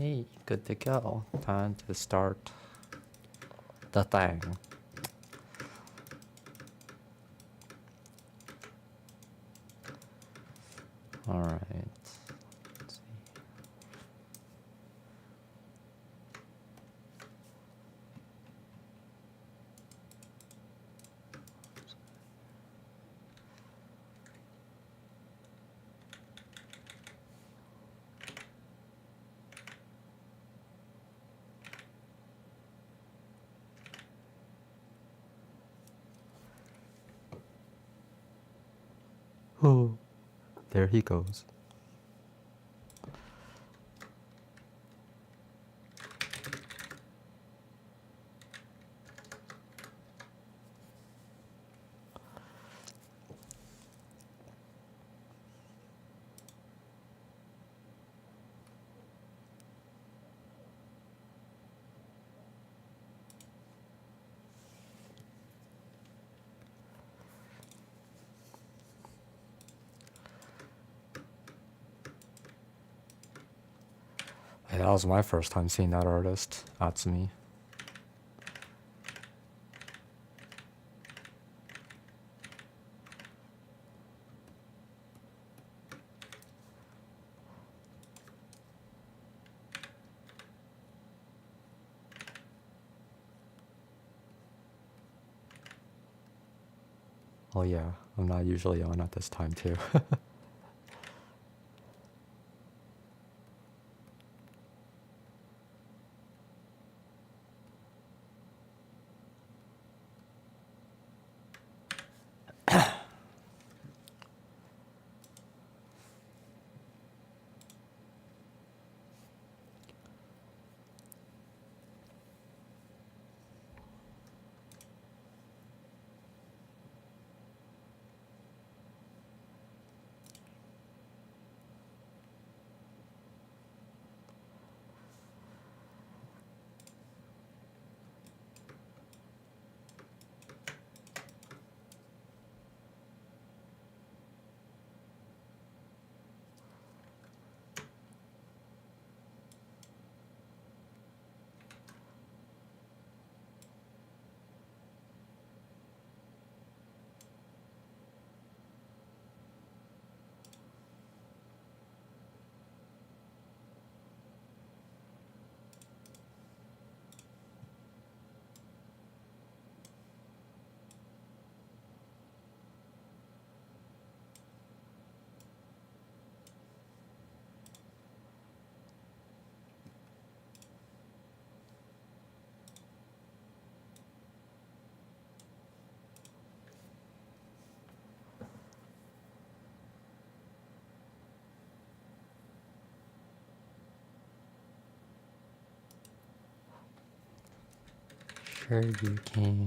Okay, good to go. Time to start the thing. All right. Let's see. Oh, there he goes. Hey, that was my first time seeing that artist, Atsumi. Oh yeah, I'm not usually on at this time too. Sure you can.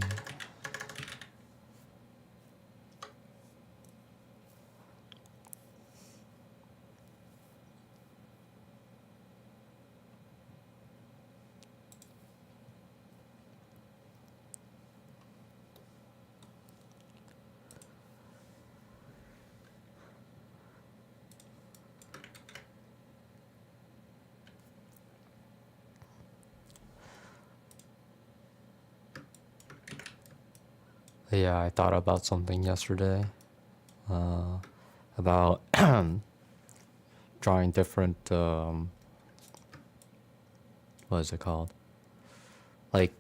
Yeah, I thought about something yesterday. About drawing different what is it called, like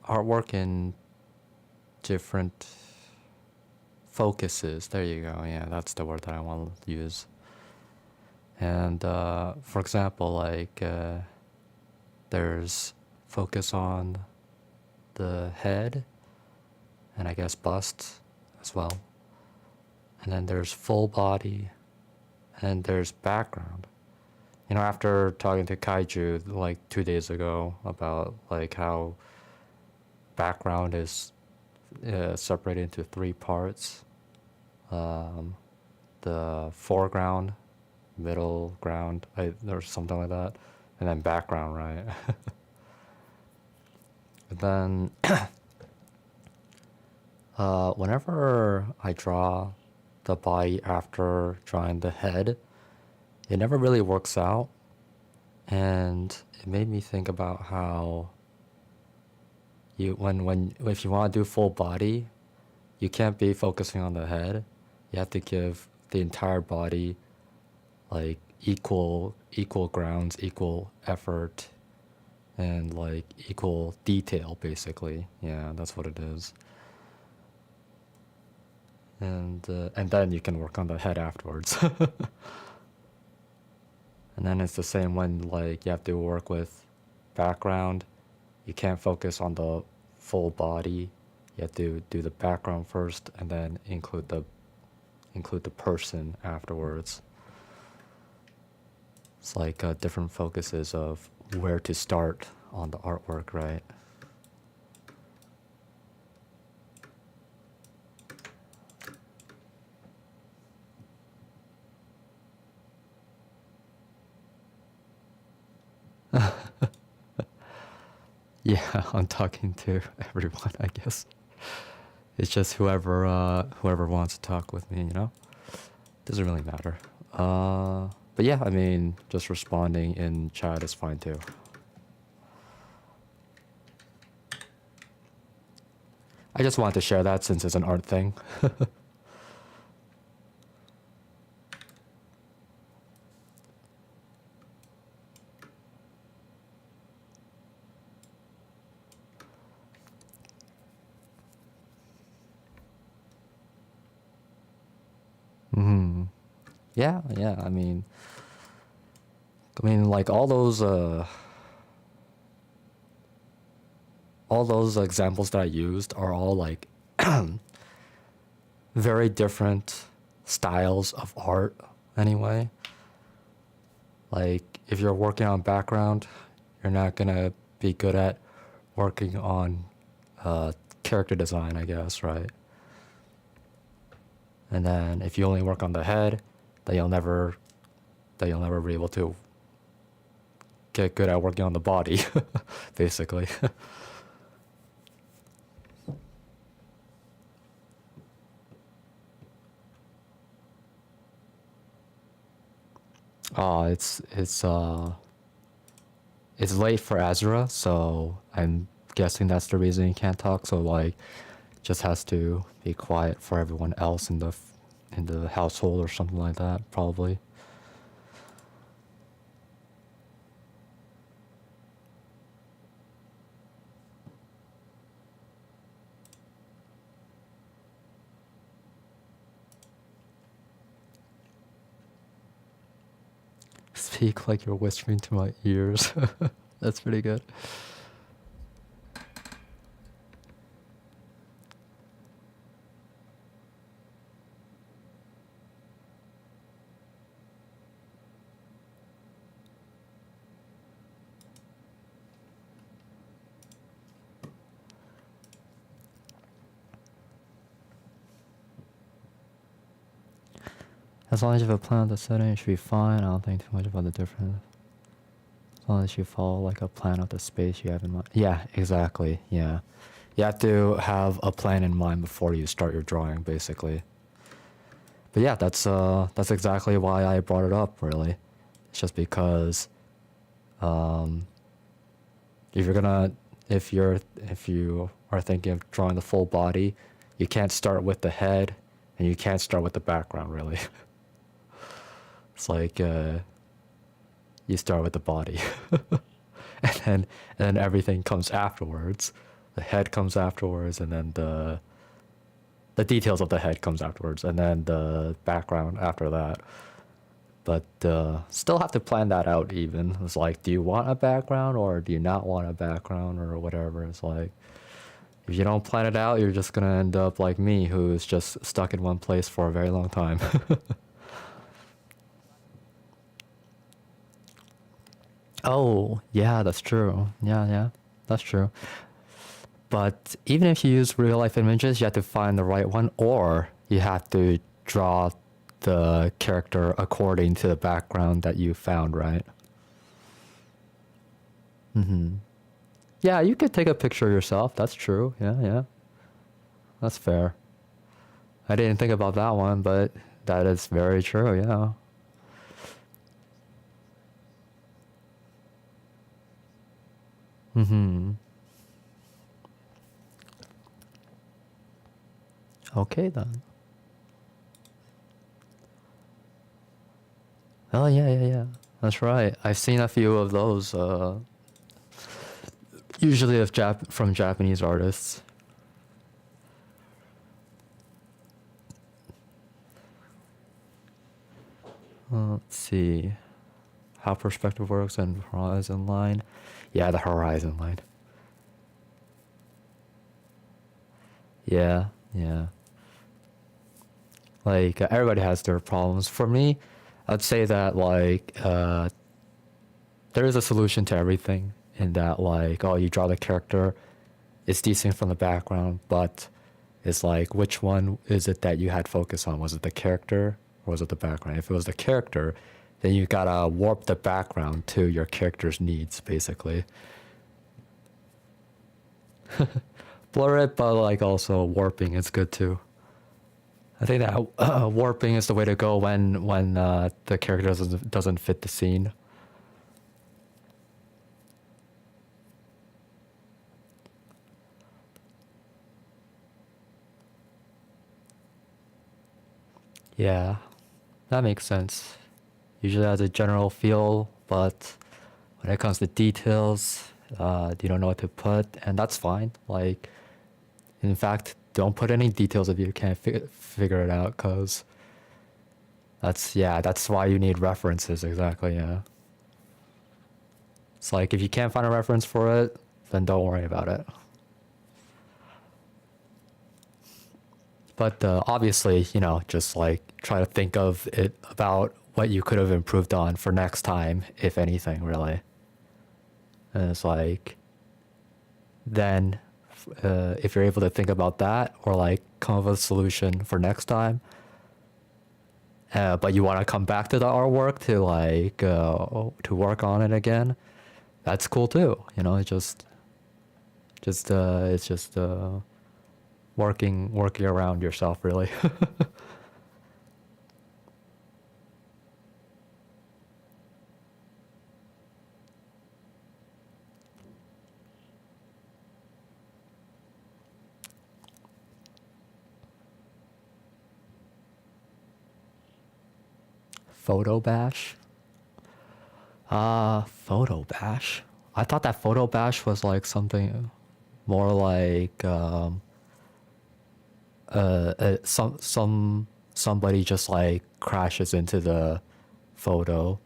artwork in different focuses. There you go. Yeah, that's the word that I want to use. And for example, like there's focus on the head and I guess bust as well, and then there's full body, and there's background. You know, after talking to Kaiju like 2 days ago about like how background is separated into three parts, the foreground, middle ground, or something like that, and then background, right? And then whenever I draw the body after drawing the head, it never really works out. And it made me think about how if you want to do full body, you can't be focusing on the head. You have to give the entire body like equal grounds, equal effort, and like equal detail, basically. Yeah, that's what it is. And then you can work on the head afterwards. And then it's the same when like you have to work with background. You can't focus on the full body. You have to do the background first and then include the person afterwards. It's like different focuses of where to start on the artwork, right? Yeah, I'm talking to everyone, I guess. It's just whoever wants to talk with me, you know? Doesn't really matter. But yeah, I mean, just responding in chat is fine too. I just wanted to share that since it's an art thing. Hmm. Yeah, yeah. I mean, like all those examples that I used are all like very different styles of art anyway. Like if you're working on background, you're not gonna be good at working on character design, I guess, right? And then if you only work on the head, then you'll never be able to get good at working on the body, basically. It's late for Azra, so I'm guessing that's the reason he can't talk. So like, just has to be quiet for everyone else in the household or something like that, probably. Speak like you're whispering to my ears. That's pretty good. As long as you have a plan of the setting, it should be fine. I don't think too much about the difference. As long as you follow like a plan of the space you have in mind. Yeah, exactly. Yeah. You have to have a plan in mind before you start your drawing, basically. But yeah, that's exactly why I brought it up, really. It's just because if you're gonna if you are thinking of drawing the full body, you can't start with the head and you can't start with the background, really. It's like you start with the body. And then everything comes afterwards. The head comes afterwards, and then the details of the head comes afterwards, and then the background after that. But still have to plan that out. Even it's like, do you want a background or do you not want a background or whatever? It's like if you don't plan it out, you're just gonna end up like me, who's just stuck in one place for a very long time. Oh, yeah, that's true. Yeah, yeah, that's true. But even if you use real life images, you have to find the right one, or you have to draw the character according to the background that you found, right? Mm-hmm. Yeah, you could take a picture yourself. That's true. Yeah, yeah, that's fair. I didn't think about that one, but that is very true. Yeah. Mm-hmm. Okay then. Oh yeah, yeah, yeah. That's right. I've seen a few of those. Usually from Japanese artists. Let's see how perspective works and horizon line. Yeah, the horizon line. Yeah, yeah. Like everybody has their problems. For me, I'd say that there is a solution to everything in that oh, you draw the character, it's decent from the background, but it's like which one is it that you had focus on? Was it the character or was it the background? If it was the character, then you gotta warp the background to your character's needs, basically. Blur it, but also warping is good too. I think that warping is the way to go when the character doesn't fit the scene. Yeah, that makes sense. Usually has a general feel, but when it comes to details, you don't know what to put, and that's fine. In fact, don't put any details if you can't figure it out, cause that's why you need references. Exactly. Yeah. It's like if you can't find a reference for it, then don't worry about it. But obviously, just try to think of it about what you could have improved on for next time, if anything, really. And it's then if you're able to think about that or come up with a solution for next time, but you want to come back to the artwork to work on it again, that's cool too. It's just working around yourself, really. Photo bash. Photo bash. I thought that photo bash was something more somebody just crashes into the photo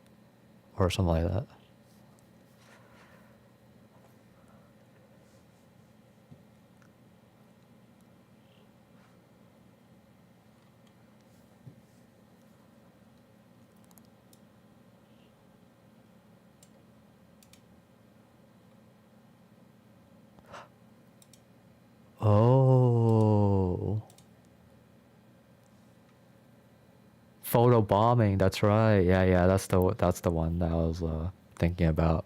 or something like that. Oh, photo bombing. That's right. Yeah, yeah. That's the one that I was thinking about.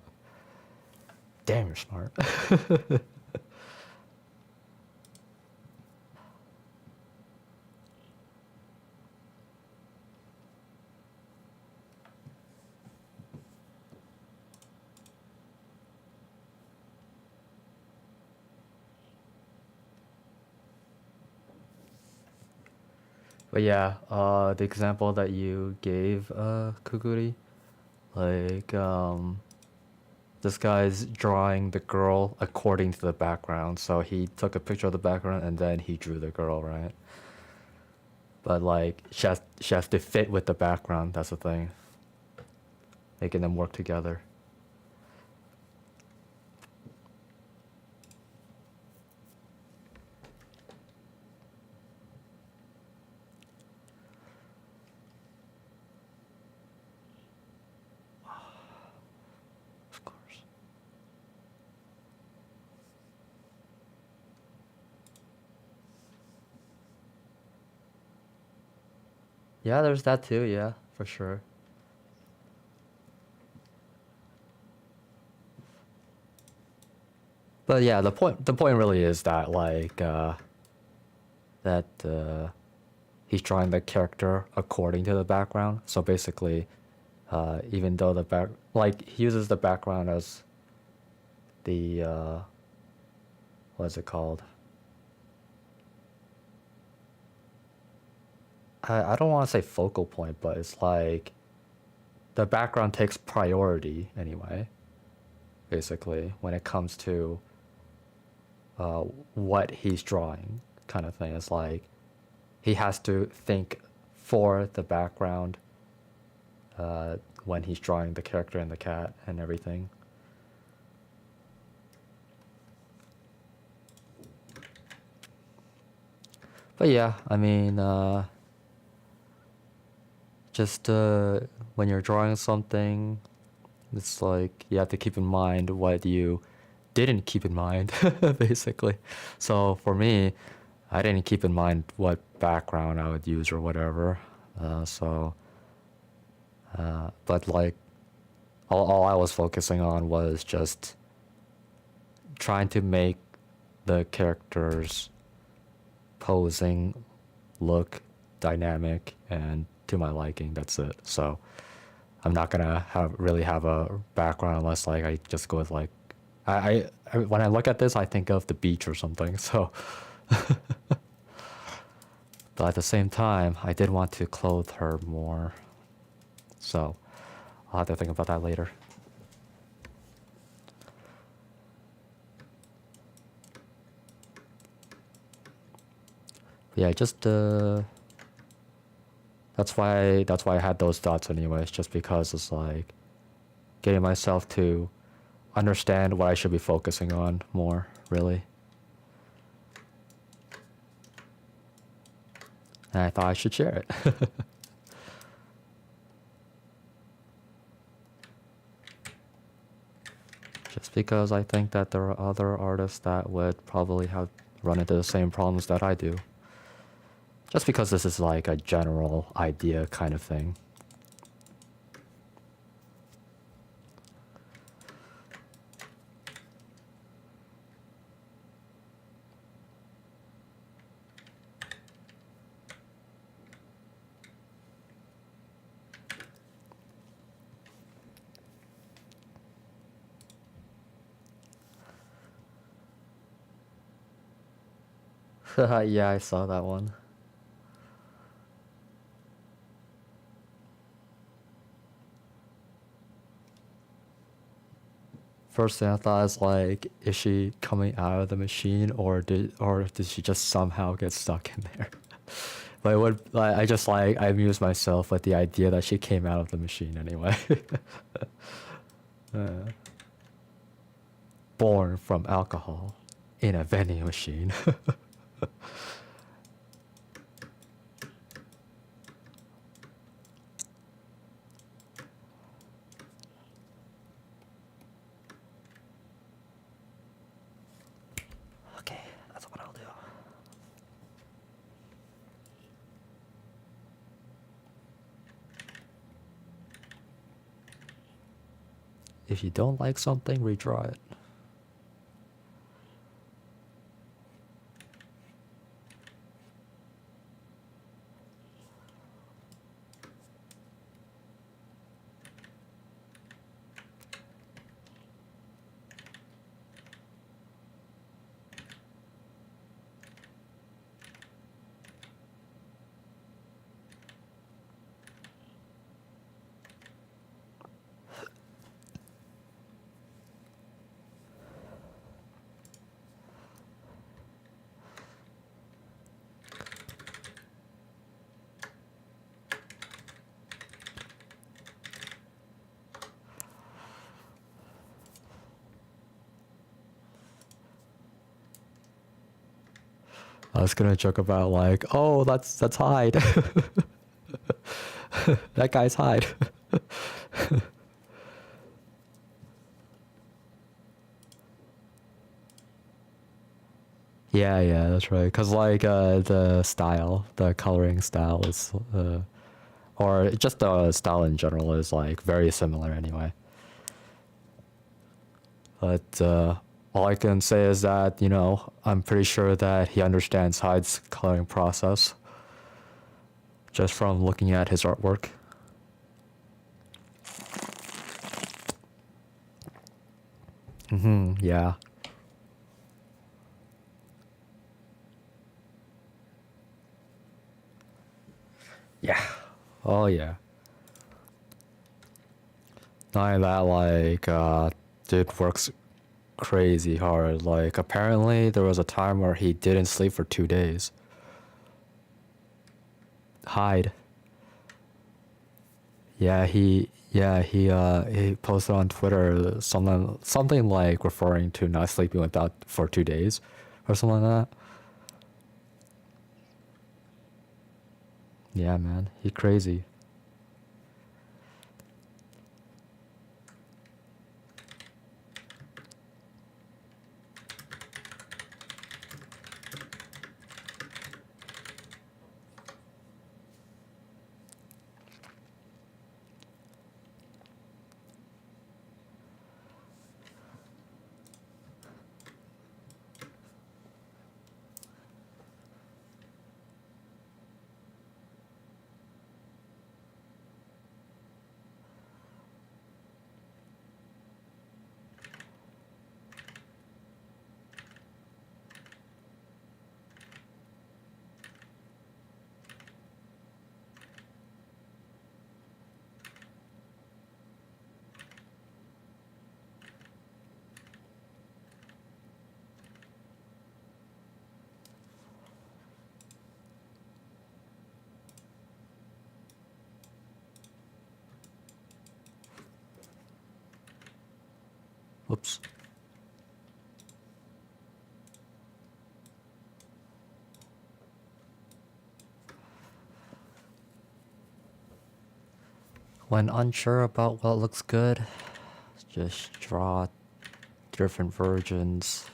Damn, you're smart. But yeah, the example that you gave, Kukuri, like this guy's drawing the girl according to the background. So he took a picture of the background and then he drew the girl, right? But she has to fit with the background. That's the thing. Making them work together. Of course. Yeah, there's that too. Yeah, for sure. But yeah, the point really is that that he's drawing the character according to the background. So basically, even though he uses the background as the what is it called? I don't want to say focal point, but it's like the background takes priority anyway, basically, when it comes to what he's drawing, kind of thing. It's like he has to think for the background when he's drawing the character and the cat and everything. But yeah, I mean, just when you're drawing something, it's like you have to keep in mind what you didn't keep in mind, basically. So for me, I didn't keep in mind what background I would use or whatever. But like, all I was focusing on was just trying to make the characters posing look dynamic and to my liking. That's it. So I'm not gonna really have a background unless like I just go with like I when I look at this I think of the beach or something. So but at the same time I did want to clothe her more, so I'll have to think about that later. Yeah, just that's why I had those thoughts anyways, just because it's like getting myself to understand what I should be focusing on more, really. And I thought I should share it. Just because I think that there are other artists that would probably have run into the same problems that I do. Just because this is like a general idea kind of thing. Yeah, I saw that one. First thing I thought is like, is she coming out of the machine, or did she just somehow get stuck in there? But it would, like, I amused myself with the idea that she came out of the machine anyway. Born from alcohol in a vending machine. Okay, that's what I'll do. If you don't like something, redraw it. I was gonna joke about like, oh, that's Hyde. That guy's Hyde. Yeah, that's right. Cause like the coloring style is, or just the style in general is like very similar anyway. But all I can say is that, I'm pretty sure that he understands Hyde's coloring process just from looking at his artwork. Yeah. Yeah. Oh yeah. Not only that, like, dude works crazy hard. Like, apparently there was a time where he didn't sleep for 2 days. Hide. He posted on Twitter something like referring to not sleeping without for 2 days or something like that. Yeah, man, he crazy. Whoops. When unsure about what looks good, just draw different versions.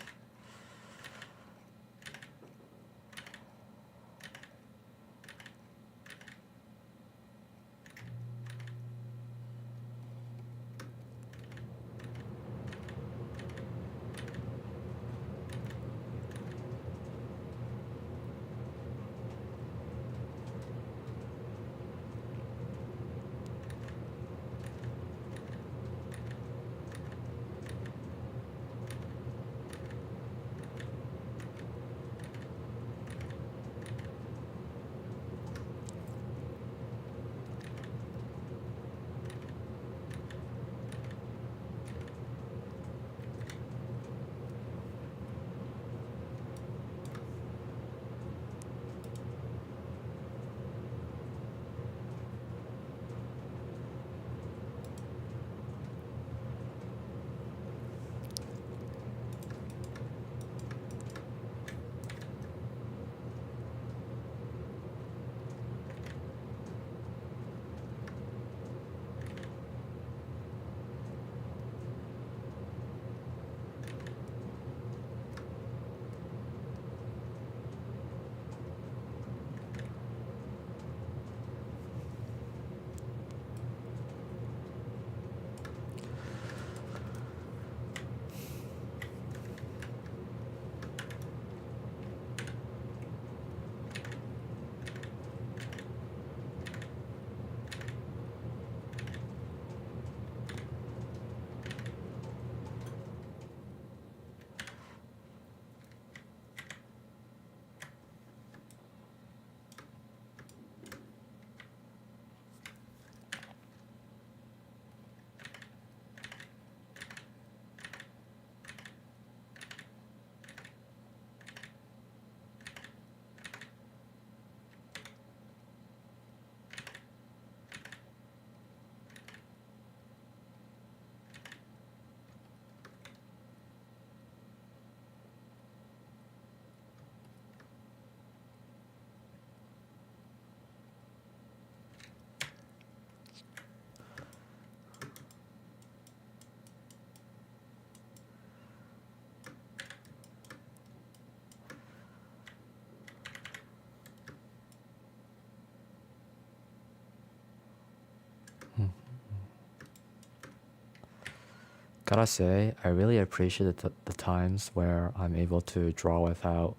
Gotta say, I really appreciate the times where I'm able to draw without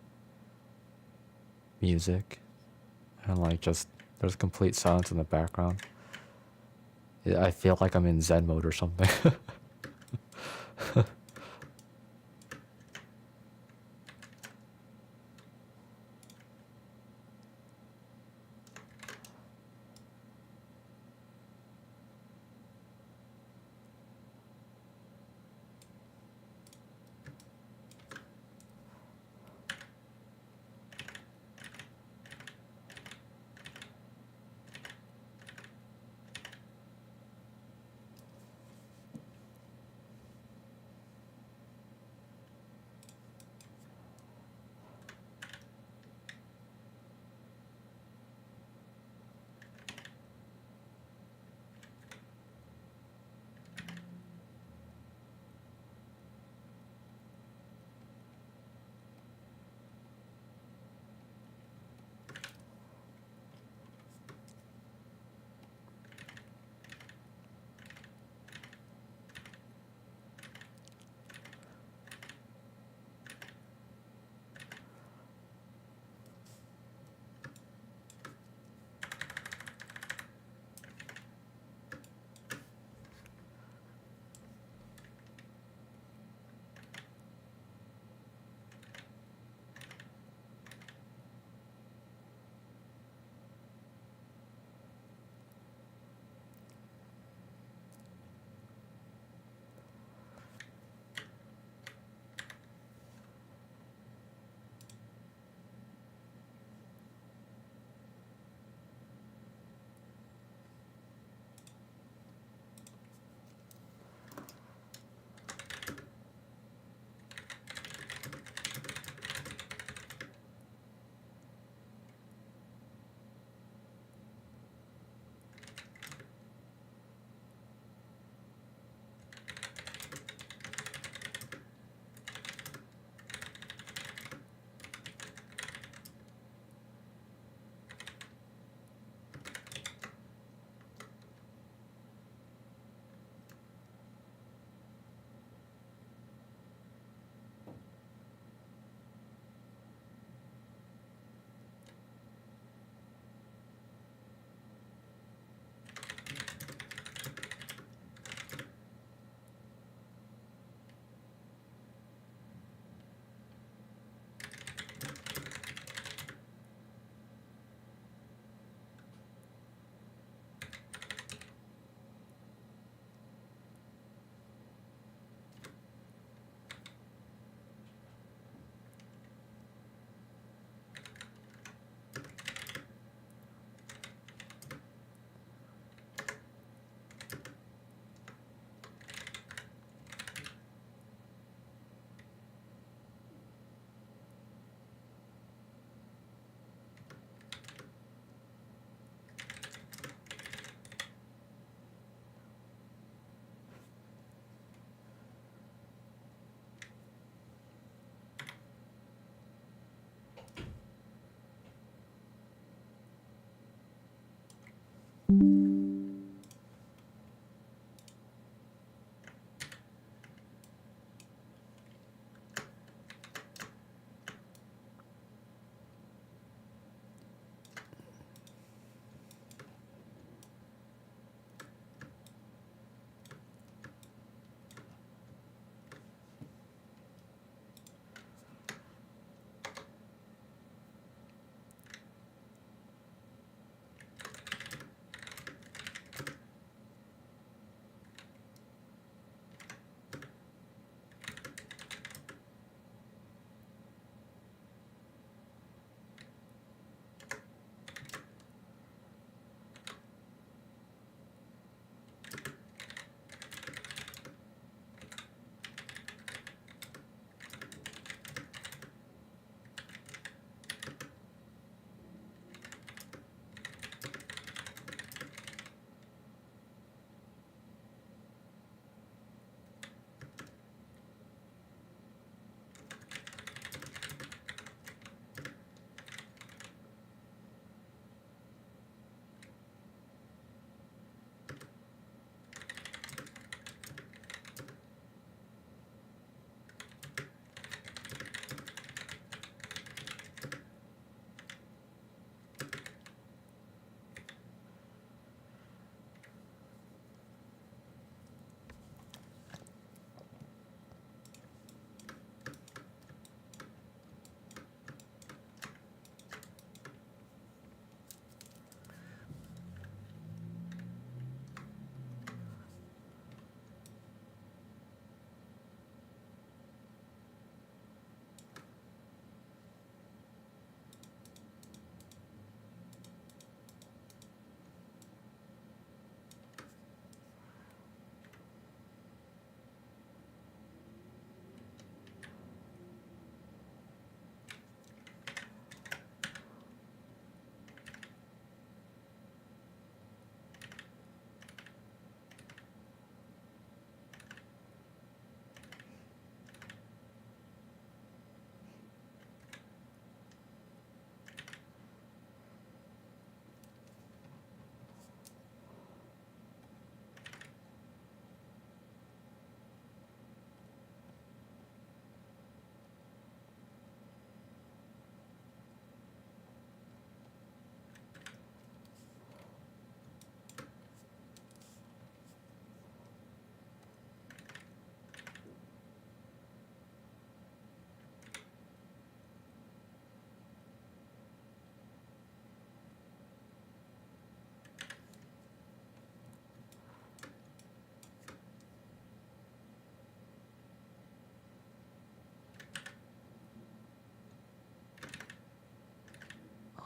music and like just there's complete silence in the background. I feel like I'm in Zen mode or something.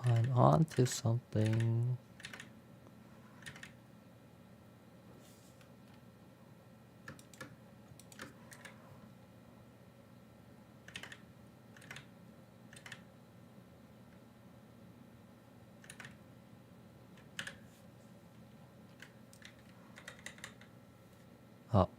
I'm on to something. Oh.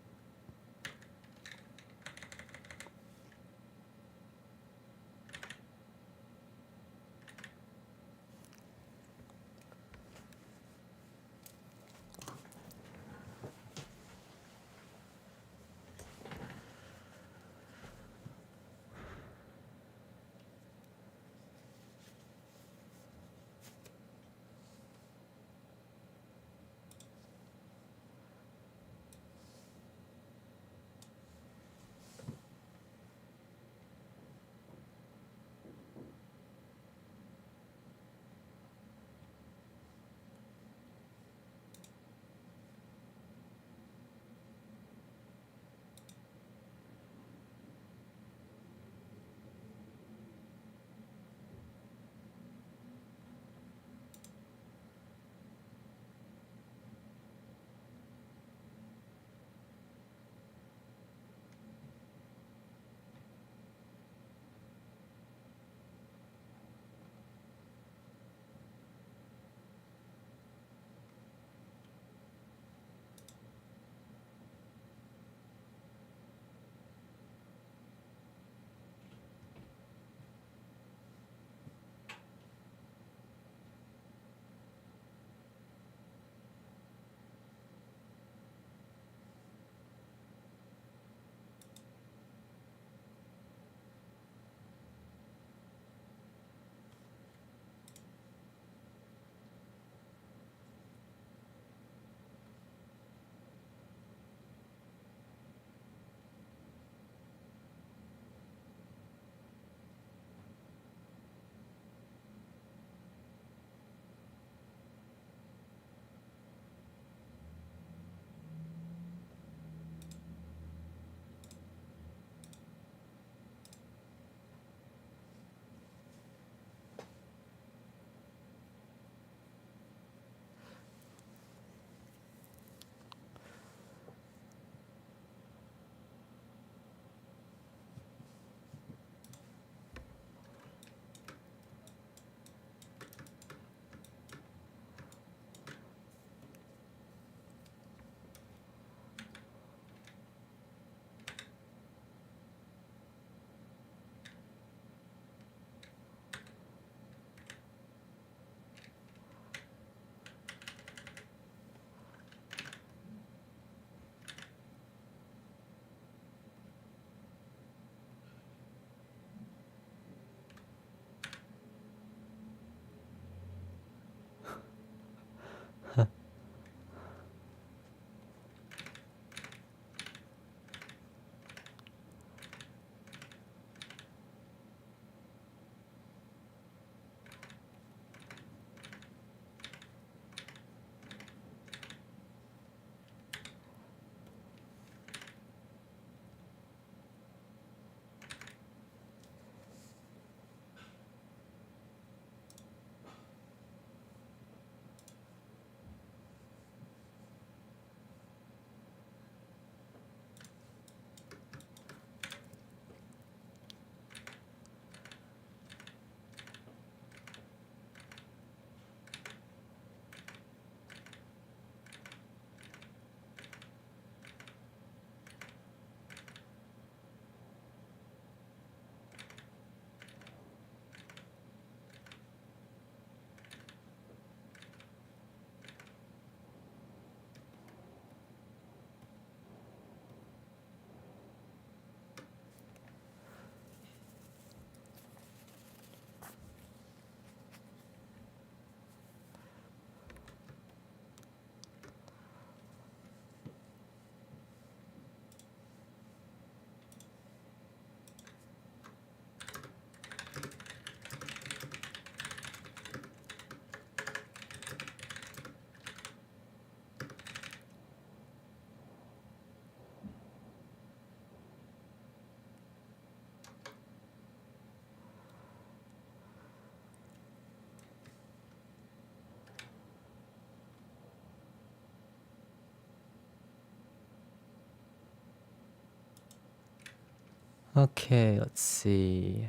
Okay, let's see.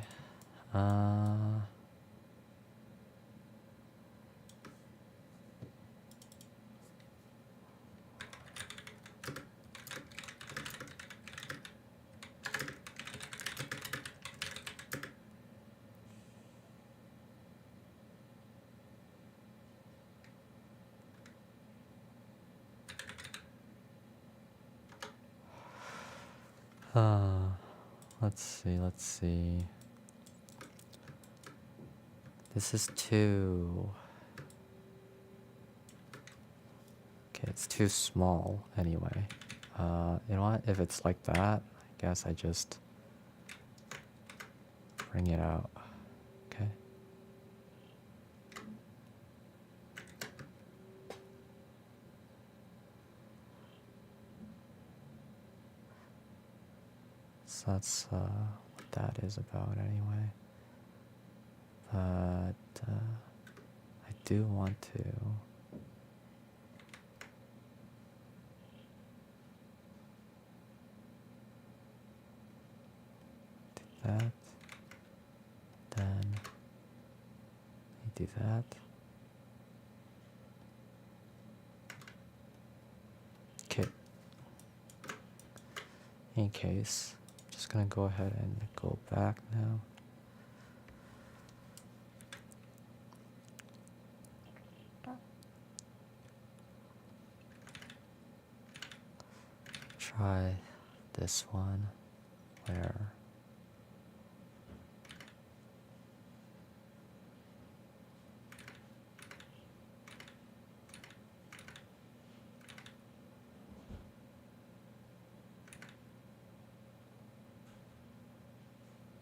Let's see. This is too... Okay, it's too small anyway. You know what? If it's like that, I guess I just bring it out. Okay. So that's what that is about anyway. But I do want to... that, then I do that. Okay. In case, I'm just gonna go ahead and go back now. Try this one where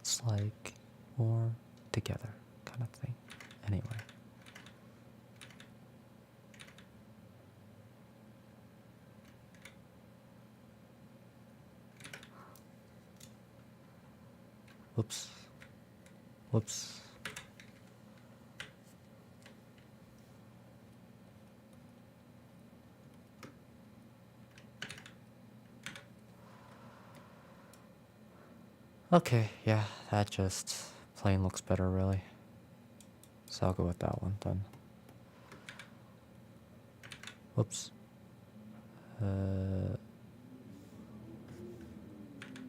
it's like more together kind of thing. Anyway. Whoops. Whoops. Okay, yeah, that just plain looks better, really. So I'll go with that one then. Whoops.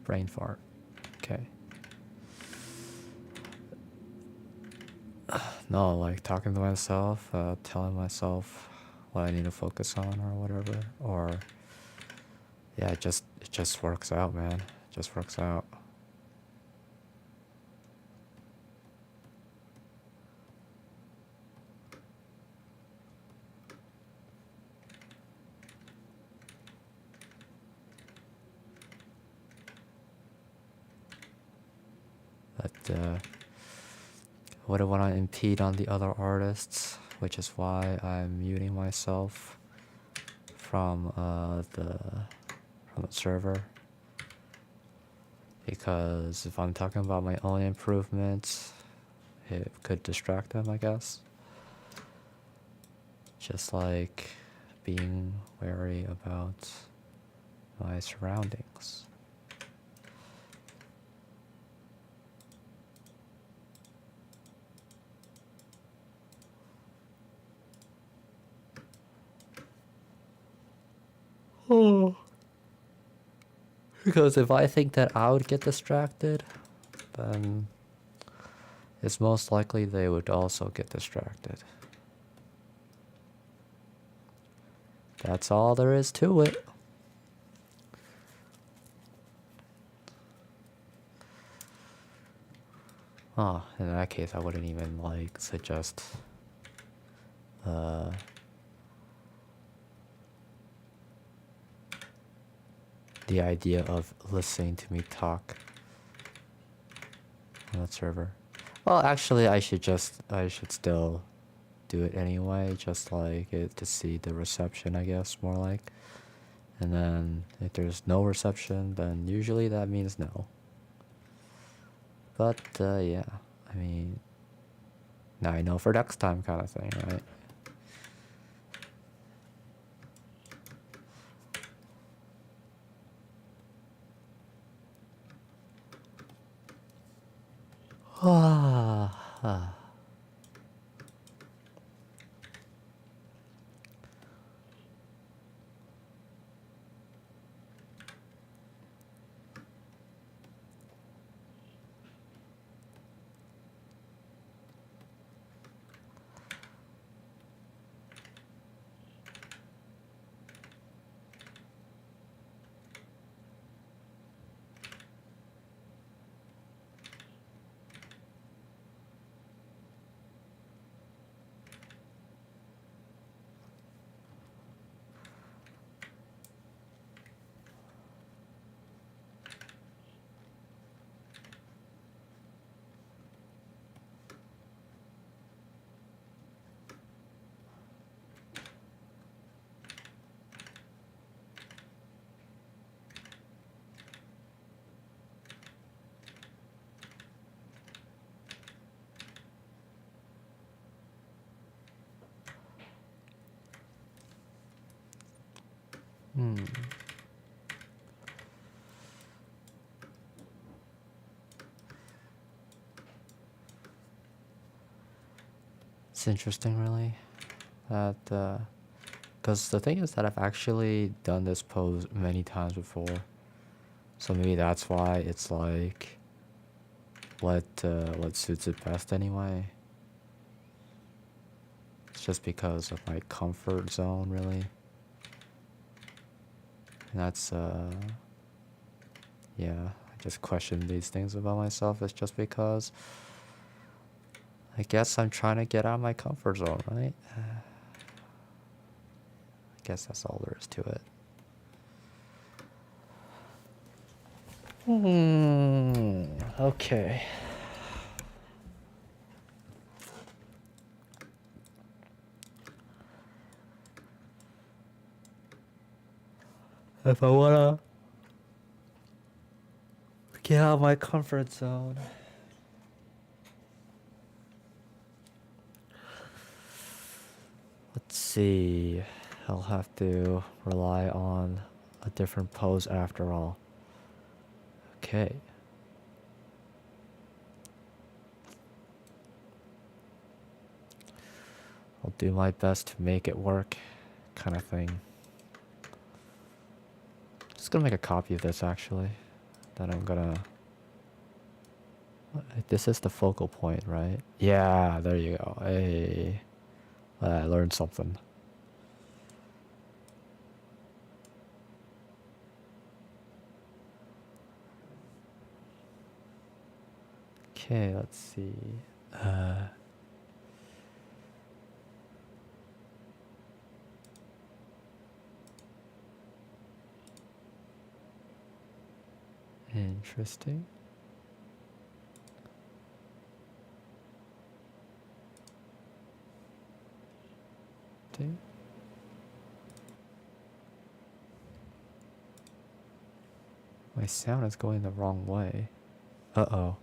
Brain fart. Okay. No, like talking to myself, telling myself what I need to focus on or whatever. Or yeah, it just works out, man. It just works out. But wouldn't want to impede on the other artists, which is why I'm muting myself from the server. Because if I'm talking about my own improvements, it could distract them, I guess. Just like being wary about my surroundings. Oh. Because if I think that I would get distracted, then it's most likely they would also get distracted. That's all there is to it. Oh, in that case, I wouldn't even like suggest the idea of listening to me talk on that server. Well, actually, I should still do it anyway, just like it to see the reception, I guess, more like. And then if there's no reception, then usually that means no. But yeah, I mean, now I know for next time kind of thing, right? It's interesting, really, that because the thing is that I've actually done this pose many times before, so maybe that's why it's like what suits it best anyway. It's just because of my comfort zone, really. And that's yeah, I just question these things about myself. It's just because I guess I'm trying to get out of my comfort zone, right? I guess that's all there is to it. Okay. If I wanna get out of my comfort zone, let's see. I'll have to rely on a different pose after all. Okay. I'll do my best to make it work, kind of thing. Just gonna make a copy of this actually. Then I'm gonna. This is the focal point, right? Yeah, there you go. Hey, I learned something. Okay, let's see. Interesting. My sound is going the wrong way. Uh-oh.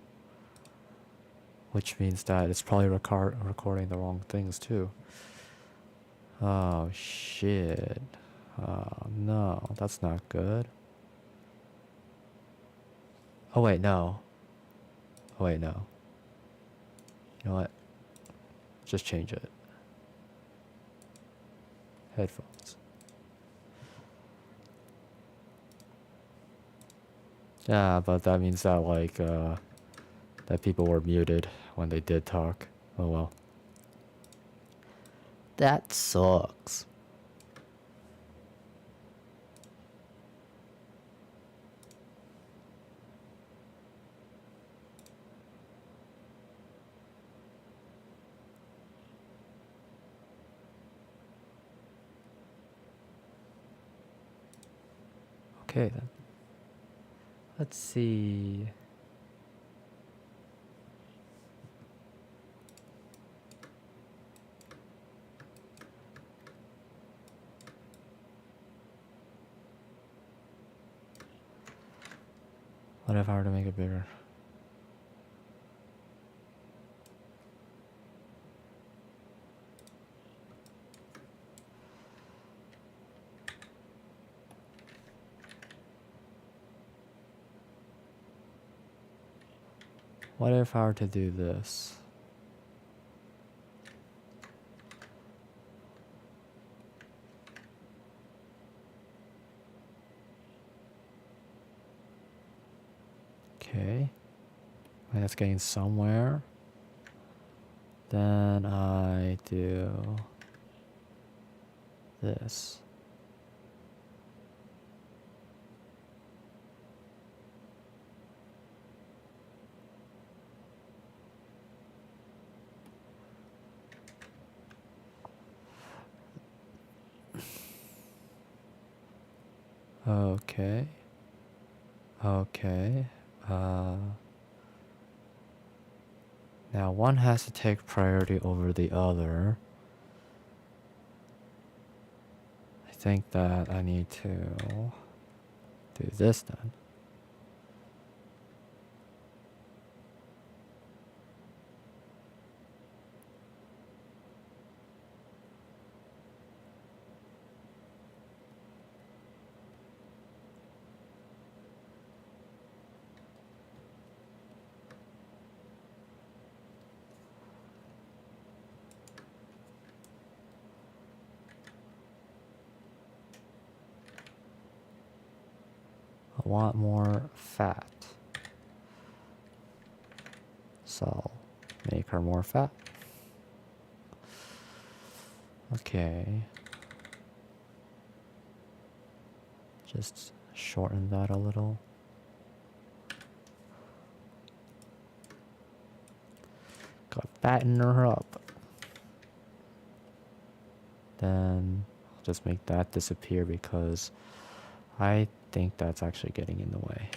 Which means that it's probably recording the wrong things too. Oh shit. Oh no, that's not good. Oh wait, no. Oh wait, no. You know what? Just change it. Headphones. Yeah, but that means that like that people were muted when they did talk. Oh well. That sucks. Okay then. Let's see. What if I were to make it bigger? What if I were to do this? Okay. That's getting somewhere. Then I do this. Okay. Okay. Now one has to take priority over the other. I think that I need to do this then. want more fat. So make her more fat. Okay. Just shorten that a little. Gotta fatten her up. Then I'll just make that disappear because I think that's actually getting in the way.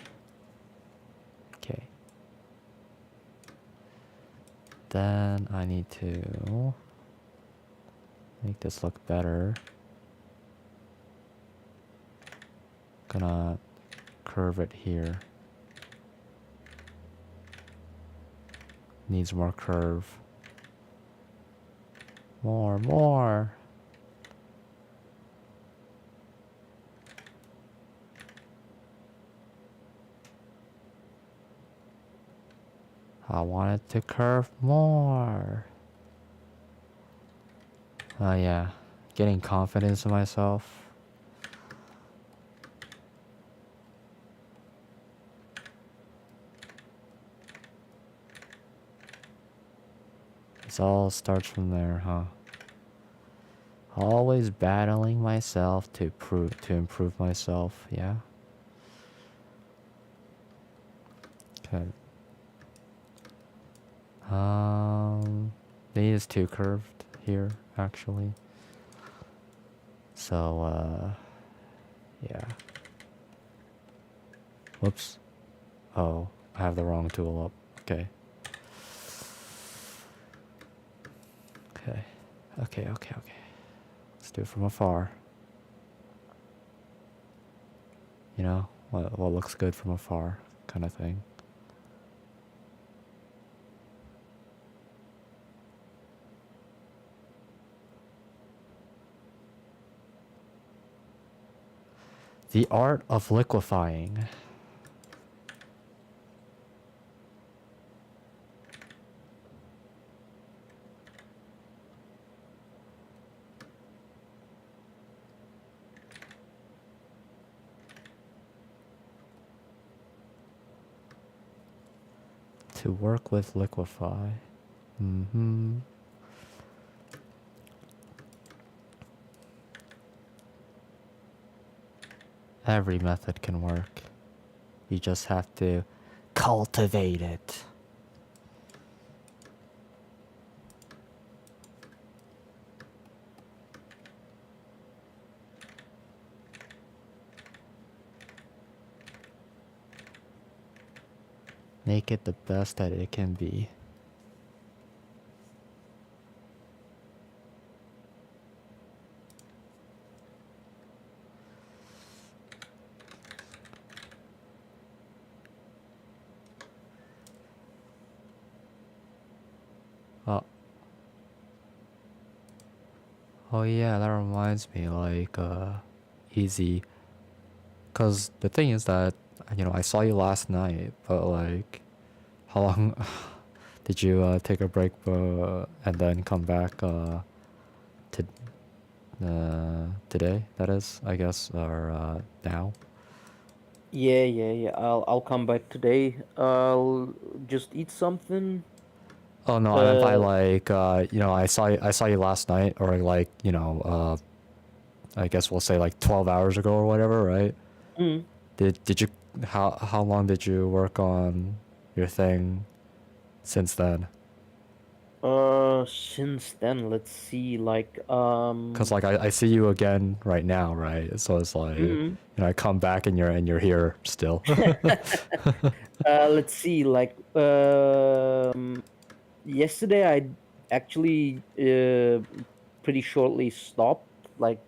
Okay. Then I need to make this look better. Gonna curve it here. Needs more curve. More. I want it to curve more. Oh yeah, getting confidence in myself. It all starts from there, huh? Always battling myself to improve myself, yeah. Okay. It is too curved here, actually. So, yeah. Whoops. Oh, I have the wrong tool up. Okay. Okay. Let's do it from afar. You know, what looks good from afar, kind of thing. The art of liquefying. To work with liquefy. Every method can work. You just have to cultivate it. Make it the best that it can be. Oh yeah, that reminds me, like, easy. Cause the thing is that, I saw you last night, but like, how long did you take a break and then come back to today? That is, I guess, or now. Yeah. I'll come back today. I'll just eat something. Oh no, I meant by Uh, like, I saw you last night, or like, I guess we'll say like 12 hours ago or whatever, right? mm, Did you how long did you work on your thing since then? since then, let's see, like, Cause like I see you again right now, right? So it's like, mm, I come back and you're here still. let's see, like, yesterday I actually pretty shortly stopped. Like,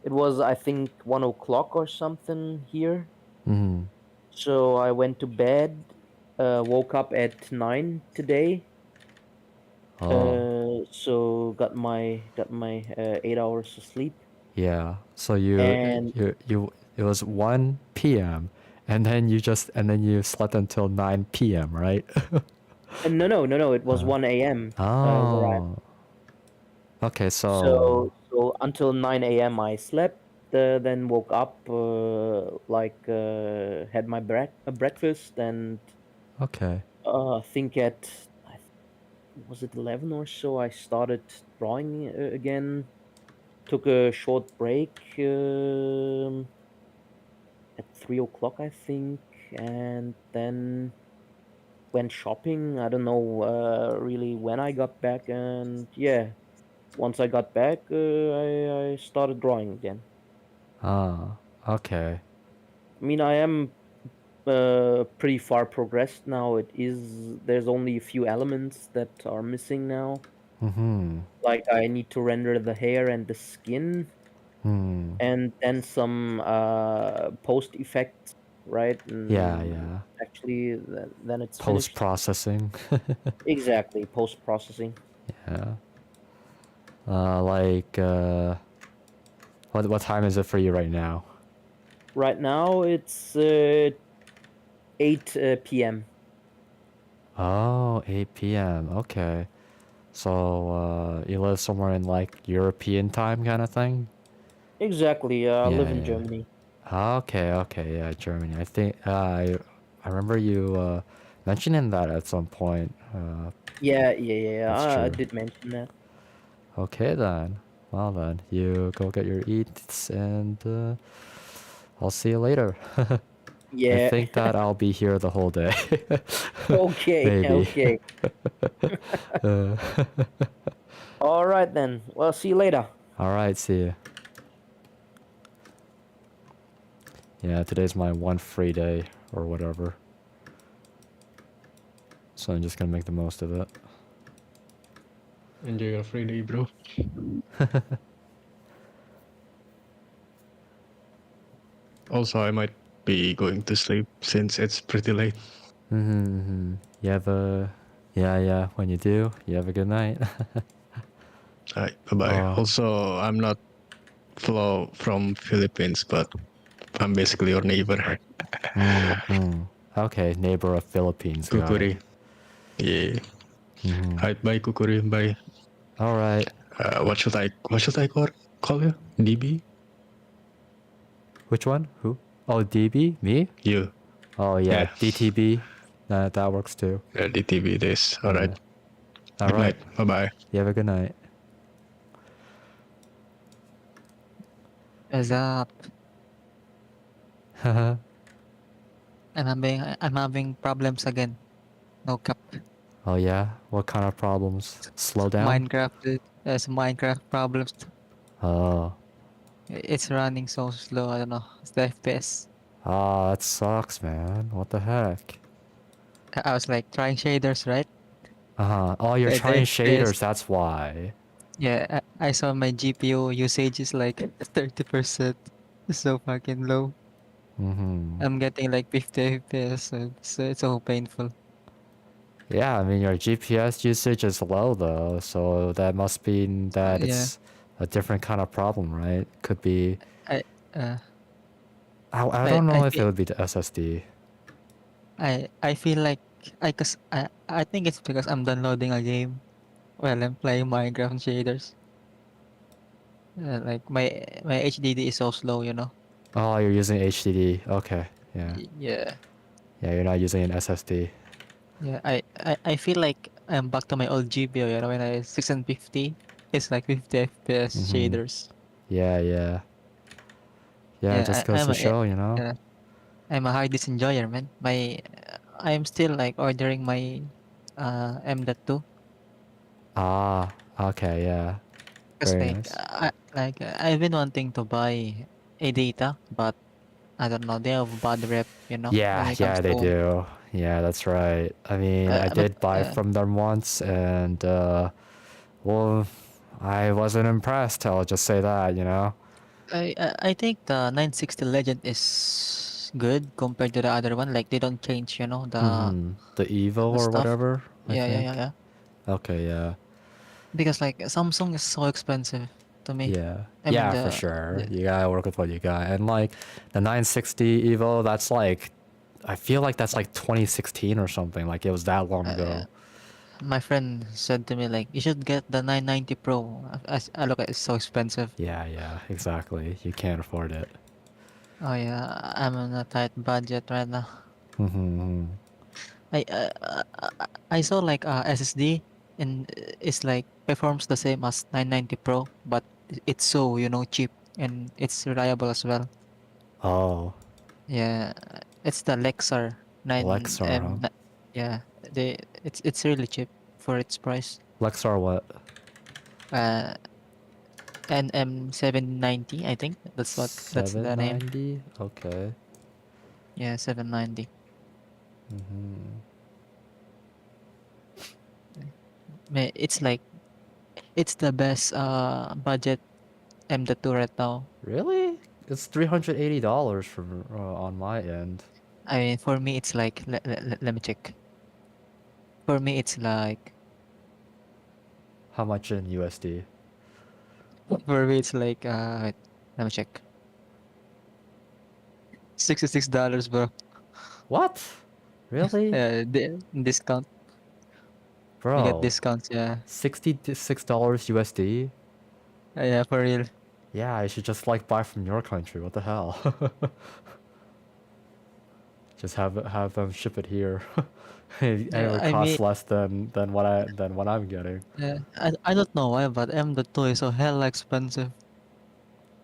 it was, I think, 1 o'clock or something here. Mm. So I went to bed, woke up at 9 today. Oh, So got my 8 hours of sleep. yeah. So And you it was 1 p.m. and then you slept until 9 p.m., right? no, it was Uh, 1 a.m. Where I oh. Okay, so until 9 a.m. I slept. then woke up, had my breakfast, and Okay. I think at was it 11 or so, I started drawing again. Took a short break at 3 o'clock, I think, and then went shopping. I don't know really when I got back, and yeah, once I got back, I started drawing again. Ah, okay. I mean, I am pretty far progressed now. There's only a few elements that are missing now. Mm-hmm. Like I need to render the hair and the skin, Hmm. and then some post effects, right? Yeah, And yeah. actually, then it's Post finished. processing. Exactly, post processing. Yeah. Like what time is it for you right now? Right now, it's 8 p.m. Oh, 8 p.m. Okay. So you live somewhere in like European time kind of thing? Exactly. I live Yeah, in yeah. Germany. Okay, okay, yeah, Germany. I think I remember you mentioning that at some point. Yeah, yeah, yeah, yeah. That's I true. did mention that. Okay then. Well then, you go get your eats and I'll see you later. I Yeah. think that I'll be here the whole day. Okay, Maybe. okay. Uh, All right then. Well, see you later. all right, see you. Yeah, today's my one free day or whatever. So I'm just gonna make the most of it. Enjoy your free day, bro. Also, I might be going to sleep since it's pretty late. Mm-hmm. You have a yeah. When you do, you have a good night. Alright, bye-bye. Oh. Also, I'm not from Philippines, but I'm basically your neighbor. Mm-hmm. Okay, neighbor of Philippines. Got it. Kukuri. Yeah. Mm-hmm. Alright, bye, Kukuri. Bye. All right. What should I call you? DB? Which one? Who? Oh, DB? Me? You. Oh yeah, Yeah. DTB. That works too. Yeah, DTB this. Alright. All Good right. night. Bye-bye. You have a good night. What's up? Oh I'm having problems again. No cap. yeah. What kind of problems? Slow down. Minecraft, there's Minecraft problems. Oh. It's running so slow. I don't know. It's the FPS. Ah, that sucks, man. What the heck? I was like trying shaders, right? Oh, you're The trying FPS. shaders. That's why. Yeah, I saw my GPU usage is like 30%. It's so fucking low. Mm-hmm. I'm getting like 50 FPS. So it's so painful. Yeah, I mean your GPS usage is low though, so that must mean that Yeah. it's a different kind of problem, right? Could be. I uh I I don't I know if it feel would be the SSD. I feel like I think it's because I'm downloading a game while I'm playing Minecraft shaders. Like my HDD is so slow, you know. Oh, you're using HDD. Okay. Yeah. Yeah, Yeah, you're not using an SSD. yeah. I feel like I'm back to my old GPU, you know, when I 650, it's like 50 FPS Mm-hmm. shaders. Yeah, yeah. Yeah, it Yeah, just goes to show, you know? yeah, I'm a hard disk enjoyer, man. I'm still like ordering my M.2 Ah, okay, yeah. because Very nice. I've been wanting to buy a data, but I don't know, they have bad rep, you know, when Yeah, it comes yeah, they to do. Yeah, that's right. I mean, I but did buy from them once and well, I wasn't impressed. I'll just say that, you know? I think the 960 Legend is good compared to the other one. Like they don't change, you know, Mm-hmm. The Evo the or stuff. whatever, I Yeah, yeah, think. yeah, yeah. Okay, yeah. Because like Samsung is so expensive to me. Yeah. I mean Yeah, for sure. the You gotta work with what you got. And like the 960 Evo, that's like I feel like that's like 2016 or something. Like it was that long uh, ago. my friend said to me like you should get the 990 Pro. I look at it's so expensive. Yeah, exactly. You can't afford it. Oh yeah, I'm on a tight budget right now. Mm-hmm. I saw like SSD and it's like performs the same as 990 Pro, but it's so cheap and it's reliable as well. Oh, Yeah, it's the Lexar Lexar, huh? 9M. Yeah, it's really cheap for its price. Lexar what? Uh, NM790, I think that's the name. 790? Okay. Yeah, 790. Mm-hmm. It's like it's the best budget M.2 right now. Really? It's $380 from on my end. I mean, for me, it's like let me check. For me, it's like How much in USD? for me, it's like wait, let me check. $66, bro. What? Really? The discount. You get Bro, discounts. Yeah, $66 USD? yeah, for real. Yeah, I should just like buy from your country. What the hell? Just have them ship it here. And it Yeah, would I mean, cost less than what I'm getting. I don't know why, but M.2 is so hella expensive.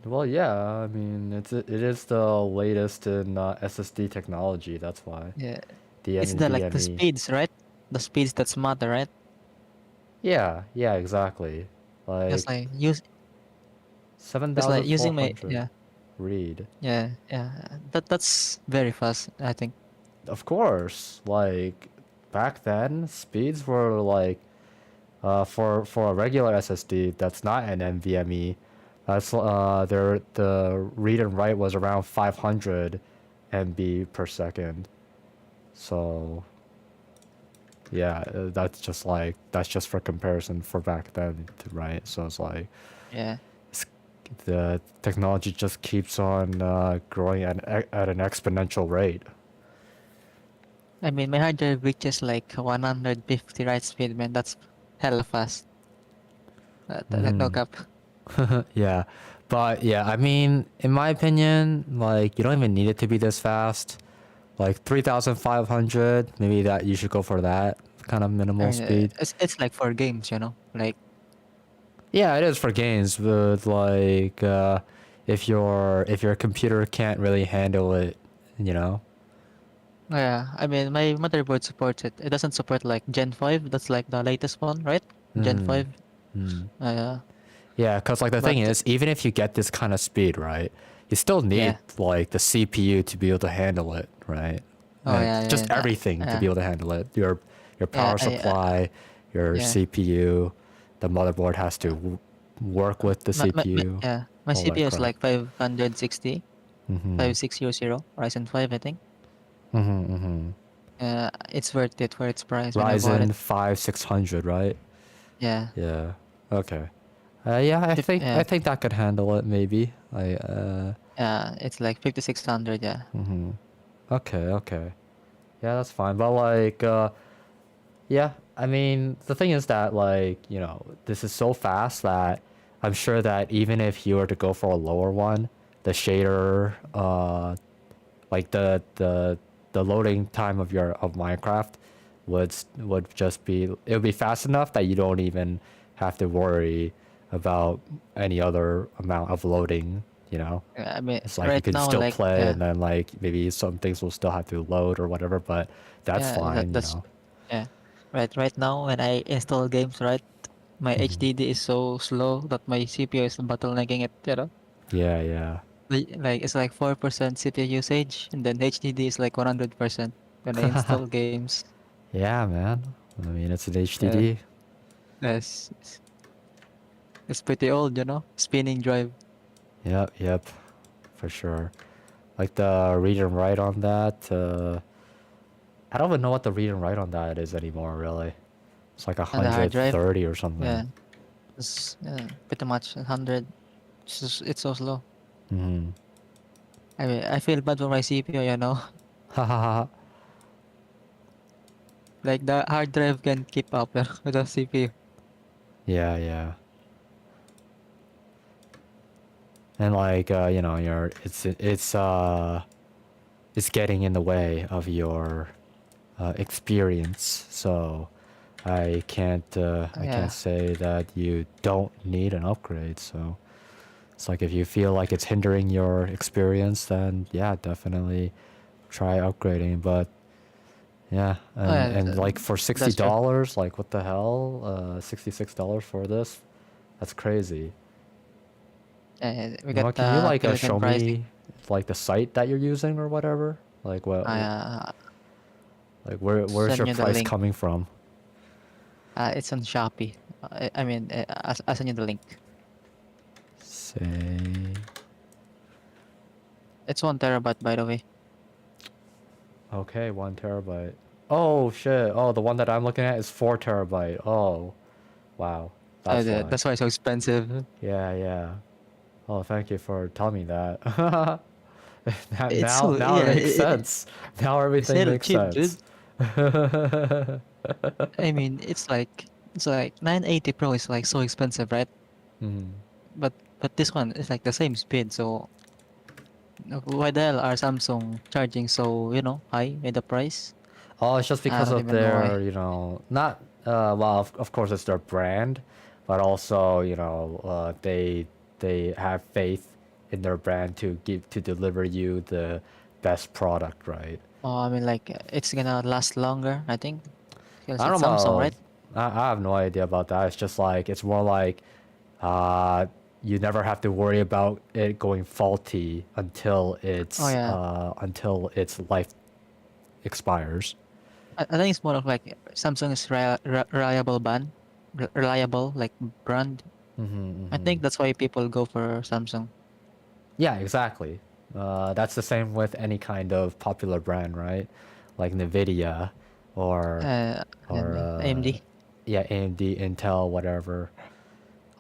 Well, yeah, I mean it is the latest in SSD technology. That's why Yeah, the it's the like the NVMe. speeds, right? The speeds that matter, right? Yeah, exactly. Just Like like use, just like using my 7,400 read. yeah. That's very fast, I think. Of course, like back then, speeds were like for a regular SSD that's not an NVMe, that's the read and write was around 500 MB per second. So yeah, that's just for comparison for back then, right? So it's like Yeah. it's, the technology just keeps on growing at an exponential rate. I mean, my hard drive reaches like 150 write speed, man. That's hella fast. Like no Mhm. cap. Yeah. But yeah, I mean, in my opinion, like you don't even need it to be this fast. Like 3,500, maybe that you should go for that kind of I minimal mean, speed. it's like for games, Like Yeah, it is for games, but like if your computer can't really handle it, you know. yeah, I mean, my motherboard supports it. It doesn't support like Gen 5. That's like the latest one, right? Gen Mm. 5. Mm. Uh, Yeah, because like the but thing is, even if you get this kind of speed, right, you still need yeah. like the CPU to be able to handle it, right? Oh And yeah, just yeah, everything to yeah, be able to handle it. Your yeah, power supply, your yeah. CPU, the motherboard has to work with the CPU, My all that CPU is crap. like 560, Mm-hmm. 5600, Ryzen 5, I think. Mm-hmm. Mm-hmm. It's worth it for its price when I bought it. Ryzen 5 600, right? Yeah. Yeah. Okay. Yeah, I Yeah. think that could handle it maybe. It's like 5600, yeah. Mm-hmm. Okay. Yeah, that's fine. But like yeah, I mean, the thing is that like, you know, this is so fast that I'm sure that even if you were to go for a lower one, the shader like the loading time of Minecraft would just be it would be fast enough that you don't even have to worry about any other amount of loading, you know. I mean, It's like you right could now, still like, play yeah, and then like maybe some things will still have to load or whatever, but that's yeah, fine, you that's, know. yeah. Right now, when I install games, right, my Mhm. HDD is so slow that my CPU is bottlenecking it. Yeah. Like, it's like 4% CPU usage, and then HDD is like 100% when I install games. Yeah, man. I mean, it's an Yeah, HDD. it's pretty old. Spinning drive. Yep, for sure. Like the read and write on that. I don't even know what the read and write on that is anymore, really. It's like And the hard drive, 130 or something. yeah, it's pretty much 100. It's so slow. Hmm. I feel bad for my CPU. Ha ha ha. Like the hard drive can keep up with the CPU. Yeah, yeah. And like you know, it's getting in the way of your experience. So I can't Yeah. say that you don't need an upgrade. So it's like if you feel like it's hindering your experience, then yeah, definitely try upgrading. But yeah, Oh yeah, and like for that's true. $60, like what the hell? $66 for this? That's crazy. We You know got what? Can you the like Philippine show pricing. me like the site that you're using or whatever? Like what? Uh, Like where's send your you the price link. coming from? It's on Shopee. I mean, I'll send you the link. Say It's 1 terabyte, by the way. okay, 1 terabyte. Oh shit! Oh, the one that I'm looking at is 4 terabyte. Oh, wow, that's why. That's why it's so expensive. Yeah, yeah. Oh, thank you for telling me that. It's Now, so now it yeah. makes sense. Now It's everything hella makes cheap, dude. sense. I mean, it's like 980 Pro is like so expensive, right? Mhm. But this one is like the same speed. So why the hell are Samsung charging so high in the price? Oh, it's just I because don't of even know their, why. not, well, of course it's their brand, but also, they have faith in their brand to deliver you the best product, right? Oh, I mean, like it's gonna last longer, I think, because I it's don't Samsung, know. right? I have no idea about that. It's just like it's more like uh you never have to worry about it going faulty Oh yeah, until its life expires. I think it's more of like Samsung is reliable reliable like brand. Hmm, I hmm. think that's why people go for Samsung. Yeah, exactly. That's the same with any kind of popular brand, right? Like Nvidia or And AMD. yeah, AMD, Intel, whatever.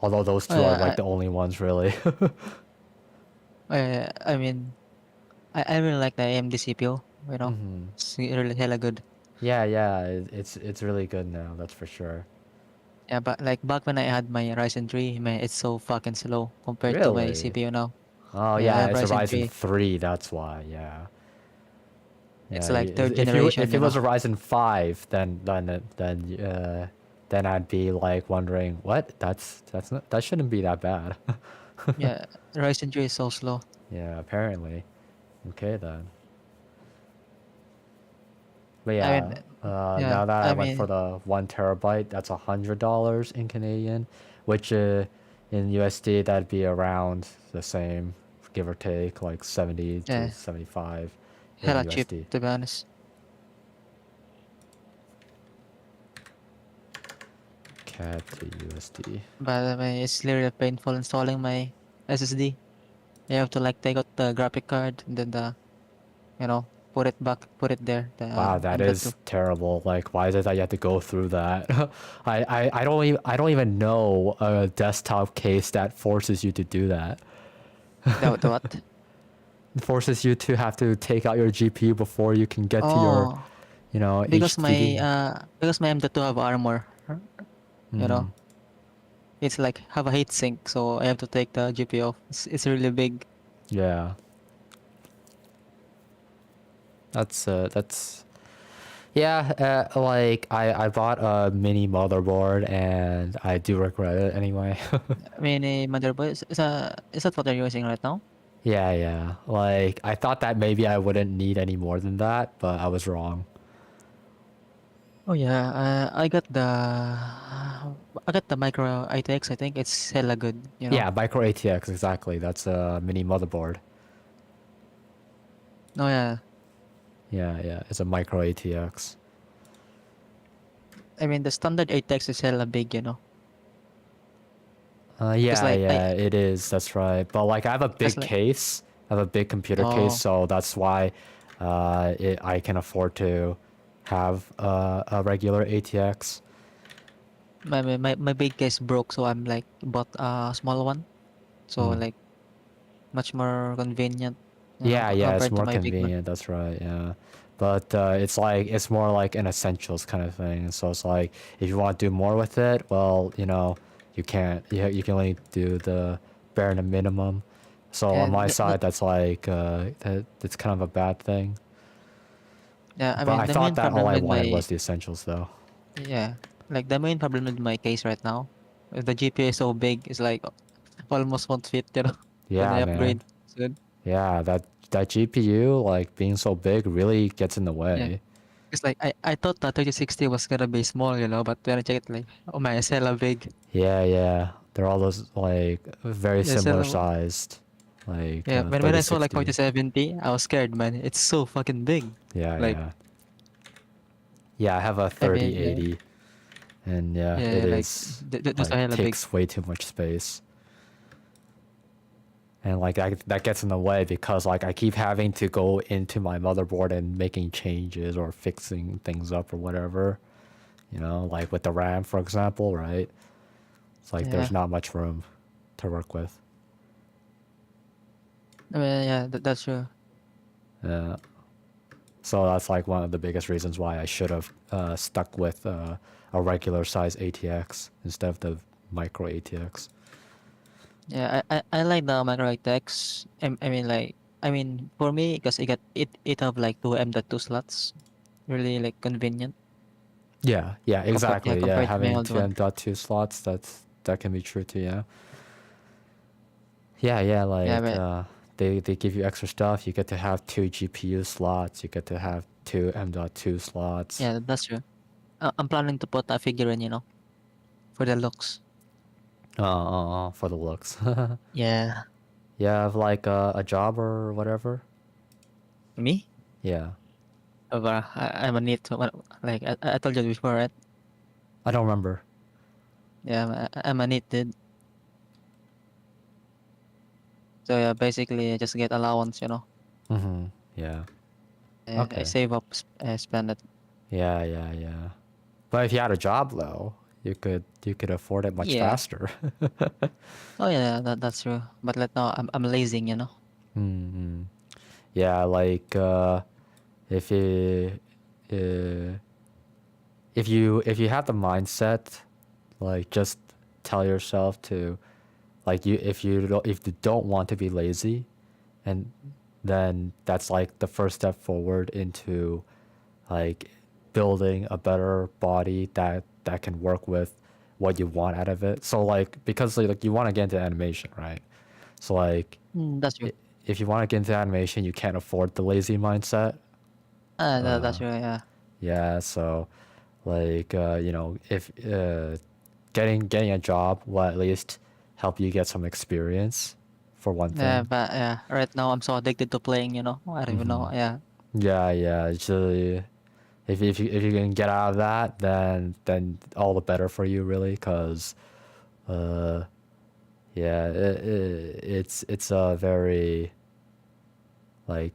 Although those Oh two are yeah, like the only ones really. I mean, I really like the AMD CPU. Hmm. It's really hella good. Yeah, yeah, it's really good now, that's for sure. Yeah, but like back when I had my Ryzen 3, man, it's so fucking slow compared to my Really? CPU now. Oh Yeah, I yeah, have it's a Ryzen Ryzen 3. 3, that's why. Yeah. It's Yeah, like third if it generation. was a Ryzen 5, then I'd be like wondering, what? That's not, that shouldn't be that bad. Yeah, Ryzen 3 is so slow. Yeah, apparently. Okay then. But I yeah, mean, yeah, now that I I went for mean, the 1 terabyte, that's $100 in Canadian, which in USD that'd be around the same, give or take, like 70 to yeah, 75 in hella cheap USD. to be honest. CAD to USD. But I mean, it's literally painful installing my SSD. You have to like take out the graphic card and then you know, put it there. Wow, that I'm good to. is terrible. Like, why is it that you have to go through that? I don't even know a desktop case that forces you to do that. The what? It forces you to have to take out your GPU before you can get to your, Oh, HDD. because my M.2 have armor. You Hmm. know, it's like have a heat sink, so I have to take the GPU off. It's really big. Yeah. That's yeah, like I bought a mini motherboard and I do regret it anyway. I mean, a motherboard is that what you're using right now? Yeah, yeah. Like I thought that maybe I wouldn't need any more than that, but I was wrong. Oh yeah, I got the micro ITX. I think it's hella good. Yeah, micro ATX, exactly. That's a mini motherboard. Oh yeah, Yeah, yeah. It's a micro ATX. I mean the standard ITX is hella big. Cause Yeah, like yeah, it is. That's right. But like I have a cause big like case. I have a big computer case, oh so that's why I can afford to have a regular ATX. my big case broke, so I'm like bought a small one. So Hmm. like much more convenient, Yeah, yeah, it's compared to more my big one. convenient. That's right. Yeah. but it's more like an essentials kind of thing. So it's like if you want to do more with it, well, you can't. You can only do the bare minimum. So on Yeah, my the, side, that's like that's kind of a bad thing. yeah. I But mean, I the thought main that all problem I with wanted my was the essentials, though. yeah, like the main problem with my case right now, the GPU is so big. It's like almost won't fit. When I Yeah, man. upgrade soon. Yeah, that GPU like being so big really gets in the Yeah. way. It's like I thought the 3060 was gonna be small, but when I check it, like, oh my, it's hella big. Yeah, yeah. They're all those like very Yeah, similar hella, sized, like yeah. When I saw like 3060. 4070, I was scared, man. It's so fucking big. Yeah, Like, yeah. Yeah, I have a I mean, yeah, 3080 and yeah, it yeah, like is those are like hella big. takes way too much space. And like that gets in the way because like I keep having to go into my motherboard and making changes or fixing things up or whatever. Like with the RAM, for example, right? It's like Yeah. there's not much room to work with. I mean, yeah, that's true. Yeah. So that's like one of the biggest reasons why I should have stuck with a regular size ATX instead of the micro ATX. Yeah, I like the micro text. I mean, for me, because it have like two M.2 slots, really like convenient. Yeah, yeah, exactly. Yeah, Compared to my having old two one. M.2 slots, that can be true too, yeah. Yeah, yeah, Yeah, like but they give you extra stuff. You get to have two GPU slots, you get to have two M.2 slots. yeah, that's true. I'm planning to put a figurine, for the looks. For the looks. Yeah. You have like a job or whatever? Me? Yeah. I'm a neat, like I told you before, right? I don't remember. Yeah, I'm a neat dude. So yeah, basically I just get allowance. Mm-hmm. Yeah. I Okay. save up, spend it. Yeah, yeah, yeah. But if you had a job though, you could afford it much Yeah. faster. Oh yeah, that's true. But right now I'm lazing. Mm-hmm. Yeah, like if you uh, if you have the mindset, like just tell yourself to like if you don't want to be lazy, and then that's like the first step forward into like building a better body that can work with what you want out of it. So like because like you want to get into animation, right? So like That's true. if you want to get into animation, you can't afford the lazy mindset. That's true. Yeah. Yeah, so like if getting a job will at least help you get some experience for one Yeah, thing. but yeah, right now I'm so addicted to playing. I don't even know. Yeah. Yeah, yeah. It's really, if you can get out of that, then all the better for you, really, because uh, yeah, it's a very like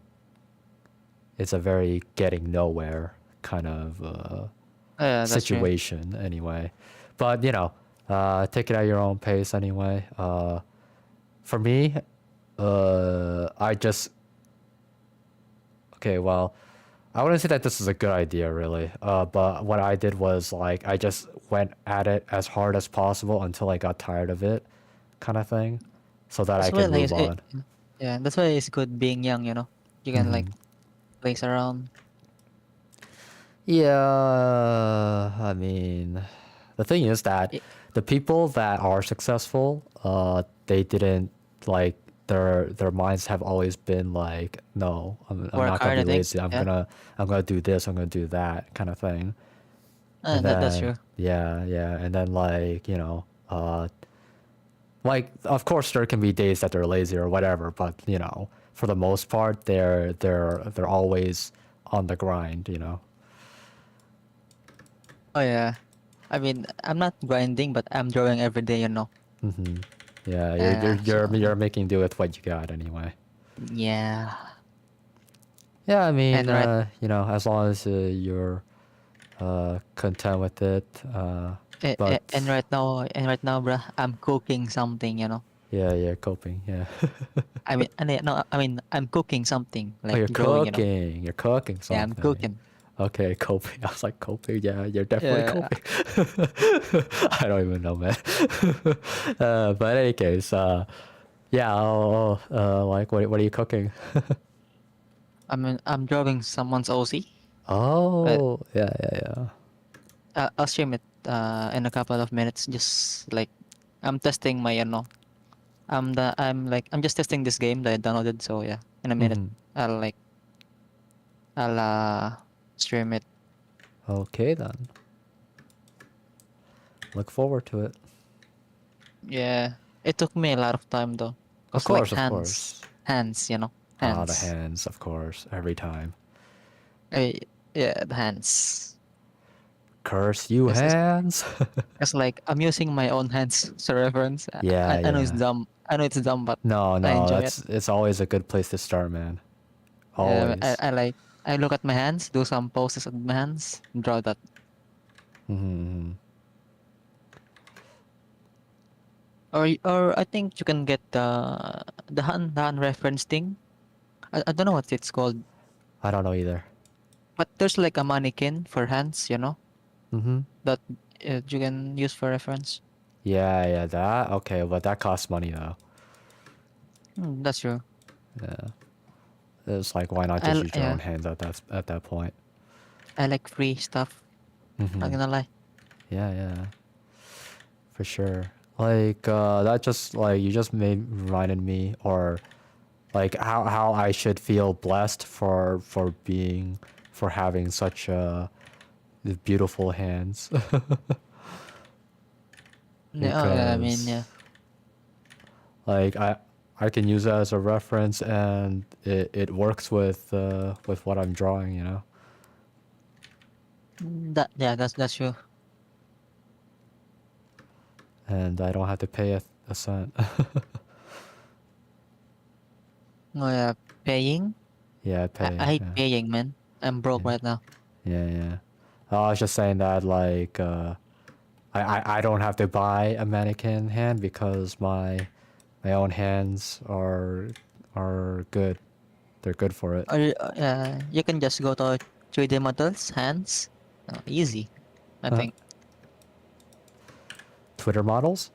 it's a very getting nowhere kind of Yeah, that's true. situation anyway. But take it at your own pace anyway. For me, I just okay. Well, I wouldn't say that this is a good idea, really. But what I did was like I just went at it as hard as possible until I got tired of it, kind of thing, so that I That's why can like move on. yeah, that's why it's good being young. You can like Hmm. place around. Yeah, I mean, the thing is that I- the people that are successful, they didn't like their minds have always been like, no, I'm Work not gonna hard, be I think. lazy. I'm Yeah. gonna I'm gonna do this. I'm gonna do that kind of thing. And That's then true. yeah, yeah, and then like like of course there can be days that they're lazy or whatever, but for the most part they're always on the grind. Oh yeah. I mean, I'm not grinding, but I'm drawing every day. Hmm. Yeah, you're you're Yeah. you're So you're making do with what you got anyway. yeah. Yeah, I And mean, right. as long as you're content with it. And But right now, bruh, I'm cooking something. Yeah, yeah, coping. Yeah. I mean, no, I mean, I'm cooking something Oh, like you're drawing, you know. cooking. You're cooking Yeah, I'm something. cooking. Okay, coping. I was like, coping. Yeah, you're definitely Yeah, coping. I don't even know, man. But in any case, yeah. Like, what are you cooking? I mean, I'm drawing someone's OC. But Oh, yeah, yeah, yeah. I'll stream it in a couple of minutes. Just like I'm testing my, you know, I'm just testing this game that I downloaded. So yeah, in a minute Mm-hmm. I'll like I'll stream it. Okay then. Look forward to it. Yeah, it took me a lot of time though, Of cause like course, of course. hands, you know, Ah, the hands. hands, of course, every time. Uh, yeah, the hands. Curse you, It's hands. it's like I'm using my own hands as a reference. Yeah, I know it's yeah. dumb. I know it's dumb, but No, I no, enjoy it. it's always a good place to start, man. Yeah, Always. I like I look at my hands, do some poses with my hands, draw that. Mm-hmm. Or I think you can get the hand reference thing. I don't know what it's called, I don't know either. but there's like a mannequin for hands, you know, Mm-hmm. that you can use for reference. Yeah, yeah, that. Okay, but that costs money though. That's true. Yeah. It's like, why not just use your Yeah, own hands at that point? I like free stuff. Not Mm-hmm. gonna lie. Yeah, yeah, for sure. Like, that just like you just made reminded me, or like how I should feel blessed for having such beautiful hands. Yeah, oh, yeah. I mean, yeah. Because like I can use that as a reference, and it works with what I'm drawing, you know. That's true. And I don't have to pay a cent. Oh yeah, paying. Yeah, I I pay. hate Yeah, paying, man. I'm broke yeah, right now. yeah, yeah. I was just saying that like I don't have to buy a mannequin hand because my own hands are good. They're good for it. Or you can just go to 3D models, hands. Easy, I Uh, think. Twitter models?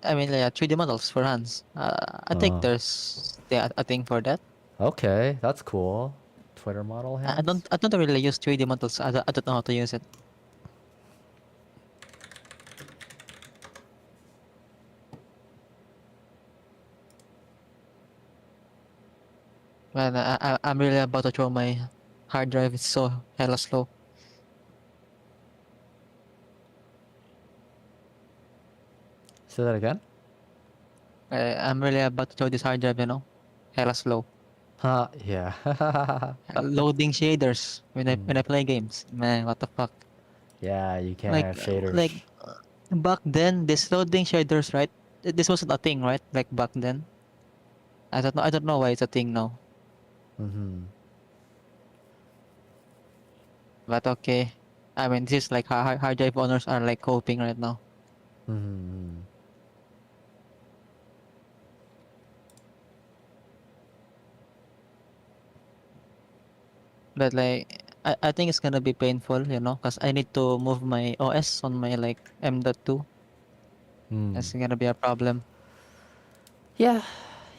I mean, yeah, 3D models for hands. I think Oh, there's a thing for that. okay, that's cool. Twitter model hands? I don't really use 3D models. I don't know how to use it. Well, I'm really about to throw my hard drive. It's so hella slow. Say that again? I'm really about to throw this hard drive. You know, hella slow. Huh, yeah. Loading shaders Mm. when I play games. Man, what the fuck? Yeah, you can't Like have shaders. like back then, this loading shaders, right? This wasn't a thing, right? Like back then. I don't know why it's a thing now. Mm-hmm. But okay. I mean, this is like hard drive owners are like coping right now. Mm-hmm. But like, I think it's gonna be painful, you know, cause I need to move my OS on my like M.2. Mm. That's gonna be a problem. Yeah,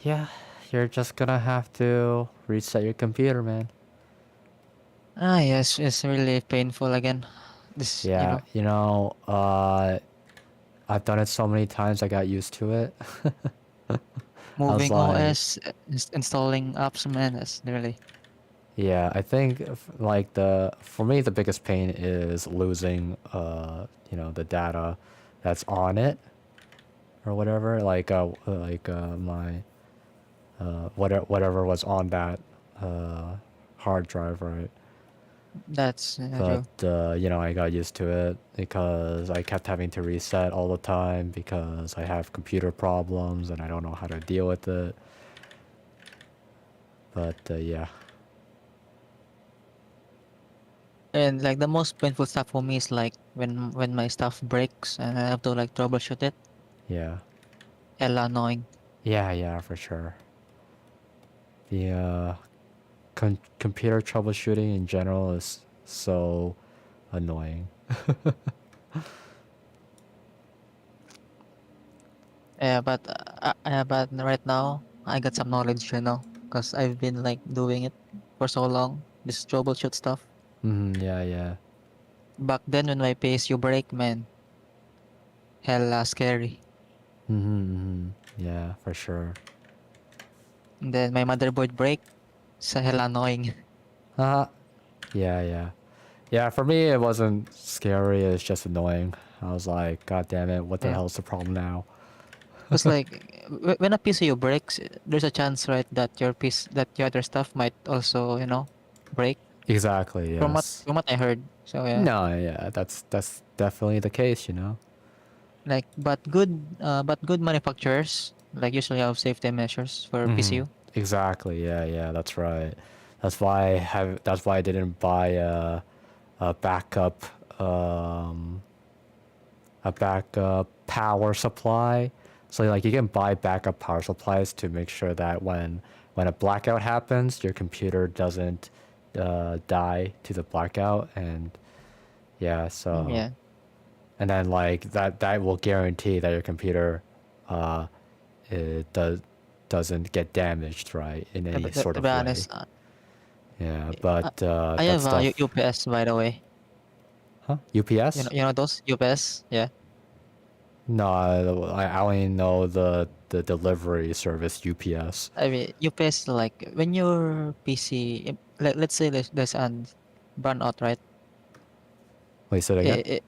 yeah. You're just gonna have to reset your computer, man. Ah, yes, it's really painful again. This, you Yeah, know, I've done it so many times I got used to it. I was moving like, OS, installing apps, man, that's really. yeah, I think like for me the biggest pain is losing the data that's on it or whatever, my whatever was on that hard drive, right? That's But true. I got used to it because I kept having to reset all the time because I have computer problems and I don't know how to deal with it. But yeah. And like the most painful stuff for me is like when my stuff breaks and I have to like troubleshoot it. Yeah. hella annoying. Yeah, for sure. The computer troubleshooting in general is so annoying. But right now I got some knowledge, because I've been like doing it for so long. This troubleshoot stuff. Yeah. Back then when my PSU break, man, hella scary. Yeah, for sure. And then my motherboard break, so hella annoying. Uh, yeah. Yeah, for me it wasn't scary, it's just annoying. I was like, God damn it, what the Yeah. hell's the problem now? Because like when a PCU breaks, there's a chance, right, that your other stuff might also, break. Exactly, From what yes. from what I heard. So yeah, No, yeah, that's definitely the case, like but good manufacturers like usually have safety measures for PCU. Exactly, yeah, that's right. That's why I didn't buy a backup um a backup power supply. So like you can buy backup power supplies to make sure that when a blackout happens, your computer doesn't die to the blackout. And yeah, so Yeah, and then like that will guarantee that your computer uh it doesn't get damaged, right, in to, any be- to, sort to be of way. honest, Yeah, I, but I that have stuff, UPS, by the way. huh? You know, UPS? you know those UPS, yeah. No, I only know the delivery service UPS. I mean, UPS, like when your PC, let's say there's an burnout, right? Wait, say it again? I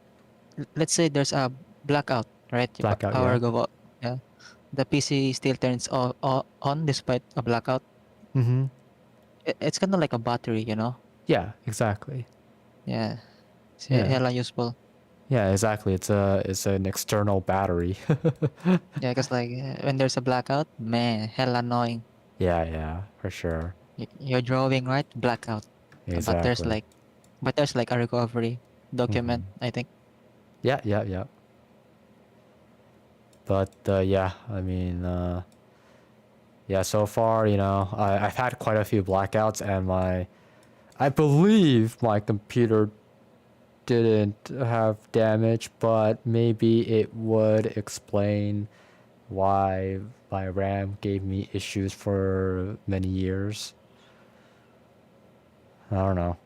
let's say there's a blackout, right? Blackout, Power yeah. go out. Yeah, the PC still turns on despite a blackout. Mm-hmm. It's kind of like a battery, Yeah, exactly. Yeah, it's Yeah. hella useful. Yeah, exactly. It's an external battery. Yeah, because like when there's a blackout, man, hella annoying. Yeah, for sure. You're drawing, right? Blackout. But there's Exactly. like, but there's like a recovery document, I think. Yeah. But yeah, I mean, yeah, so far, I've had quite a few blackouts, and I believe my computer didn't have damage, but maybe it would explain why my RAM gave me issues for many years. I don't know.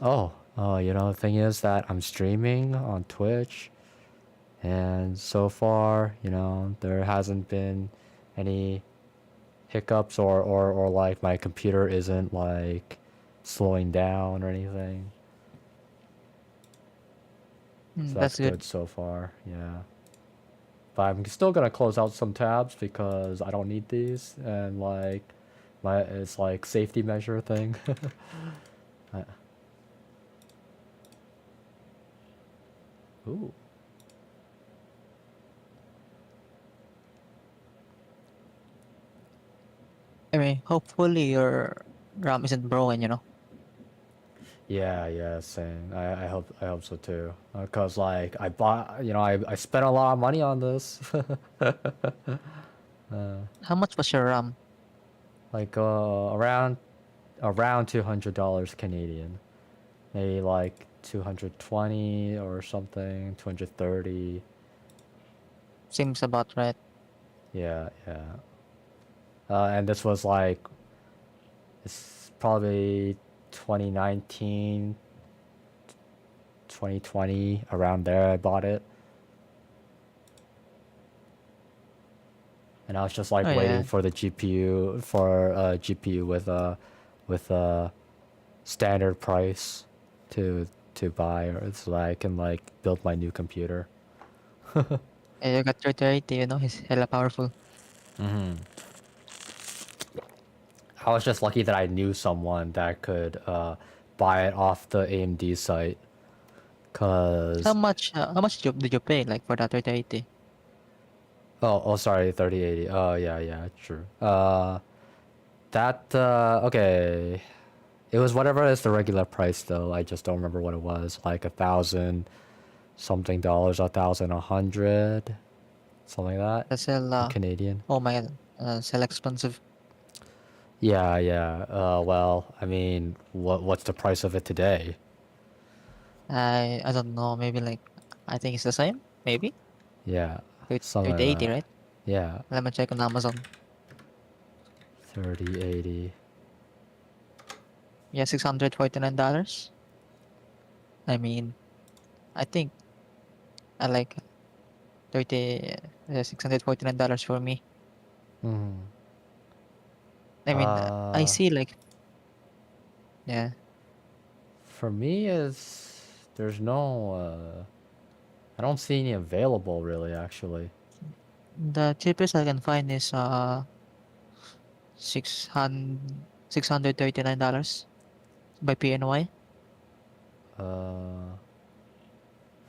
Oh, the thing is that I'm streaming on Twitch, and so far, there hasn't been any hiccups or like my computer isn't like slowing down or anything. So that's That's good. good so far, yeah. But I'm still gonna close out some tabs because I don't need these, and like it's like safety measure thing. I- Ooh. I mean, hopefully your RAM isn't broken. Yeah, same. I hope so too. Cause like I bought, I spent a lot of money on this. How much was your RAM? Like around $200 Canadian, maybe like 220 or something, 230. Seems about right. Yeah. And this was like it's probably 2019, 2020, around there I bought it. And I was just like Oh waiting yeah. for the GPU for GPU with a standard price to buy, or so that I can like build my new computer. And you got 3080, he's hella powerful. I was just lucky that I knew someone that could buy it off the AMD site. How Cause much did you pay like for that 3080? sorry, 3080. Oh yeah, true. That okay. It was whatever is the regular price though. I just don't remember what it was. Like $1,000 something, $1,100. something like The that. cell. In Canadian. Oh my god. Cell expensive. Yeah, yeah. Well, I mean, what's the price of it today? I don't know. Maybe like I think it's the same. Maybe Yeah, something 30, like 80, that. right? Yeah, Let me check on Amazon. 3080. Yeah, $649. I mean, I think I like 30 $649 for me. Hmm. I mean, I Uh, see like yeah, for me is there's no I don't see any available really actually. the cheapest I can find is 639 $639 by PNY. Uh,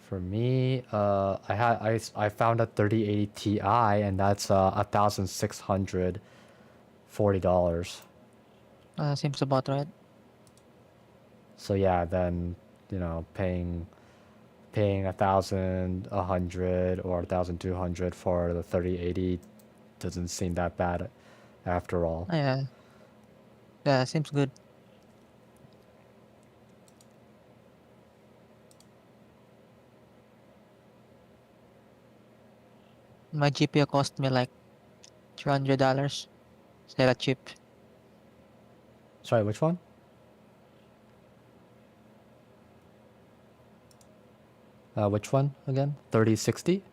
for me, I found a 3080 Ti and that's $1,640. Seems about right. So yeah, then paying 1,100 or 1,200 for the 3080 doesn't seem that bad after all. Yeah, yeah, seems good. My GPU cost me like $300. Is that cheap? Sorry, which one? Which one again? 3060?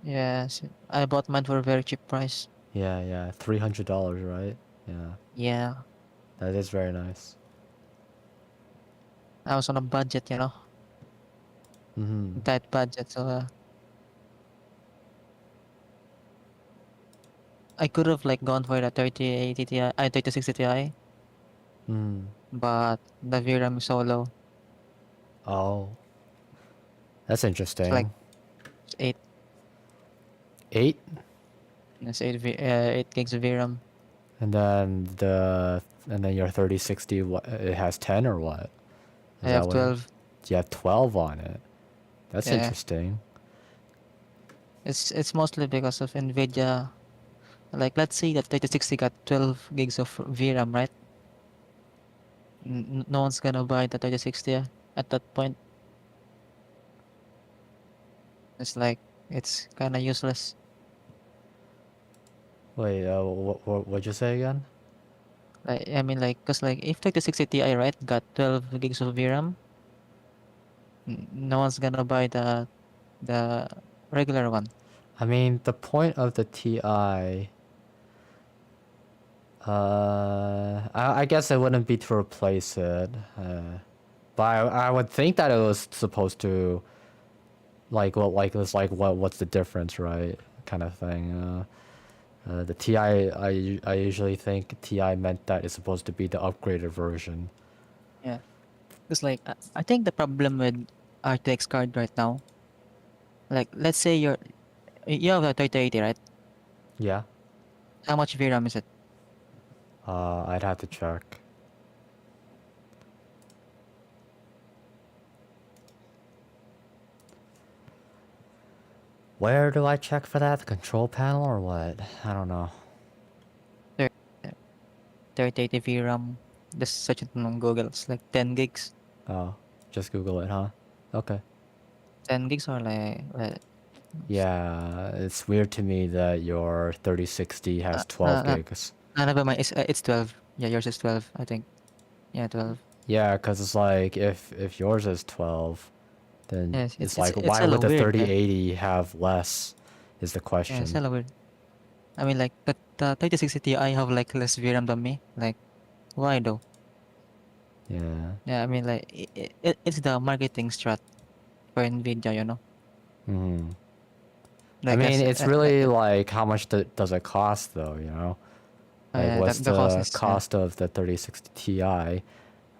Yes, I bought mine for a very cheap price. Yeah, yeah, $300, right? Yeah, Yeah, that is very nice. I was on a budget, Mm-hmm. tight budget. So I could have like gone for the 3080 Ti, 3060 Ti, Mm. but the VRAM is so low. Oh, that's It's like interesting. 8, 8? it's 8 gigs of VRAM. And then your 3060, what, it has 10 or what? I Is that have what? 12. You have 12 on it. That's Yeah, interesting. it's mostly because of Nvidia. Like let's say that 3060 got 12 gigs of VRAM, right? No one's gonna buy the 3060 at that point. It's like it's kind of useless. Wait, what'd you say again? Like I mean, like, cause like if 3060 Ti, right, got 12 gigs of VRAM, no one's gonna buy the regular one. I mean, the point of the TI, I guess it wouldn't be to replace it, but I would think that it was supposed to, what's the difference, right? Kind of thing. The TI, I usually think TI meant that it's supposed to be the upgraded version. Yeah, cause like I think the problem with RTX card right now, like let's say you have a 3080, right? Yeah. How much VRAM is it? I'd have to check. Where do I check for that? The control panel or what? I don't know. 3080 VRAM. Just search it on Google. It's like 10 gigs. Oh, just Google it, huh? Okay. 10 gigs or Yeah, it's weird to me that your 3060 has 12 uh, gigs. never mind. It's 12. Yeah, yours is 12, I think. Yeah, 12. Yeah, because it's like if yours is 12, then Yes, it's it's like it's why hella would the weird. Yeah, 3080 have less is the yeah, it's question. hella weird. I mean, like, but the 3060 Ti have like less VRAM than me. Like, why though? Yeah. Yeah, I mean, like, it's the marketing strat for Nvidia, Hmm. I Like, mean, that's it's really like how much does it cost though, you know? Like what's the cost the is cost of the 3060 Ti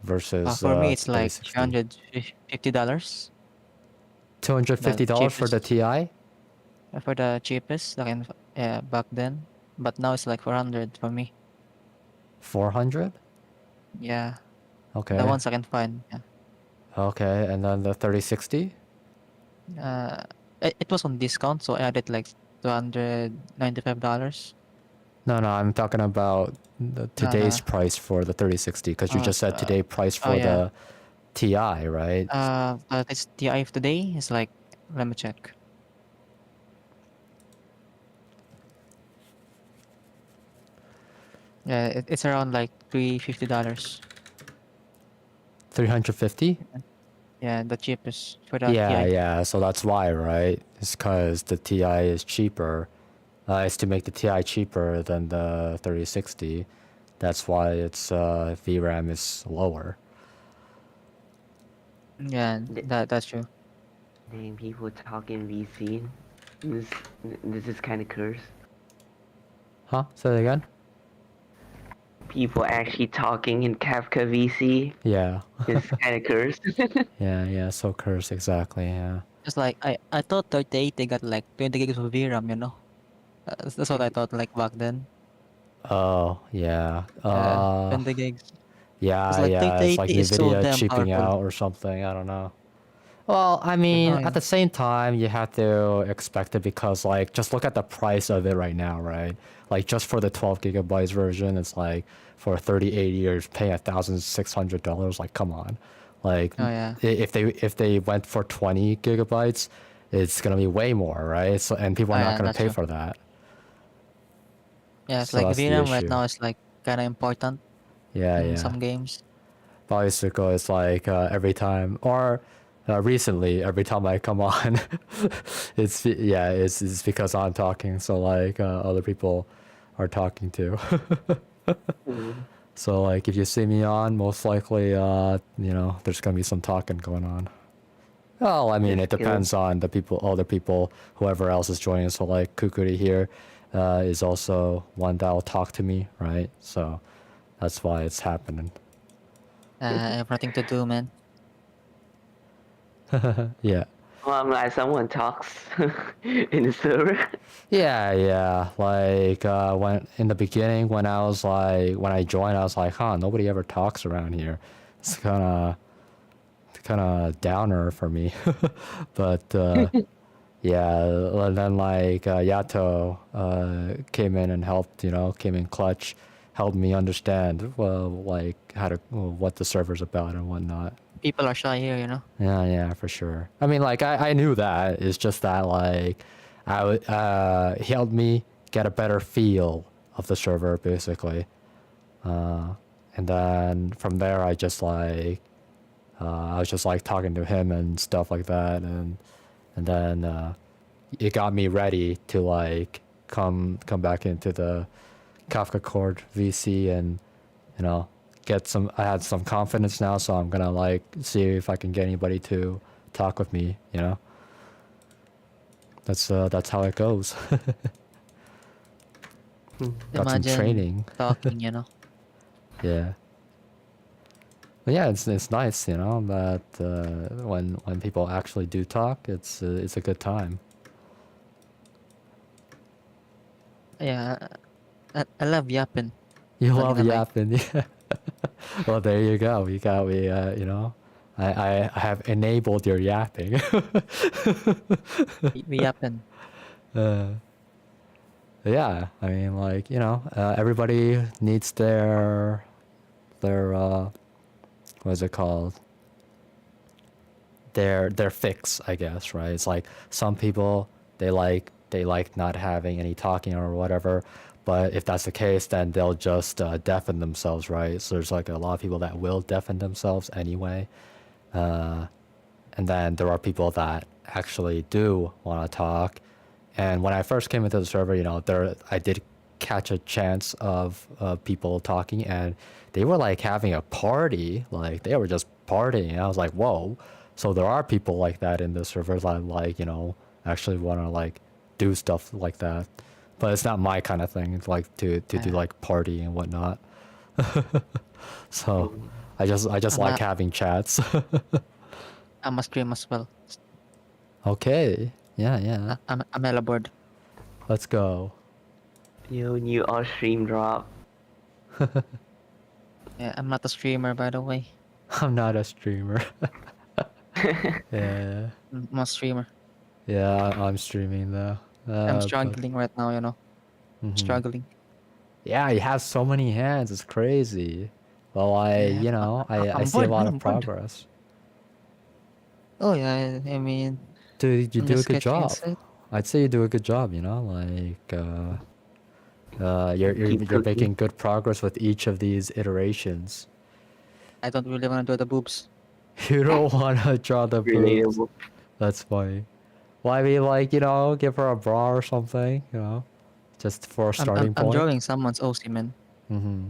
versus for me it's like 3060? $350. The $250 for the cheapest Ti? for the cheapest like back then, but now it's like 400 for me. 400? Yeah, the Okay. ones I can find. Yeah. Okay, and then the 3060? It was on discount, so I added like $295. No, I'm talking about today's no. price for the 3060 because you Oh, just said today price oh for yeah. the TI, right? But it's TI of today is like, let me check. Yeah, it's around like $350. 350? Yeah, the cheapest for the Yeah, TI. yeah. So that's why, right? It's because the TI is cheaper. It's to make the TI cheaper than the 3060. That's why its VRAM is lower. Yeah, The that's true. name people talking VC. This this is kind of curse. Huh? Say that again? People actually talking in Kafka VC Yeah. is kind of curse. Yeah. So cursed, exactly. Yeah. Just like I thought 3080 got like 20 gigs of VRAM, you know. That's what I thought like back then. Oh, yeah. 20 gigs. It's like Yeah. It's like 3080 is so Nvidia damn cheaping powerful. out or something. I don't know. Well, I mean, Oh at yeah. the same time, you have to expect it because, like, just look at the price of it right now, right? Like, just for the 12 gigabytes version, it's like for 3080, you're paying $1,600. Like, come on, like, Oh yeah. if they went for 20 gigabytes, it's gonna be way more, right? So, and people Oh are not yeah, gonna that's pay true. for that. Yeah, it's So like that's the VRAM right issue. now is like kind of important in Yeah. some games. Bicycle is like every time or recently every time I come on it's because I'm talking so like other people are talking too. So like if you see me on most likely there's gonna be some talking going on. Well, I mean Just it kill. depends on the people, other people, whoever else is joining. So like Kukuri here is also one that will talk to me, right? So that's why it's happening. I have nothing to do, man. Yeah. Well, I'm glad someone talks in the server. Yeah. Like when in the beginning, when I joined, I was like, huh, nobody ever talks around here. It's kind of downer for me. But yeah, and then like Yato came in and helped, came in clutch, helped me understand like what the server's about and whatnot. People are shy here, you know. Yeah, for sure. I mean, like I knew that. It's just that like he helped me get a better feel of the server basically, and then from there I was just like talking to him and stuff like that, and then it got me ready to like come back into the Kafka Cord VC and you know I had some confidence now, so I'm gonna like see if I can get anybody to talk with me, that's how it goes. Got some Imagine training. talking, you know. Yeah, but yeah, it's nice, that when people actually do talk, it's a good time. Yeah, I love yapping. You Not love gonna lie. yapping. Yeah. Well, there you go. I have enabled your yapping. We yapping. uh, yeah, I mean, like, everybody needs their what is it called? Their fix, I guess, right? It's like some people they like not having any talking or whatever, but if that's the case, then they'll just deafen themselves, right? So there's like a lot of people that will deafen themselves anyway, and then there are people that actually do want to talk. And when I first came into the server, I did catch a chance of people talking, and they were like having a party, like they were just partying. And I was like, whoa. So there are people like that in the server that like, actually want to like do stuff like that. But it's not my kind of thing. It's like to do like party and whatnot. So I just I'm like a, having chats. I'm a stream as well. Okay. Yeah. I'm hella bored. Let's go. Yo, new all stream drop. Yeah, I'm not a streamer, by the way. I'm not a streamer. Yeah. I'm a streamer. Yeah, I'm streaming though. I'm but- struggling right now, you know. Mhm. Struggling. Yeah, you have so many hands. It's crazy. Well, Yeah, I I'm see a bored, lot man. of I'm bored. progress. Oh yeah, I mean, Dude, you I'm do a just good sketching job. inside. I'd say you do a good job. Like, you're Keep cooking. making good progress with each of these iterations. I don't really want to do the boobs. You don't want to draw the boobs. Relatable. That's funny. Well, I mean, like, give her a bra or something, just for a I'm starting I'm point. drawing someone's OC, man. Mm-hmm.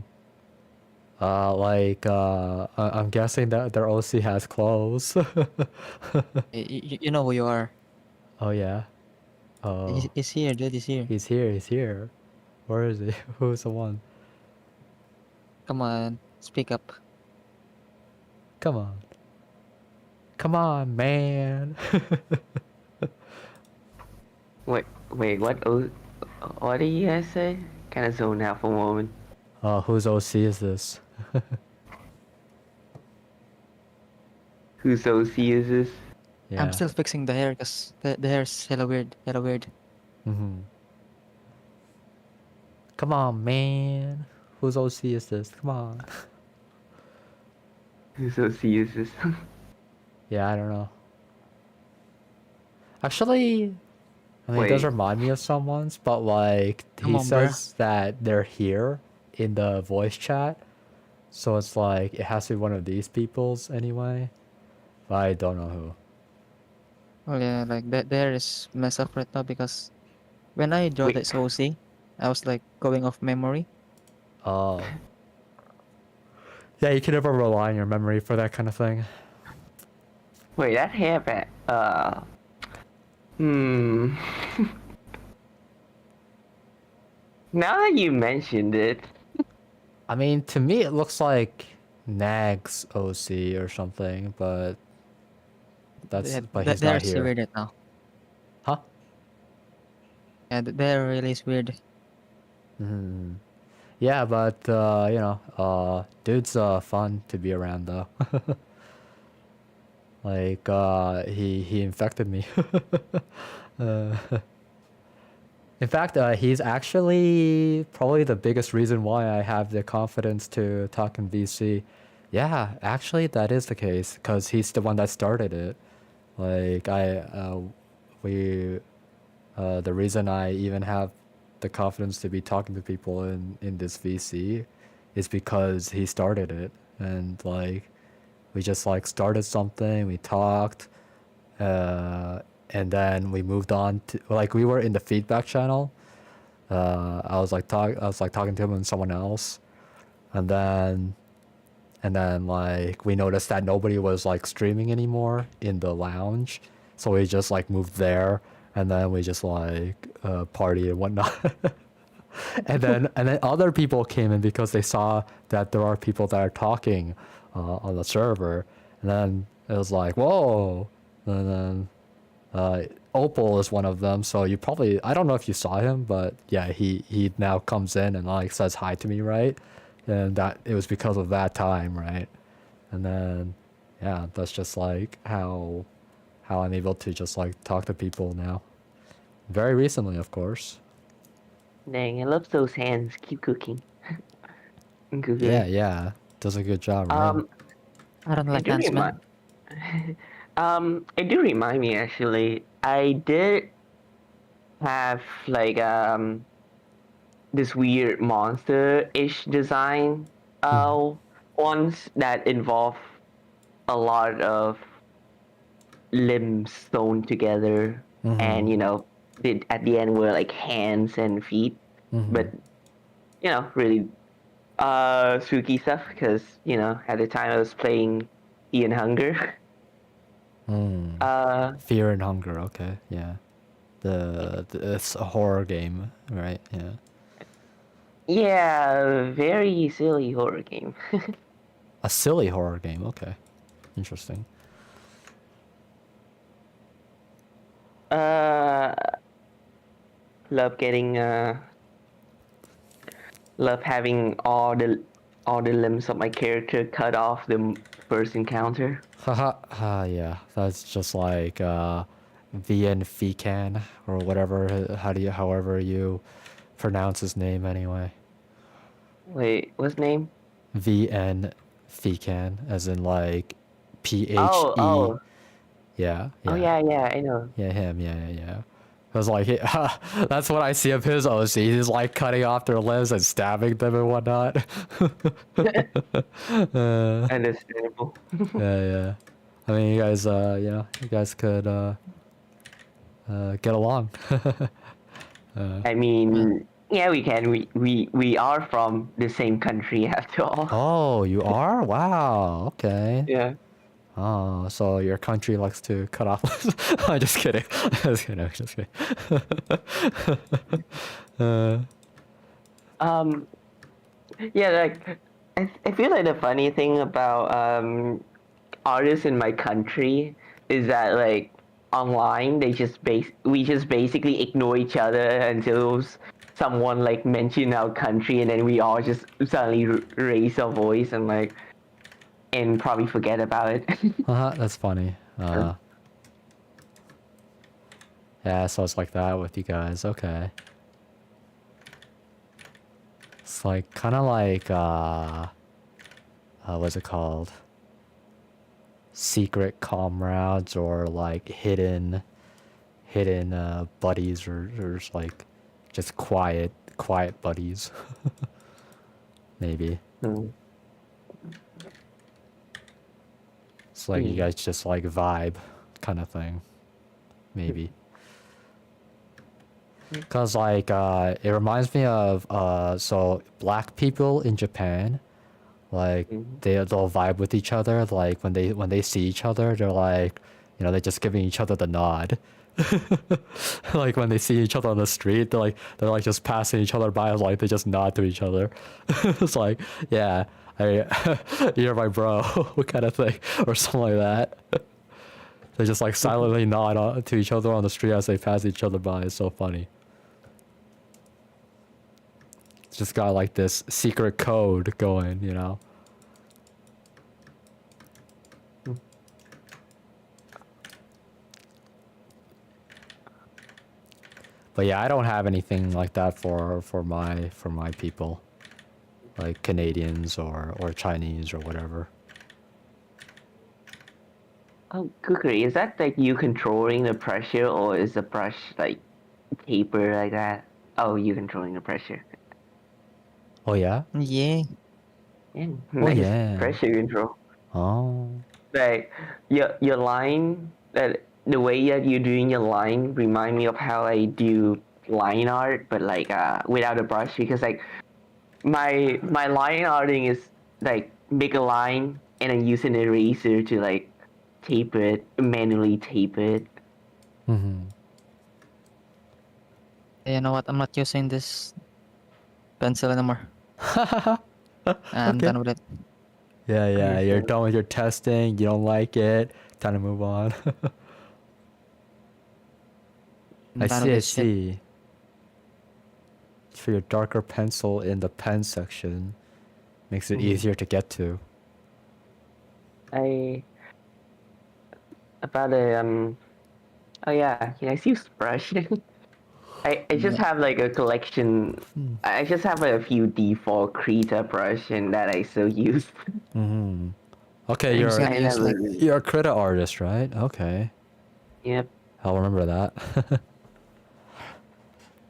I'm guessing that their OC has clothes. You know who you are. Oh yeah. Oh, He's here, dude. He's here. he's here. He's here. Where is he? Who's the one? Come on, speak up. Come on. Come on, man. Wait, what did you guys say? Kind of zoned out for a moment. Whose OC is this? Whose OC is this? Yeah. I'm still fixing the hair because the hair's hella weird. Hella weird. Mm-hmm. Come on, man. Whose OC is this? Come on. Whose OC is this? Yeah, I don't know. Actually, I mean, it does Wait. remind me of someone's, but like Come he on, bruh. says that they're here in the voice chat, so it's like it has to be one of these people's anyway. But I don't know who. Oh yeah, like that there is messed up right now because when I draw Wait. this OC, I was like going off memory. Oh. Yeah, you can never rely on your memory for that kind of thing. Wait, that happened. Hmm. Now that you mentioned it, I mean, to me, it looks like Nag's OC or something, but he's They're not here. weird right now. Huh? Yeah, they're really weird. Hmm. Yeah, but dude's fun to be around though. Like he infected me. uh, in fact, he's actually probably the biggest reason why I have the confidence to talk in VC. Yeah, actually that is the case because he's the one that started it. Like the reason I even have the confidence to be talking to people in this VC is because he started it, and like we just like started something, we talked, and then we moved on to like we were in the feedback channel. I was talking to him and someone else, and then like we noticed that nobody was like streaming anymore in the lounge, so we just like moved there, and then we just like party and whatnot. and then other people came in because they saw that there are people that are talking on the server, and then it was like whoa, and then Opal is one of them, so you probably, I don't know if you saw him, but yeah, he now comes in and like says hi to me, right? And that it was because of that time, right? And then yeah, that's just like how I'm able to just like talk to people now. Very recently, of course. dang, I love those hands. Keep cooking. Cooking. Yeah, does a good job, right? I don't It like do hands, man. it do remind me actually. I did have like this weird monster-ish design ones that involve a lot of limbs sewn together, and at the end were like hands and feet, but really spooky stuff because at the time I was playing Ian Hunger. Fear and Hunger, okay, yeah. It's a horror game, right? Yeah. Yeah, very silly horror game. A silly horror game, okay. Interesting. Love getting love having all the limbs of my character cut off the first encounter. Haha, yeah, that's just like VN Fican or whatever. However you pronounce his name anyway. Wait, what's name? VN Fican, as in like PHE. Oh, Yeah, oh, yeah, yeah, I know. yeah, him, yeah. I was like, that's what I see of his OC. He's like cutting off their limbs and stabbing them and whatnot. Understandable. Yeah. I mean, you guys, you guys could get along. I mean, yeah, we can. We are from the same country after all. Oh, you are? Wow. Okay. Yeah. Oh, so your country likes to cut off. I'm just kidding. Just kidding. Um. Yeah, like I feel like the funny thing about artists in my country is that like online we just basically ignore each other until someone like mention our country, and then we all just suddenly raise our voice and like and probably forget about it. That's funny. Yeah, so it's like that with you guys. Okay. It's like kind of like what's it called? Secret comrades or like hidden buddies or just like just quiet buddies. Maybe. Hmm. It's like you guys just like vibe kind of thing. Maybe. Cause like it reminds me of so black people in Japan, like they'll vibe with each other. Like when they see each other, they're like, they're just giving each other the nod. Like when they see each other on the street, they're like just passing each other by, like they just nod to each other. It's like, yeah, you're my bro, kind of thing, or something like that. They just like silently nod to each other on the street as they pass each other by. It's so funny. It's just got like this secret code going. But yeah, I don't have anything like that for my people, like Canadians or Chinese or whatever. Oh, Kukri, is that like you controlling the pressure, or is the brush like taper like that? Oh, you controlling the pressure. Oh yeah. Yeah. Yeah, Oh, nice yeah. pressure control. Oh. Like your line, that the way that you're doing your line remind me of how I do line art, but like without a brush, because like my line arting is like make a line and then use an eraser to like tape it, manually tape it. Mm-hmm. You know what? I'm not using this pencil anymore. I'm Okay. done with it. Yeah, you're Understand. done with your testing. You don't like it. Time to move on. I'm I done see. with I this shit. see. For your darker pencil in the pen section, makes it easier to get to. About a oh yeah, I use brush. I just have like a collection. I just have a few default Krita brush and that I still use. Mm-hmm. Okay, I'm you're just gonna use like you're a Krita artist, right? Okay, Yep. I'll remember that.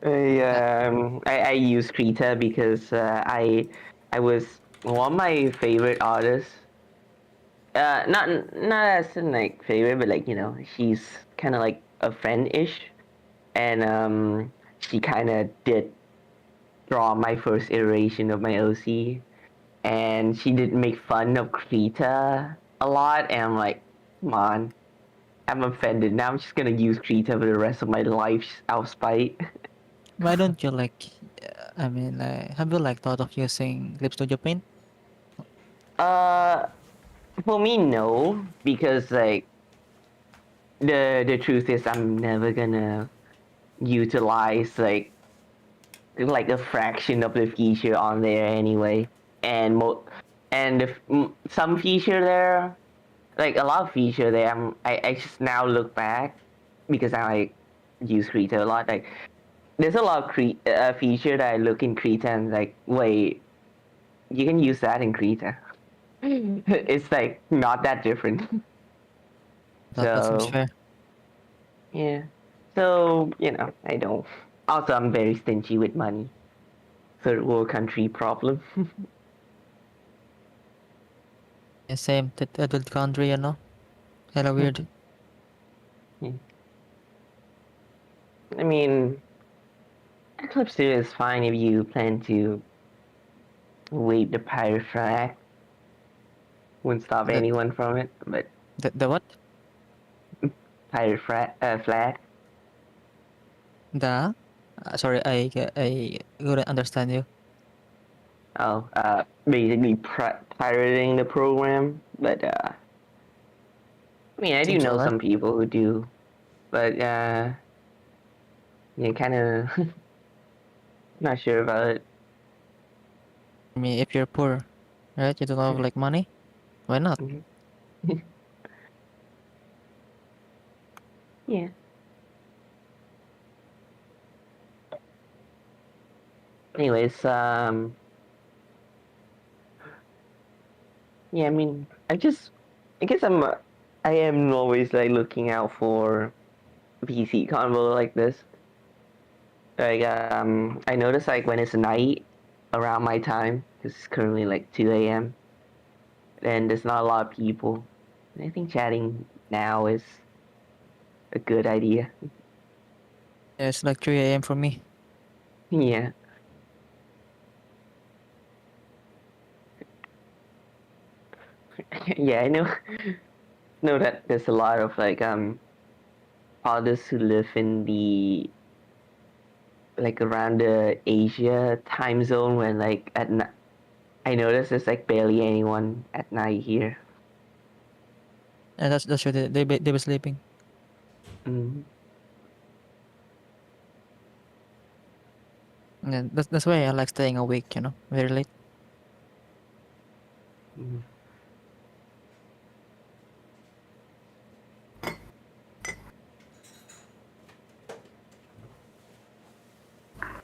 I use Krita because I was one of my favorite artists. Not as in like favorite, but like she's kind of like a friend-ish, and she kind of did draw my first iteration of my OC, and she did make fun of Krita a lot, and I'm like, come on, I'm offended. Now I'm just gonna use Krita for the rest of my life out of spite. why don't you like I mean like have you like thought of using Clip Studio Paint? For me, no, because like the truth is I'm never gonna utilize like a fraction of the feature on there anyway, and some feature there, like a lot of feature there, I just now look back because I use Krita a lot. Like, there's a lot of feature that I look in Krita and like, wait, you can use that in Krita. It's like not that different. That seems So fair. yeah. So I don't. Also, I'm very stingy with money. Third world country problem. Yeah, same. That adult country, you know. Kinda weird. I mean, Eclipse 2 is fine if you plan to wave the pirate flag. Wouldn't stop The anyone from it, but the what? pirate flag. The sorry, I couldn't understand you. Oh, basically pirating the program. But I mean, I do Seems know alright. some people who do, but kind of not sure about it. I mean, if you're poor, right? You don't have like money. Why not? Mhm. Yeah. Anyways, yeah. I mean, I guess I am always like looking out for PC convo like this. Like, I notice like when it's night around my time, 'cause it's currently like 2 a.m. and there's not a lot of people. I think chatting now is a good idea. Yeah, it's like 3 a.m. for me. Yeah. Yeah, I know that there's a lot of like others who live in the like around the Asia time zone when like at night. I notice there's like barely anyone at night here. And that's why they were sleeping. Mm. And that's why I like staying awake. You know, very late. Mm.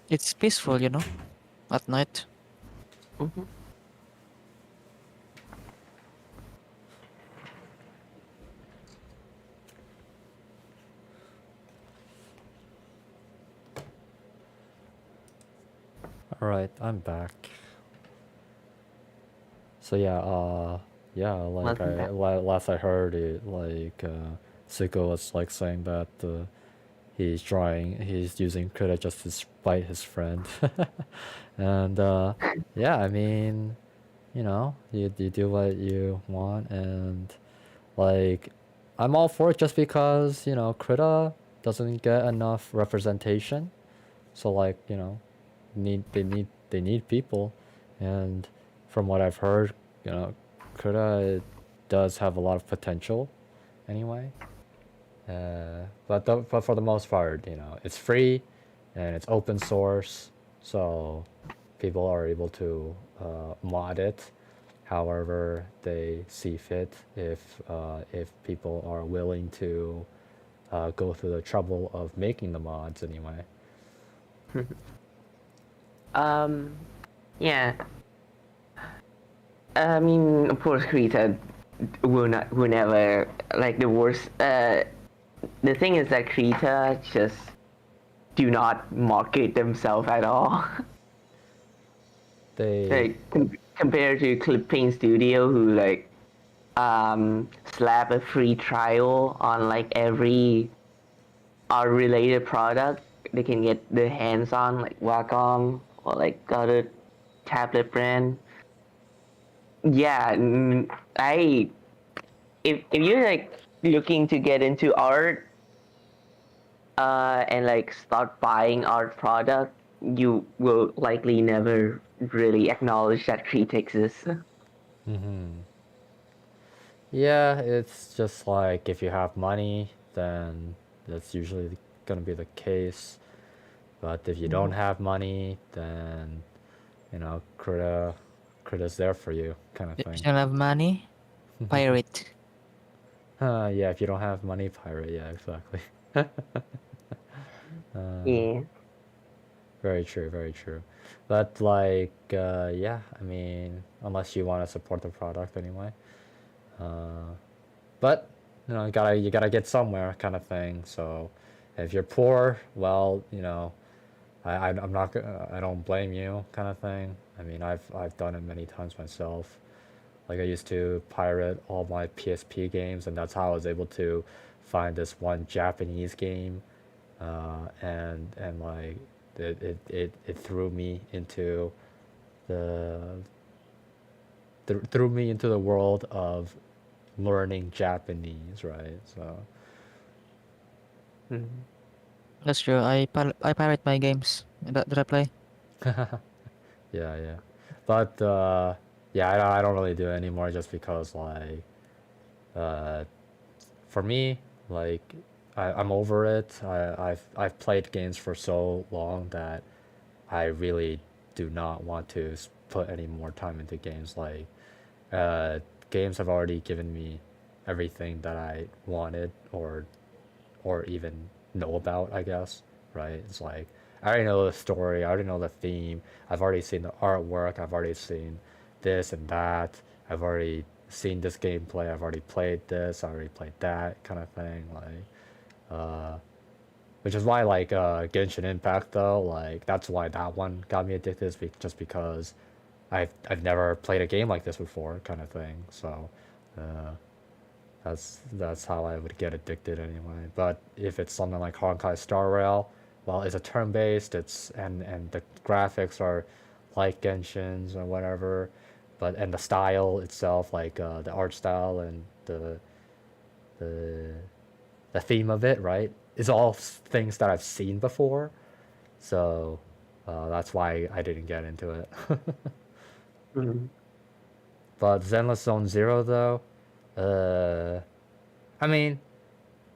It's peaceful, you know, at night. Mhm. All right, I'm back. So yeah, like Welcome back. last I heard it, like Zuko was like saying that he's using Krita just to spite his friend, and yeah, I mean, you do what you want, and like I'm all for it just because Krita doesn't get enough representation, so like they need people, and from what I've heard, Krita does have a lot of potential, anyway. But for the most part, it's free, and it's open source, so people are able to mod it, however they see fit. If people are willing to go through the trouble of making the mods, anyway. Yeah. I mean, of course, Krita will never like the worst. The thing is that Krita just do not market themselves at all. They Like compared to Clipping Studio, who like slap a free trial on like every art related product they can get their hands on, like Wacom or like other tablet brand. Yeah, I if you're like looking to get into art and like start buying art product, you will likely never really acknowledge that Crete exists. Yeah, it's just like if you have money, then that's usually gonna be the case. But if you don't have money, then Krita's there for you, kind of If you thing. don't have money, pirate. Yeah, if you don't have money, pirate. Yeah, exactly. Yeah. Very true, very true. But like, yeah, I mean, unless you want to support the product anyway. But you gotta get somewhere, kind of thing. So, if you're poor, well, I'm not. I don't blame you, kind of thing. I mean, I've done it many times myself. Like I used to pirate all my PSP games, and that's how I was able to find this one Japanese game, and like it threw me into the threw me into the world of learning Japanese, right? So Mhm. That's true. I pirate my games that I play. yeah, yeah. But yeah, I don't really do it anymore just because like uh, for me, like I'm over it. I've played games for so long that I really do not want to put any more time into games. Like uh, games have already given me everything that I wanted or even know about, I guess, right? It's like I already know the story, I already know the theme, I've already seen the artwork, I've already seen this and that, I've already seen this gameplay, I've already played this, I already played that kind of thing, like which is why like Genshin Impact though, like that's why that one got me addicted is just because I've never played a game like this before, kind of thing. So uh, that's how I would get addicted anyway. But if it's something like Honkai Star Rail, well, it's a turn-based. And the graphics are like Genshin's or whatever, but and the style itself, like the art style and the the theme of it, right, is all things that I've seen before. So that's why I didn't get into it. Mhm. But Zenless Zone Zero though, uh, I mean,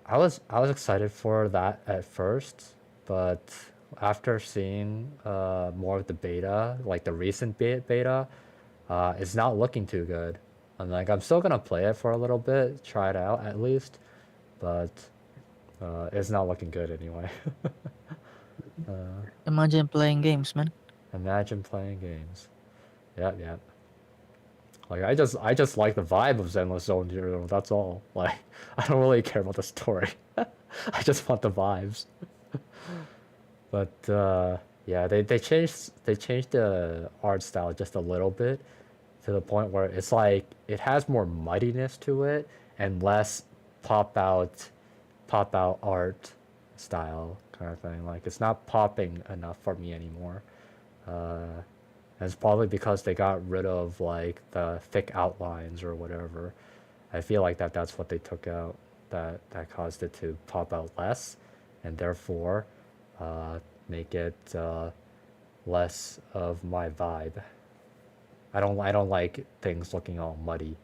I was excited for that at first, but after seeing more of the beta, like the recent beta, it's not looking too good. I'm still gonna play it for a little bit, try it out at least, but it's not looking good anyway. Imagine playing games, man. Imagine playing games. Yep, yep. Like I just like the vibe of Zenless Zone Zero. That's all. Like I don't really care about the story. I just want the vibes. But yeah, they changed the art style just a little bit to the point where it's like it has more muddiness to it and less pop out pop out art style kind of thing. Like it's not popping enough for me anymore. Uh, and it's probably because they got rid of like the thick outlines or whatever. I feel like that's what they took out that caused it to pop out less, and therefore uh, make it less of my vibe. I don't like things looking all muddy.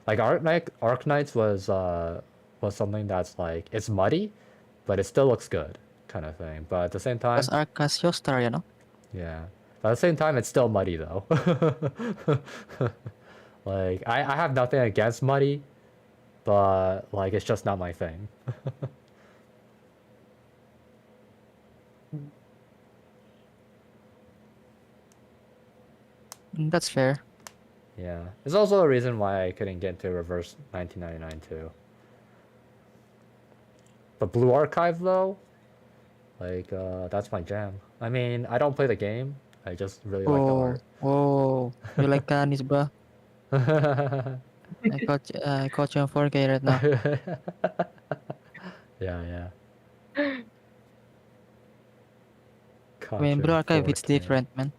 Like Arknights was something that's like it's muddy, but it still looks good, kind of thing. But at the same Because time, Arcas Star, you know? yeah. But at the same time, it's still muddy though. Like I have nothing against muddy, but like it's just not my thing. That's fair. Yeah. It's also a reason why I couldn't get into Reverse 1999 too. But Blue Archive though, like that's my jam. I mean, I don't play the game. I just really like the Oh, art. oh, you like canis, bro? I caught you on 4K right now. Yeah, yeah. I mean, Caught you Blue in Archive, it's 4K. different, man.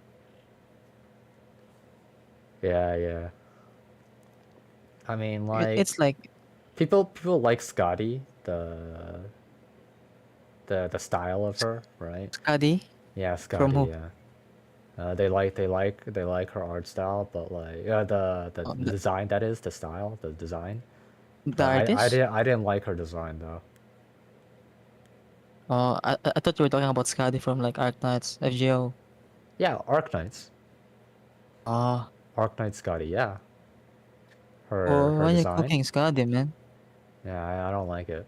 Yeah, yeah. I mean, It's like people like Scotty, the style of her, right? Skadi Yeah, from Scotty. who? Yeah. They like her art style, but like the Oh, design, that is the style, the design. the But artist? I didn't like her design though. Oh, I thought you were talking about Skadi from like Arknights, FGO. Yeah, Arknights, Oh, Arknight Scotty. Yeah, her oh, her why you design. cooking Skadi, man? Yeah, I don't like it.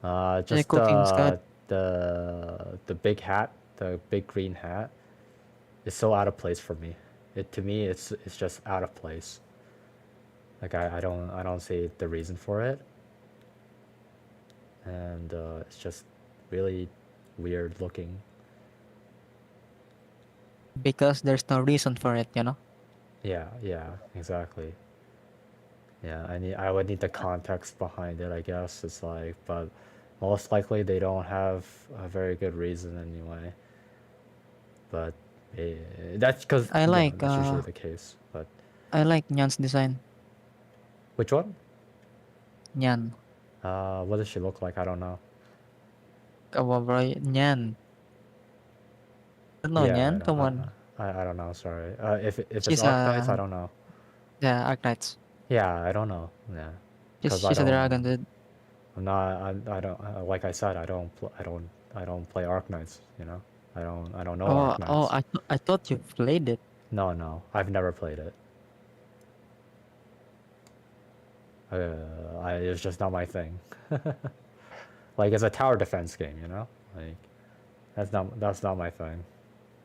The Just cooking's good. the big hat, the big green hat, is so out of place for me. To me, it's just out of place. Like I don't see the reason for it, and it's just really weird looking. Because there's no reason for it, you know? Yeah, exactly. Yeah, I would need the context behind it, I guess. It's like, but most likely they don't have a very good reason anyway. But that's because I like that's usually the case. But Nyan's design. which one? Nyan. What does she look like? I don't know. Kawaii Nyan. Don't know Yeah, Nyan? Come on. I don't know. Sorry. If it's She's Arknights, I a don't know. yeah, Arknights. Yeah, I don't know. Yeah, because She's a dragon, dude. I'm not. I don't. Like I said, I don't play Arknights. You know. I don't know Oh, Arknights. I thought you played it. No. I've never played it. It's just not my thing. Like it's a tower defense game, you know. Like that's not my thing.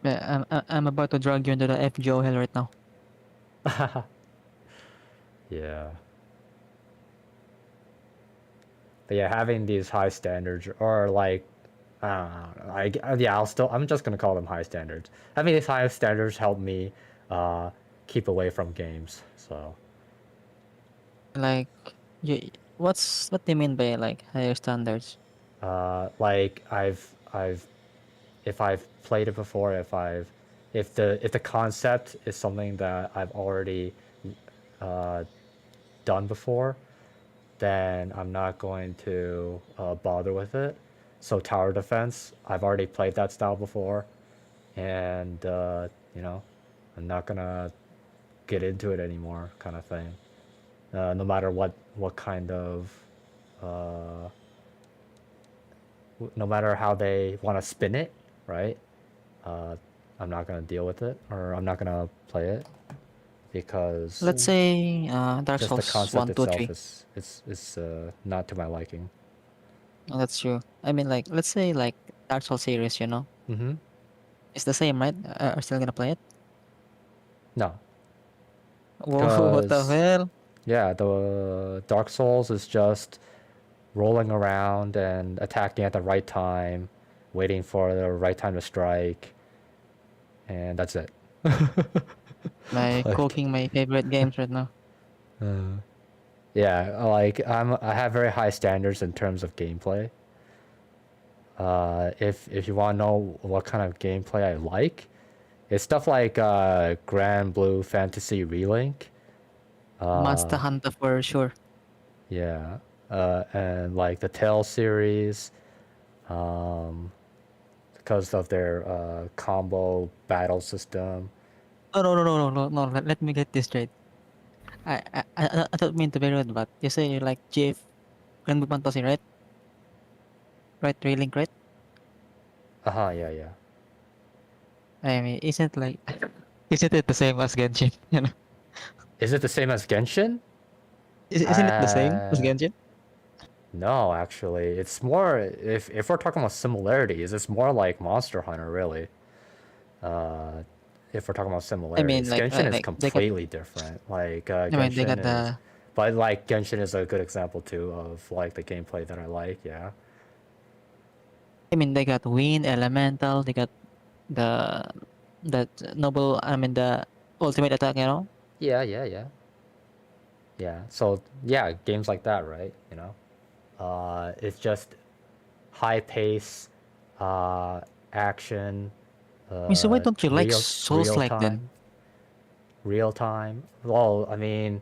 Yeah, I'm about to drag you into the FGO hell right now. Yeah. But yeah, having these high standards or like, I'm just gonna call them high standards. Having these high standards help me keep away from games. So Like, what do you mean by like higher standards? like if I've played it before, if the concept is something that I've already done before, then I'm not going to bother with it. So tower defense, I've already played that style before, and you know, I'm not gonna get into it anymore, kind of thing. No matter what kind of, uh, no matter how they want to spin it, right? Uh, I'm not gonna deal with it, or I'm not gonna play it because Let's say Dark just the Souls concept 1, 2, itself 3. is not to my liking. Oh, that's true. I mean, like, let's say like Dark Souls series, you know, Mm-hmm. it's the same, right? Are still gonna play it? No, Whoa, what the because hell? yeah, the Dark Souls is just rolling around and attacking at the right time, waiting for the right time to strike, and that's it. Like Like, cooking my favorite games right now. yeah, like I have very high standards in terms of gameplay. If you want to know what kind of gameplay I like, it's stuff like Grand Blue Fantasy Relink. Monster Uh, Hunter for sure. yeah, and like the Tales series, um, because of their combo battle system. Oh no. Let me get this straight. I don't mean to be rude, but you say you like GF Grand Blue Fantasy, right? Right, Relink, right? Yeah. I mean, isn't it the same as Genshin? You know, Is it the same as Genshin? isn't it the same as Genshin? No, actually, it's more if we're talking about similarities, it's more like Monster Hunter, really. Uh, if we're talking about I mean, similarities, Genshin is they got. completely different. Like I mean, they got Genshin is, the. but like Genshin is a good example too of like the gameplay that I like. Yeah. I mean, they got Wind, Elemental. They got the that noble. I mean, the ultimate attack. You know. Yeah. So yeah, games like that, right? You know, it's just high pace, action, I mean, so why don't you like Souls real like then? time, real time. Well, I mean,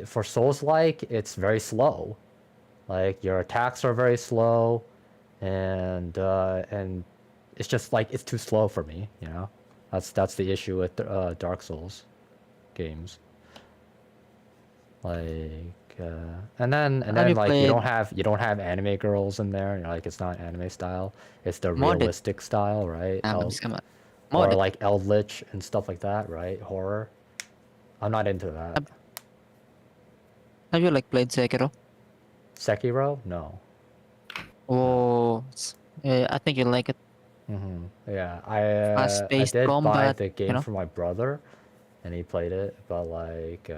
for Souls like, it's very slow. Like your attacks are very slow, and it's just like it's too slow for me. You know, that's the issue with Dark Souls games. Like and Have then you like played you don't have anime girls in there. You know, like it's not anime style. It's the modded? realistic style, right? Come on, Or modded. like Eldritch and stuff like that, right? Horror. I'm not into that. Have you like played Sekiro? Sekiro? No. Oh, I think you like it. Yeah, I Fast-paced did buy combat, the you game know? for my brother, and he played it. But like,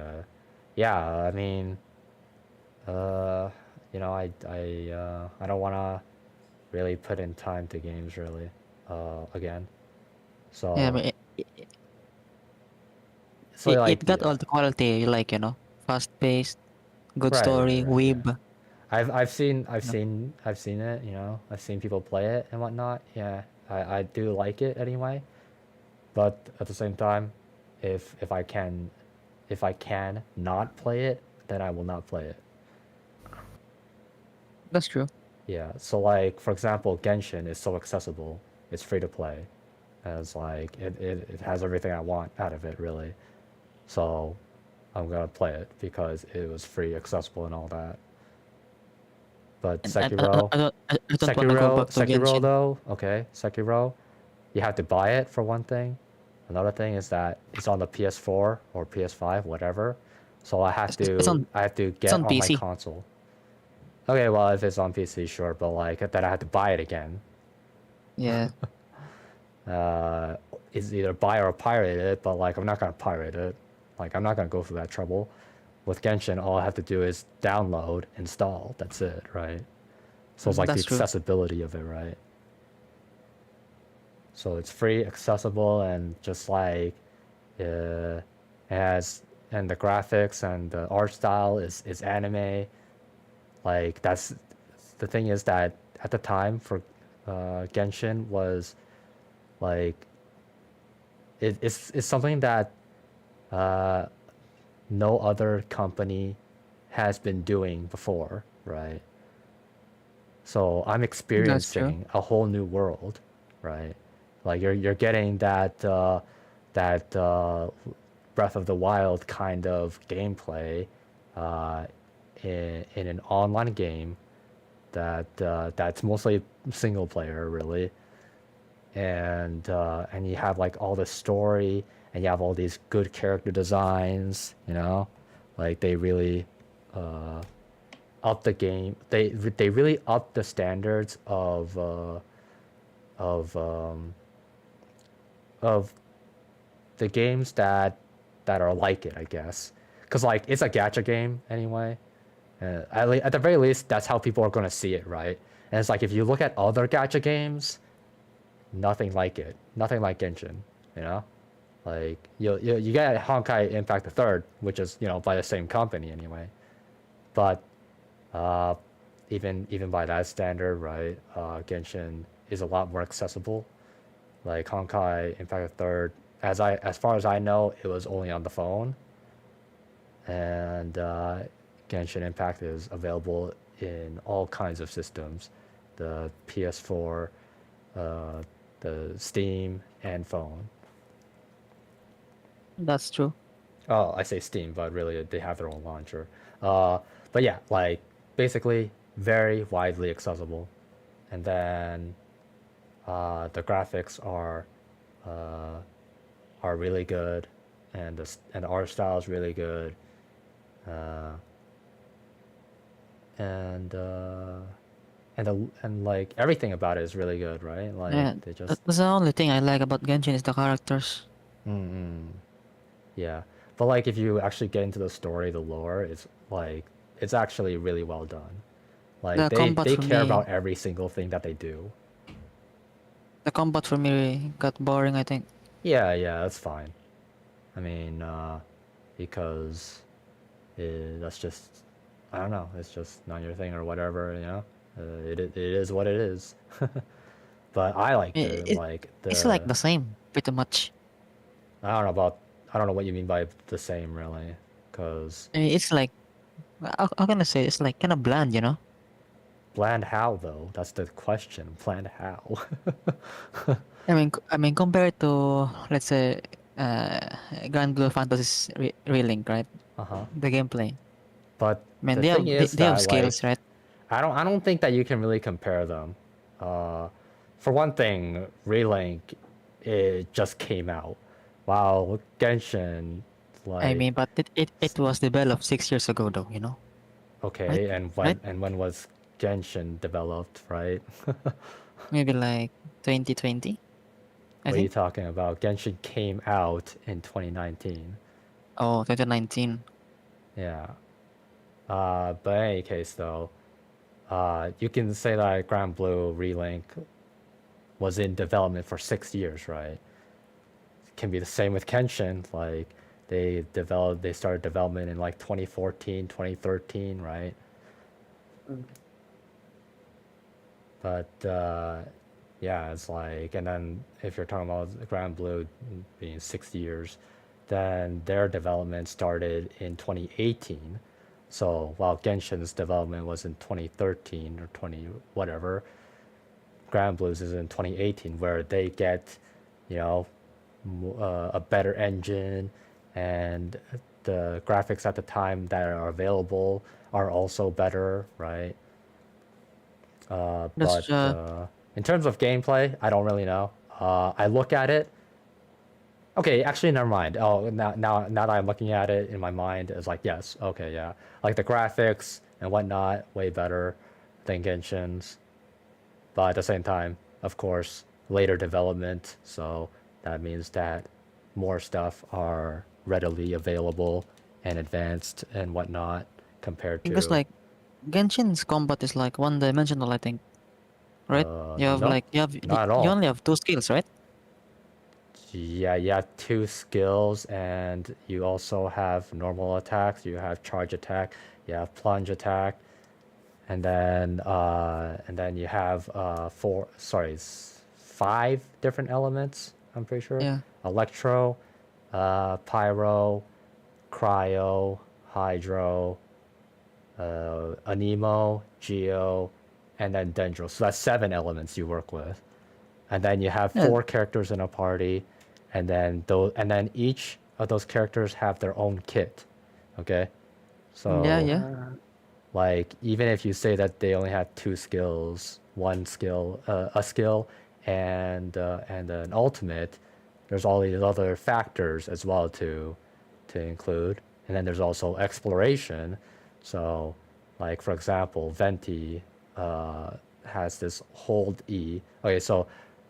yeah, I mean, uh, I don't wanna really put in time to games really, again. Yeah, I So mean, like, it got all the quality you like, you know? Fast-paced, good story, yeah. weeb. I've seen it. You know, I've seen people play it and whatnot. Yeah, I do like it anyway. But at the same time, if I can not play it, then I will not play it. That's true. Yeah. So like for example, Genshin is so accessible. It's free to play. And it's like it has everything I want out of it really. So I'm gonna play it because it was free, accessible, and all that. But And Sekiro, I don't want to go back to Sekiro Genshin. though, okay, Sekiro, you have to buy it for one thing. Another thing is that it's on the PS4 or PS5, whatever. So It's on I have to it's get on on my PC. console. Okay, well if it's on PC, sure, but like then I have to buy it again. Yeah. It's either buy or pirate it, but like I'm not gonna pirate it. Like I'm not gonna go through that trouble. With Genshin, all I have to do is download, install. That's it, right? So it's like the That's true. accessibility of it, right? So it's free, accessible, and just like it has, and the graphics and the art style is anime. Like that's the thing is that at the time for Genshin was like it's something that uh, no other company has been doing before, right? So I'm That's true. experiencing a whole new world, right? Like you're getting that Breath of the Wild kind of gameplay uh, in an online game that's mostly single player really, and you have like all the story and you have all these good character designs, you know, like they really up the game. They really up the standards of um, of the games that are like it, I guess. Cause like it's a gacha game anyway. At the very least, that's how people are gonna see it, right? And it's like if you look at other gacha games, nothing like it. Nothing like Genshin, you know. Like you get Honkai Impact the Third, which is by the same company anyway. But uh, even by that standard, right? Genshin is a lot more accessible. Like Honkai Impact the Third, as far as I know, it was only on the phone, and Genshin Impact is available in all kinds of systems, the PS4, uh, the Steam, and phone. That's true. Oh, I say Steam, but really they have their own launcher. But yeah, like basically very widely accessible, and then the graphics are really good, and the art style is really good, uh, and and like everything about it is really good, right? Like Yeah, they just that's the only thing I like about Genshin is the characters. yeah. But like if you actually get into the story, the lore, it's actually really well done. Like The combat they for care me, about every single thing that they do. the combat for me got boring, I think. Yeah, that's fine. I mean, because that's just, I don't know, it's just not your thing or whatever, you know? It is what it is. But I like I- the, It, like, it's like the, the same, pretty much. I don't know about, I don't know what you mean by the same, really. Because It's like, how can I say? It's like kind of bland, you know? bland how, though? That's the question. Bland how? I mean, compared to let's say, uh, Grand Blue Fantasy's Relink, right? Uh-huh. The gameplay. But I mean, the thing is they have that, like, skills, right? I don't think that you can really compare them. For one thing, Relink it just came out, while Genshin Like, I mean, but it was developed 6 years ago, though. You know, okay, right? and Right? when was Genshin developed, right? Maybe like 2020, I What are you think. talking about? Genshin came out in 2019. Oh, 2019. Yeah. But in any case, though, you can say that Grand Blue Relink was in development for 6 years, right? It can be the same with Kenshin. Like, they started development in like 2014, 2013, right? Mm. But yeah, it's like, and then if you're talking about Grand Blue being 6 years, then their development started in 2018. So while Genshin's development was in 2013 or 20 whatever, Grand Blues is in 2018, where they get, you know, a better engine, and the graphics at the time that are available are also better, right? That's But in terms of gameplay, I don't really know. I look at it. Okay, actually, never mind. Oh, now that I'm looking at it in my mind, it's like, yes, okay, yeah, like the graphics and whatnot, way better than Genshin's. But at the same time, of course, later development, so that means that more stuff are readily available and advanced and whatnot compared because to like Genshin's combat is like one-dimensional, I think. Right? You have no, like not at you all. only have two skills, right? Yeah, you have two skills, and you also have normal attacks. You have charge attack, you have plunge attack, and then you have five different elements. I'm pretty sure. Yeah. Electro, pyro, cryo, hydro, anemo, geo, and then dendro. So that's seven elements you work with, and then you have Yeah. four characters in a party, and then each of those characters have their own kit. Okay, Yeah, so yeah. like, even if you say that they only had two skills, one skill, a skill, and an ultimate, there's all these other factors as well to include, and then there's also exploration. So, like for example, Venti has this hold E. Okay, so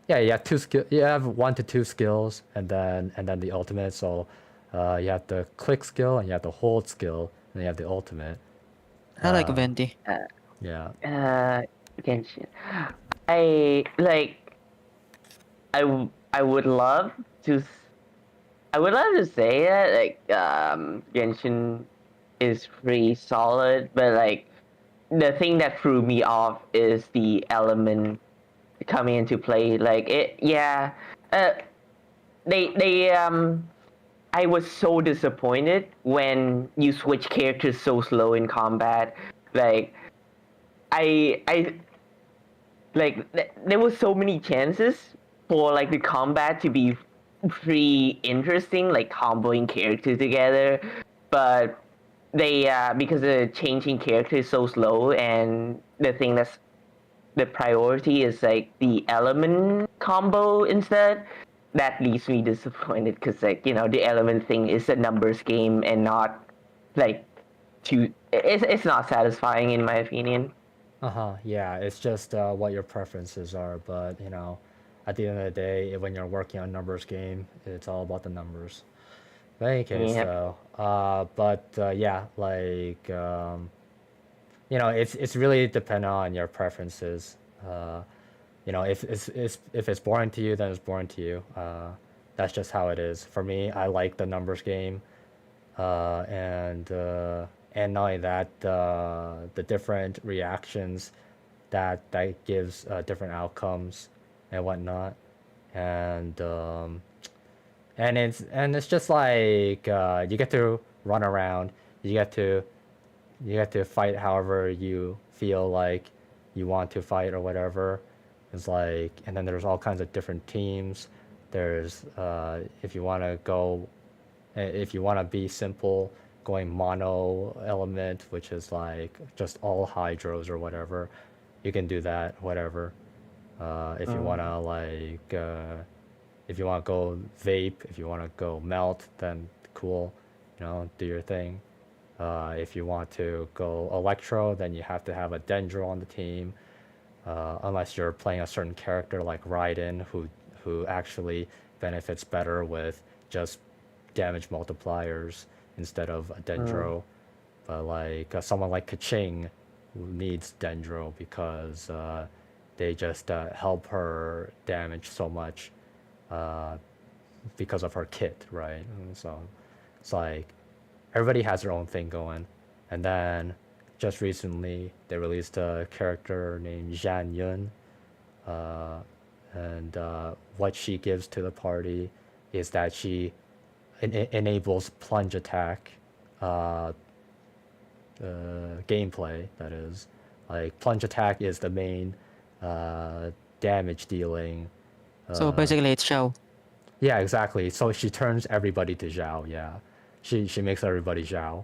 yeah, you have two skill. You have 1 to 2 skills, and then the ultimate. So you have the click skill, and you have the hold skill, and you have the ultimate. I like Venti. Yeah. Genshin. I like. I would love to. I would love to say that Genshin is pretty solid, but like the thing that threw me off is the element coming into play. Like it, yeah. Uh, they I was so disappointed when you switch characters so slow in combat. Like I like there was so many chances for like the combat to be pretty interesting, like comboing characters together, but they because the changing character is so slow, and the thing that's the priority is like the element combo instead. That leaves me disappointed because like the element thing is a numbers game and not like it's not satisfying in my opinion. Uh-huh. Yeah, it's just what your preferences are, but at the end of the day, when you're working on numbers game, it's all about the numbers. But in any case, Yep. though, yeah, like it's really dependent on your preferences. If it's boring to you, then it's boring to you. That's just how it is. For me, I like the numbers game, and not only that, the different reactions that gives different outcomes and whatnot, and it's just like you get to run around, you get to fight however you feel like you want to fight or whatever. It's like, and then there's all kinds of different teams. There's if you want to go, if you want to be simple, going mono element, which is like just all hydros or whatever, you can do that, whatever. If you want to if you want to go vape, if you want to go melt, then cool, do your thing. If you want to go Electro, then you have to have a Dendro on the team. Unless you're playing a certain character like Raiden, who actually benefits better with just damage multipliers instead of a Dendro. But like someone like Kaching who needs Dendro because they just help her damage so much because of her kit, right? And so it's like everybody has their own thing going. And then just recently they released a character named Zhan Yun. And what she gives to the party is that she enables plunge attack gameplay, that is. Like, plunge attack is the main damage dealing. So basically, it's Xiao. Yeah, exactly. So she turns everybody to Zhao, yeah. She makes everybody Zhao.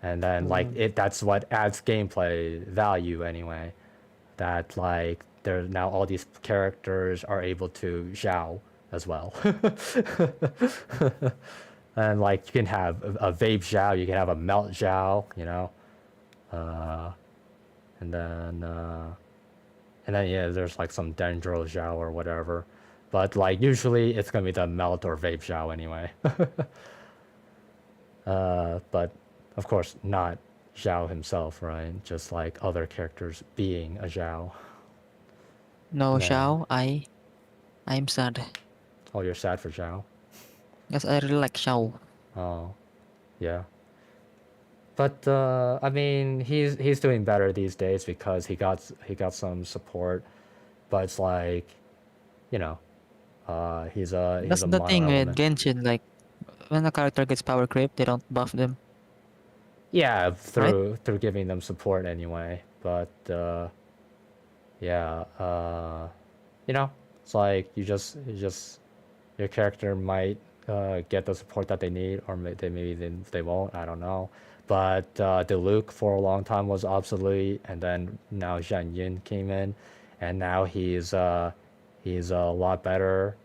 And then that's what adds gameplay value anyway. That like there now all these characters are able to Zhao as well. And like you can have a vape Zhao, you can have a melt Zhao, and then yeah, there's like some Dendro Zhao or whatever. But like usually it's gonna be the melt or vape Zhao anyway. But of course not Zhao himself, right? Just like other characters being a Zhao. No, Yeah. Xiao, I'm sad. Oh, you're sad for Zhao? Because I really like Xiao. Oh, yeah. But I mean, he's doing better these days because he got some support. But it's like, he's That's a the mono thing with element. Genshin, like, when a character gets power creep, they don't buff them. Yeah, through giving them support anyway. But yeah, it's like you just your character might get the support that they need, or maybe they won't. I don't know. But Diluc for a long time was obsolete, and then now Zhan Yin came in, and now he's a lot better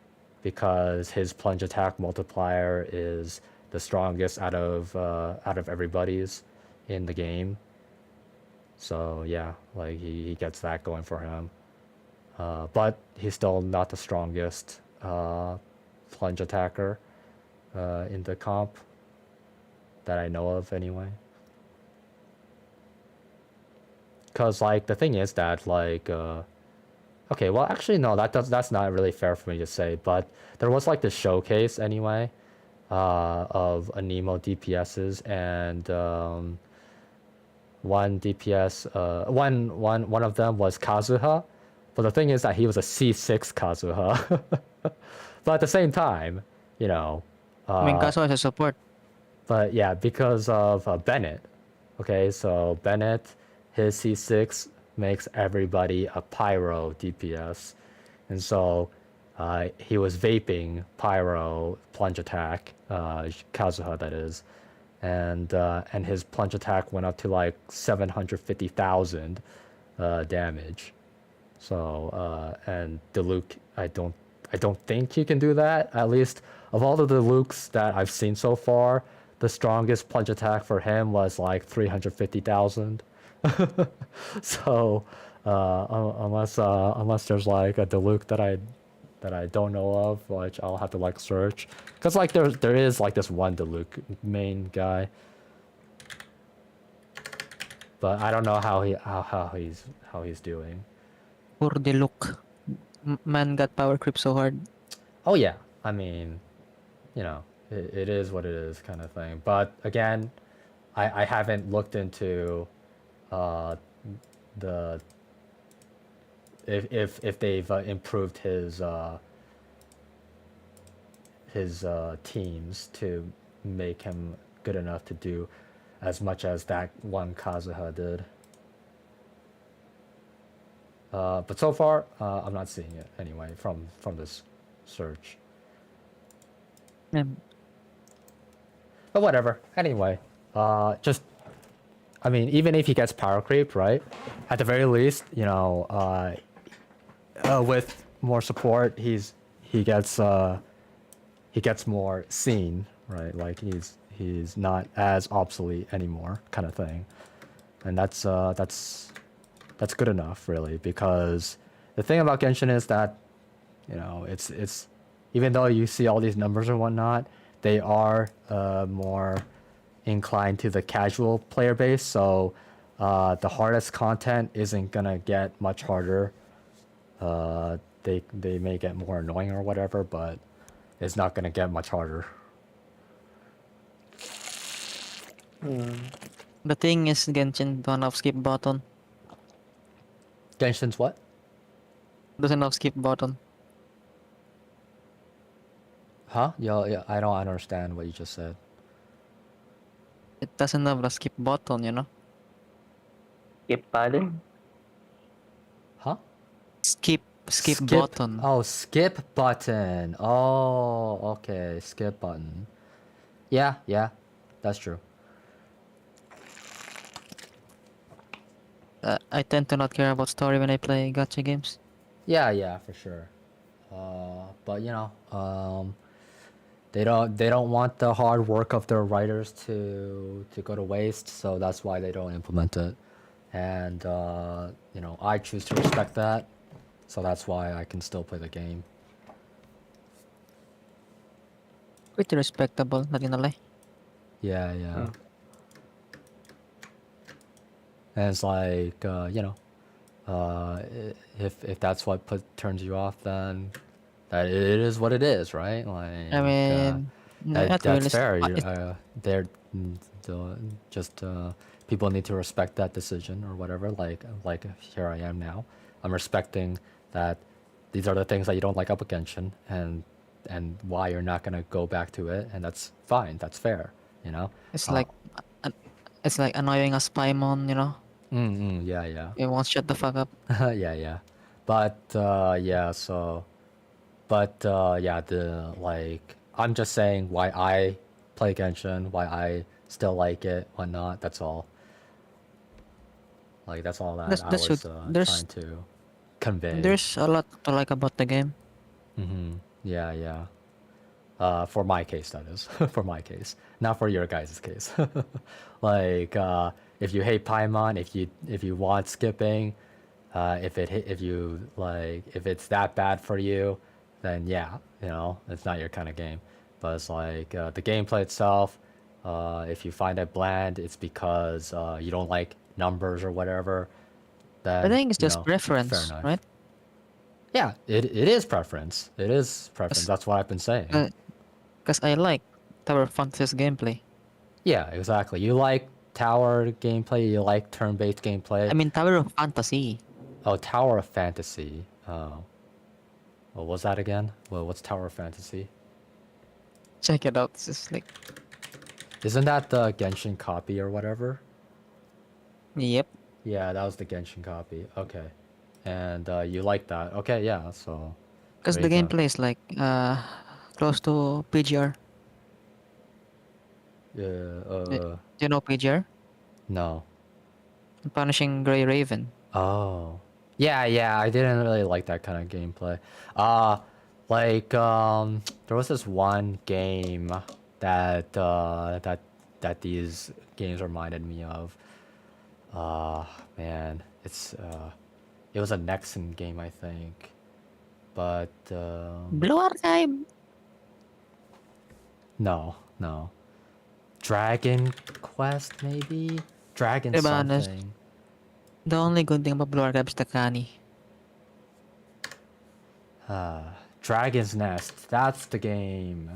because his plunge attack multiplier is the strongest out of everybody's in the game. So yeah, like he gets that going for him. But he's still not the strongest plunge attacker in the comp that I know of anyway. Cause like the thing is that like okay, well actually no, that's not really fair for me to say, but there was like this showcase anyway of Anemo DPSs, and one DPS one of them was Kazuha, but the thing is that he was a C6 Kazuha. But at the same time, I mean, Kazuha is a support. but yeah, because of Bennett. Okay, so Bennett, his C6 makes everybody a Pyro DPS. And so he was vaping Pyro plunge attack, Kazuha that is. And his plunge attack went up to like 750,000 damage. So and Diluc, I don't think he can do that. At least of all of the Dilucs that I've seen so far, the strongest plunge attack for him was like 350,000. So unless there's like a Diluc that I don't know of, which I'll have to like search, because like there is like this one Diluc main guy, but I don't know how he's doing. Poor Diluc. Man got power creep so hard. Oh yeah, I mean, it is what it is kind of thing. But again, I haven't looked into the if they've improved his teams to make him good enough to do as much as that one Kazuha did. But so far, I'm not seeing it anyway from this search. Um, But whatever. Anyway, I mean, even if he gets power creep, right? At the very least, with more support, he gets more seen, right? Like he's not as obsolete anymore, kind of thing, and that's good enough, really, because the thing about Genshin is that, you know, it's even though you see all these numbers and whatnot, they are more inclined to the casual player base. So the hardest content isn't gonna get much harder. They may get more annoying or whatever, but it's not gonna get much harder. The thing is, Genshin don't have skip button. Genshin's what? Doesn't have skip button. Huh? Yeah, I don't understand what you just said. It doesn't have the skip button, you know. Skip button. Huh? Skip button. Oh, skip button. Oh, okay, skip button. Yeah, that's true. I tend to not care about story when I play gacha games. Yeah, for sure. But you know, they don't want the hard work of their writers to go to waste, so that's why they don't implement it. And you know, I choose to respect that, so that's why I can still play the game. Pretty respectable, not gonna lie. Yeah. And it's like, you know, if that's what turns you off, then that it is what it is, right? Like, I mean, not that's really. fair. It's- They're just people need to respect that decision or whatever. Like here I am now. I'm respecting that these are the things that you don't like up against Genshin, and why you're not gonna go back to it, and that's fine. That's fair. You know. It's like it's like annoying as Paimon, you know. Yeah. It won't shut the fuck up. Yeah. But yeah, the like I'm just saying why I play Genshin, why I still like it, whatnot. That's all. Like that's all that That's- I that's was good. There's- trying to convey. There's a lot to like about the game. Yeah. For my case, that is. For my case, not for your guys' case. Like, if you hate Paimon, if you want skipping, if it's that bad for you, then yeah, you know, it's not your kind of game. But it's like the gameplay itself. If you find it bland, it's because you don't like numbers or whatever. Then, I think it's you just know, preference, fair enough. right? Yeah, it is preference. It is preference. That's what I've been saying. Because I like Tower of Fantasy's gameplay. Yeah, exactly. You like tower gameplay, you like turn-based gameplay. I mean, Tower of Fantasy. Oh, Tower of Fantasy. Oh. What was that again? Well, what's Tower of Fantasy? Check it out. It's just like, Isn't that the Genshin copy or whatever? yep. Yeah, that was the Genshin copy. Okay. And you like that. Okay, yeah, so... Because there the you go. gameplay is like close to PGR. Do you know PGR? No. Punishing Grey Raven. Oh. Yeah, I didn't really like that kind of gameplay. There was this one game that that these games reminded me of. Man, it was a Nexon game, I think. But Blue Archive. no. Dragon Quest, maybe? Dragon To be honest, something. The only good thing about Blue Archive is the Kani. Dragon's Nest. That's the game.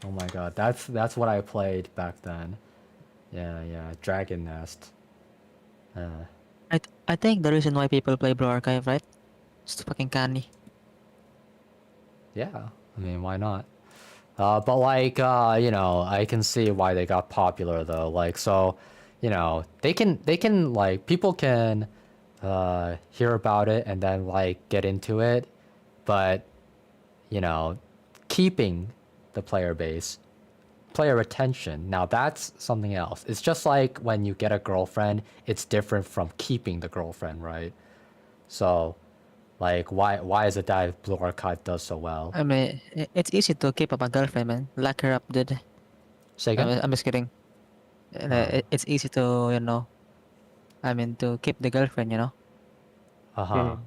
Oh my god, that's what I played back then. Yeah, Dragon Nest. I think the reason why people play Blue Archive, right? It's the fucking Kani. Yeah, I mean, why not? But like, you know, I can see why they got popular though. Like, so, you know, they can like people can hear about it and then like get into it, but you know, keeping the player base, player retention. Now that's something else. It's just like when you get a girlfriend, it's different from keeping the girlfriend, right? So, like, why is it that Blue Archive does so well? I mean, it's easy to keep up a girlfriend, man. Lock her up, dude. Say again? I'm just kidding. It's easy to, I mean, to keep the girlfriend, Uh-huh. Mhm.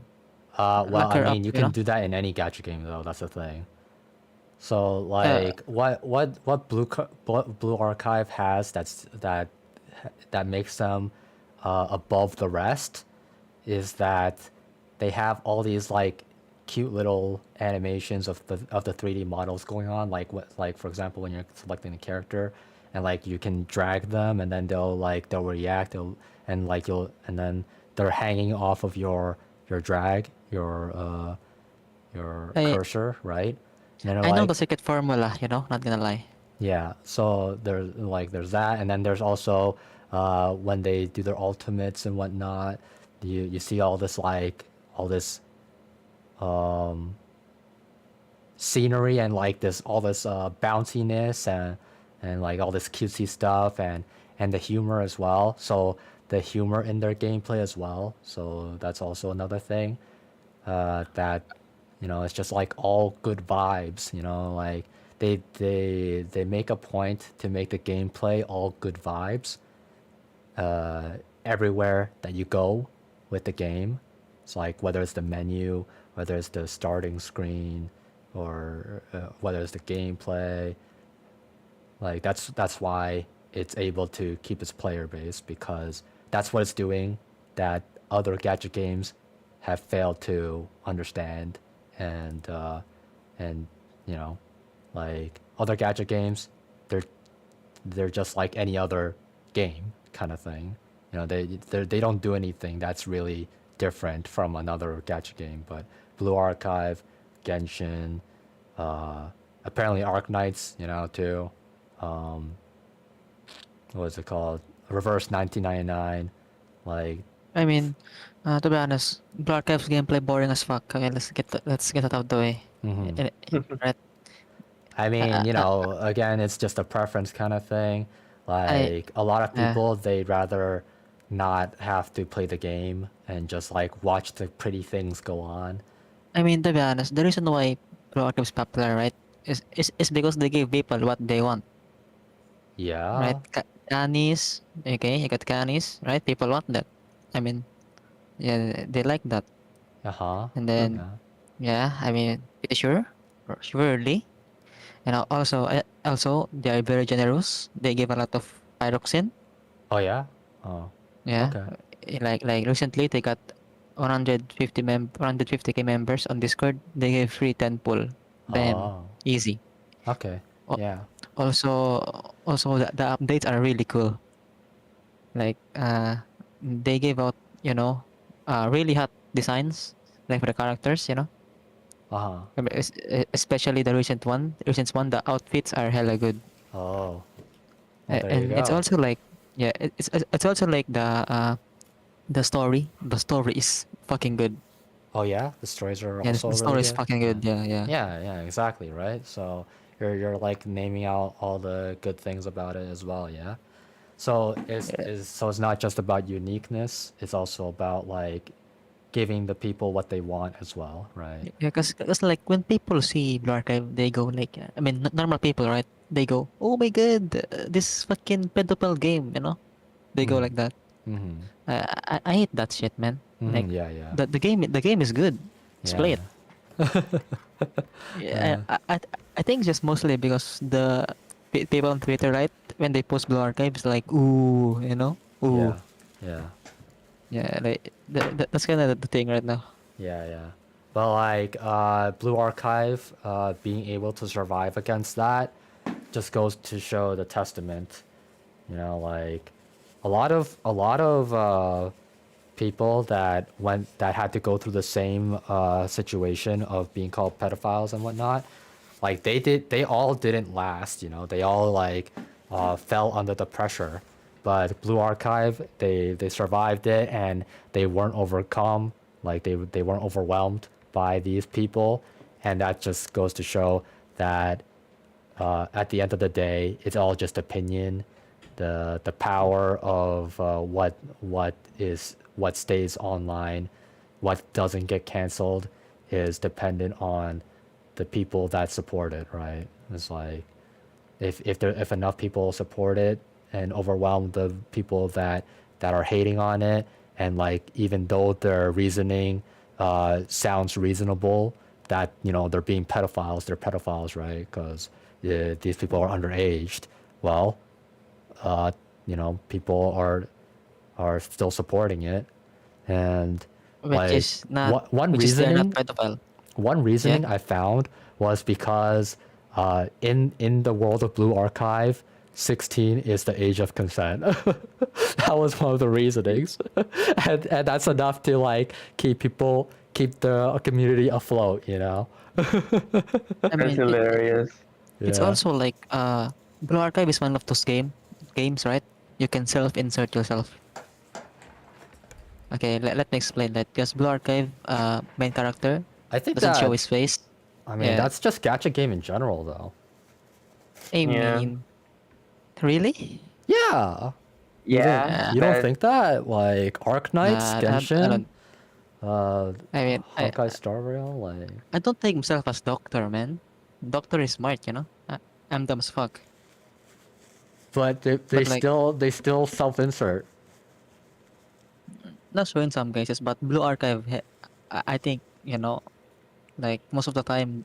Well, lock I her up, mean, you can do that in any gacha game though. That's the thing. So Uh, like, what Blue Archive has that makes them above the rest is that they have all these like cute little animations of the 3D models going on. Like for example, when you're selecting a character, and like you can drag them, and then they'll react, and then they're hanging off of your drag, your I cursor, right? And then they're I know the like, secret formula, not gonna lie. yeah. So there's that, and then there's also when they do their ultimates and whatnot, you see all this scenery and like this all this bounciness and like all this cutesy stuff and the humor as well. So the humor in their gameplay as well. So that's also another thing that it's just like all good vibes. Like they make a point to make the gameplay all good vibes everywhere that you go with the game. It's like whether it's the menu, whether it's the starting screen, or whether it's the gameplay. Like that's why it's able to keep its player base because that's what it's doing that other gadget games have failed to understand and like other gadget games they're they're just like any other game kind of thing. They don't do anything that's really different from another gacha game. But Blue Archive, Genshin, apparently Arknights, too. What is it called? Reverse 1999. Like, I mean, to be honest, Blue Archive's gameplay boring as fuck. Okay, let's get it out of the way. mhm. Right? I I, mean, I, again, it's just a preference kind of thing. I Like a lot of yeah. people, they'd rather not have to play the game and just like watch the pretty things go on. I mean, to be honest, the reason why Blue Archive's popular, right, is because they give people what they want, right? Yeah. Canis, okay, you got canis, right? People want that. I mean, yeah, they like that. Uh-huh. And then, Yeah. yeah, I mean, pretty sure, surely. And also they are very generous. They give a lot of pyroxene. Oh yeah. Oh. Yeah, Okay. like recently they got 150k members on Discord. They gave free 10 pull. Bam, Oh. easy. Okay. Al- Yeah. Also, the updates are really cool. Like they gave out really hot designs like for the characters. Uh-huh. Especially the recent one. Recent one, the outfits are hella good. Oh. Well, there you And it's go. also like, yeah, it's also like the story. The story is fucking good. Oh yeah, the stories are Yeah, also the really story is good. fucking Yeah. good. Yeah, yeah. Yeah, exactly, right? So you're like naming out all the good things about it as well, yeah? So it's not just about uniqueness, it's also about like giving the people what they want as well, right? Yeah, cause like when people see Blue Archive, they go like, I mean, normal people, right? They go, oh my god, this fucking pedophile game. They go Mm-hmm. like that. Mm-hmm. I hate that shit, man. Like, Mm-hmm. Yeah. the game is good. Just play Yeah. it. Yeah, I think just mostly because the people on Twitter, right? When they post Blue Archives, like, ooh, Yeah. Yeah. yeah, like that's kind of the thing right now. Yeah. But like Blue Archive being able to survive against that just goes to show the testament. Like a lot of people that had to go through the same situation of being called pedophiles and whatnot, like they all didn't last. They all like fell under the pressure. But Blue Archive, they survived it and they weren't overcome. Like they weren't overwhelmed by these people, and that just goes to show that at the end of the day, it's all just opinion. The power of what stays online, what doesn't get canceled, is dependent on the people that support it. Right? It's like if enough people support it and overwhelm the people that are hating on it, and like even though their reasoning sounds reasonable, that they're being pedophiles, they're pedophiles, right? Because these people are underaged. Well, people are still supporting it, and Which like is not, one which is they're not reasoning pedophile. one reasoning I found was because in the world of Blue Archive, 16 is the age of consent. That was one of the reasonings, and that's enough to like keep the community afloat. I That's mean, hilarious. it's Yeah. also like Blue Archive is one of those games, right? You can self-insert yourself. Okay, let me explain that. Because Blue Archive, main character I think doesn't show that his face. I mean Yeah. that's just gacha game in general, though. I Yeah. mean, really? Yeah. Yeah, You don't that- think that like Arc Knights, Nah, I Genshin, don't. uh, I mean, Honkai Star Rail, like. I don't take himself as doctor, man. Doctor is smart, you know. I'm dumb as fuck. But they But, like- still self-insert. Not so in some cases, but Blue Archive, I think like most of the time,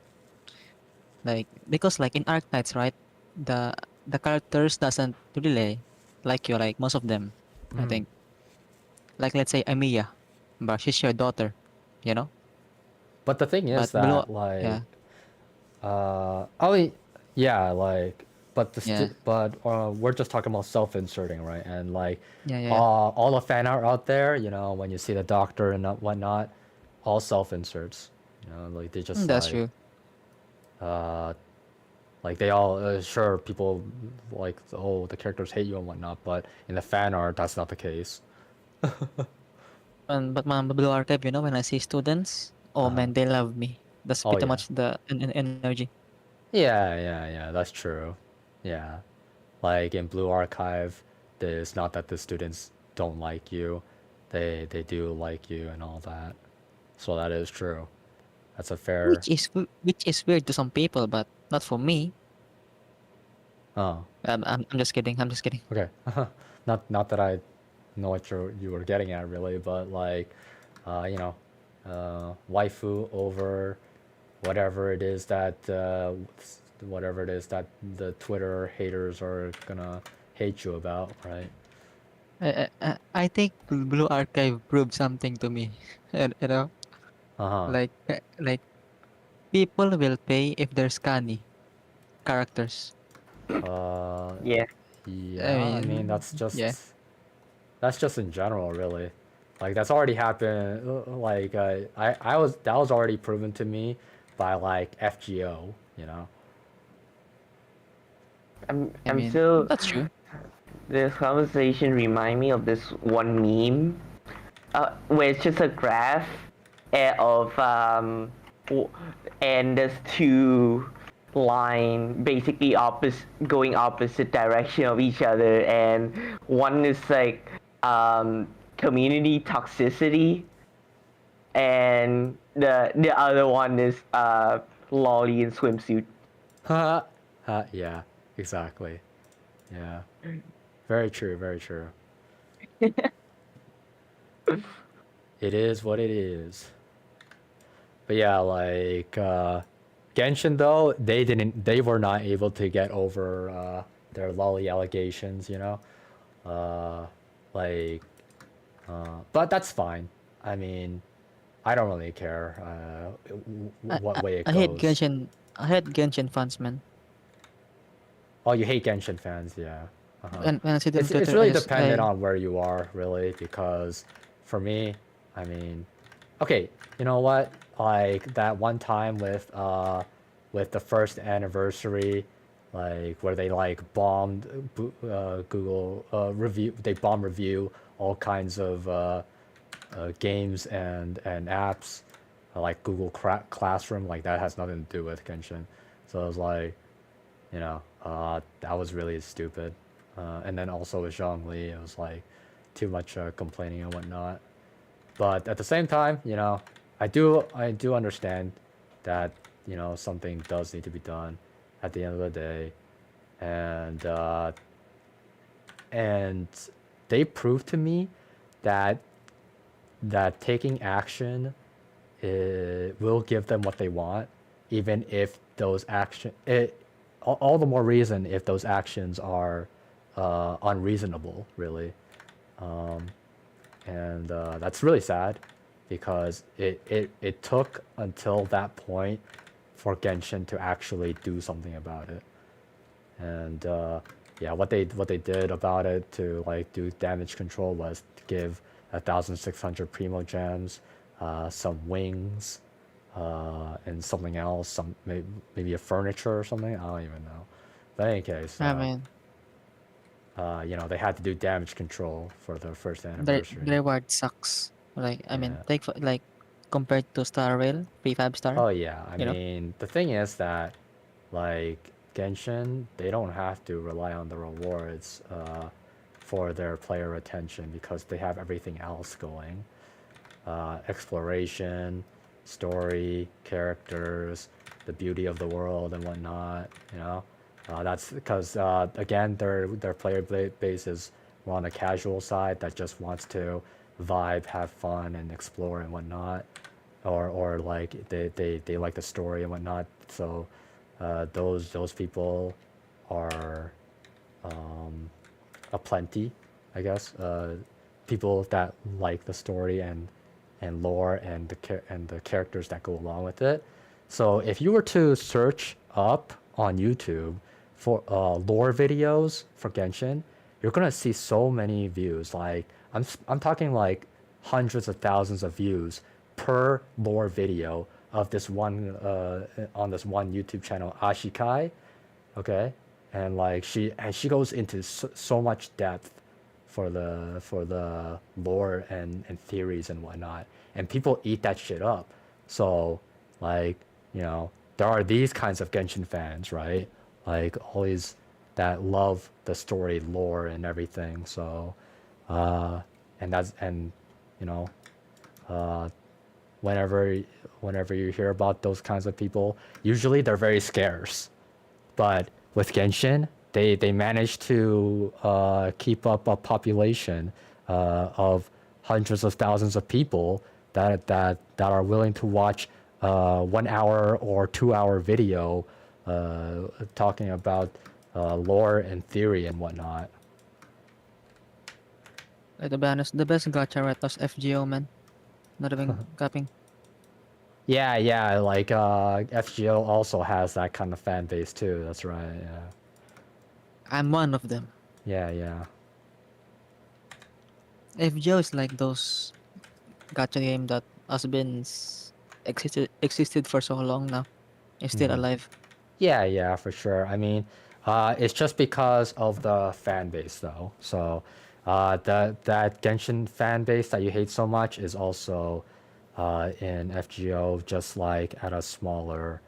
like because like in Arcanites, right, the characters doesn't really like you, like most of them, I Mm. think. Like let's say Amiya, but she's your daughter, you know. But the thing is But Blue, that like yeah, I mean, yeah, like but Yeah. we're just talking about self-inserting, right? And like yeah. all the fan art out there, when you see the doctor and whatnot, all self-inserts. Like they just That's like true. like they all sure people like the characters hate you and whatnot, but in the fan art that's not the case. But man, Blue Archive, when I see students, oh man, they love me. That's Oh, pretty yeah. much the energy. Yeah, that's true. Yeah. Like in Blue Archive, it's not that the students don't like you. They do like you and all that. So that is true. That's a fair Which is weird to some people, but not for me. Oh, I'm just kidding. I'm just kidding. okay. Not that I know what you were getting at really, but like waifu over whatever it is that the Twitter haters are gonna hate you about, right? I think Blue Archive proved something to me. You know, Uh-huh. like people will pay if there's canny characters. yeah. Yeah, I mean mean, that's just yeah. in general, really. Like that's already happened. Like that was already proven to me by like FGO, you know. I'm I I'm mean, still that's true. This conversation remind me of this one meme, where it's just a graph of and there's two line basically going opposite direction of each other, and one is like community toxicity, and the other one is lolly in swimsuit. Yeah, exactly. Yeah. Very true, very true. It is what it is. But yeah, like Genshin though, they were not able to get over their lolly allegations, like but that's fine. I mean, I don't really care what way it I goes. hate Genshin. I hate Genshin fans, man. Oh, you hate Genshin fans, yeah. Uh-huh. When I see them It's Twitter, really I just- dependent I- on where you are, really, because for me, I mean, okay, you know what? Like that one time with the first anniversary, like where they like bombed Google they bomb review all kinds of games and apps, like Google Classroom, like that has nothing to do with Genshin. So I was like, that was really stupid. And then also with Zhongli, it was like too much complaining and whatnot. But at the same time, I do understand that something does need to be done at the end of the day. and and they proved to me that taking action will give them what they want, even if those all the more reason if those actions are unreasonable, really. And that's really sad because it took until that point for Genshin to actually do something about it. And yeah, what they did about it to like do damage control was to give 1,600 primo gems, some wings, and something else, maybe a furniture or something. I don't even know. But in any case, I mean, you know, they had to do damage control for the first the anniversary. reward sucks. Like, I mean, Yeah. take like compared to Star Rail, free 5-star. Oh yeah, I You know? mean, the thing is that like Genshin, they don't have to rely on the rewards for their player retention because they have everything else going. Exploration, story, characters, the beauty of the world and whatnot, you know. That's because again, their player base is more on the casual side that just wants to vibe, have fun, and explore and whatnot, or like they like the story and whatnot. So those people are aplenty, I guess. People that like the story and lore and the characters that go along with it. So if you were to search up on YouTube for lore videos for Genshin, you're gonna see so many views. Like I'm talking like hundreds of thousands of views per lore video of this one on this one YouTube channel, Ashikai. Okay, and like she goes into so much depth for the lore and theories and whatnot, and people eat that shit up. So like, you know, there are these kinds of Genshin fans, right? Like all these that love the story lore and everything. So and you know, whenever you hear about those kinds of people, usually they're very scarce. But with Genshin, they managed to keep up a population of hundreds of thousands of people that are willing to watch 1 hour or 2 hour video talking about lore and theory and whatnot. Like, to be honest, the best gacha right was FGO, man. Not even capping. Yeah, like FGO also has that kind of fan base too. That's right. Yeah. I'm one of them. Yeah. FGO is like those gacha game that has been existed for so long now. It's still alive. Yeah, for sure. I mean, it's just because of the fan base, though. So, that Genshin fan base that you hate so much is also in FGO, just like at a smaller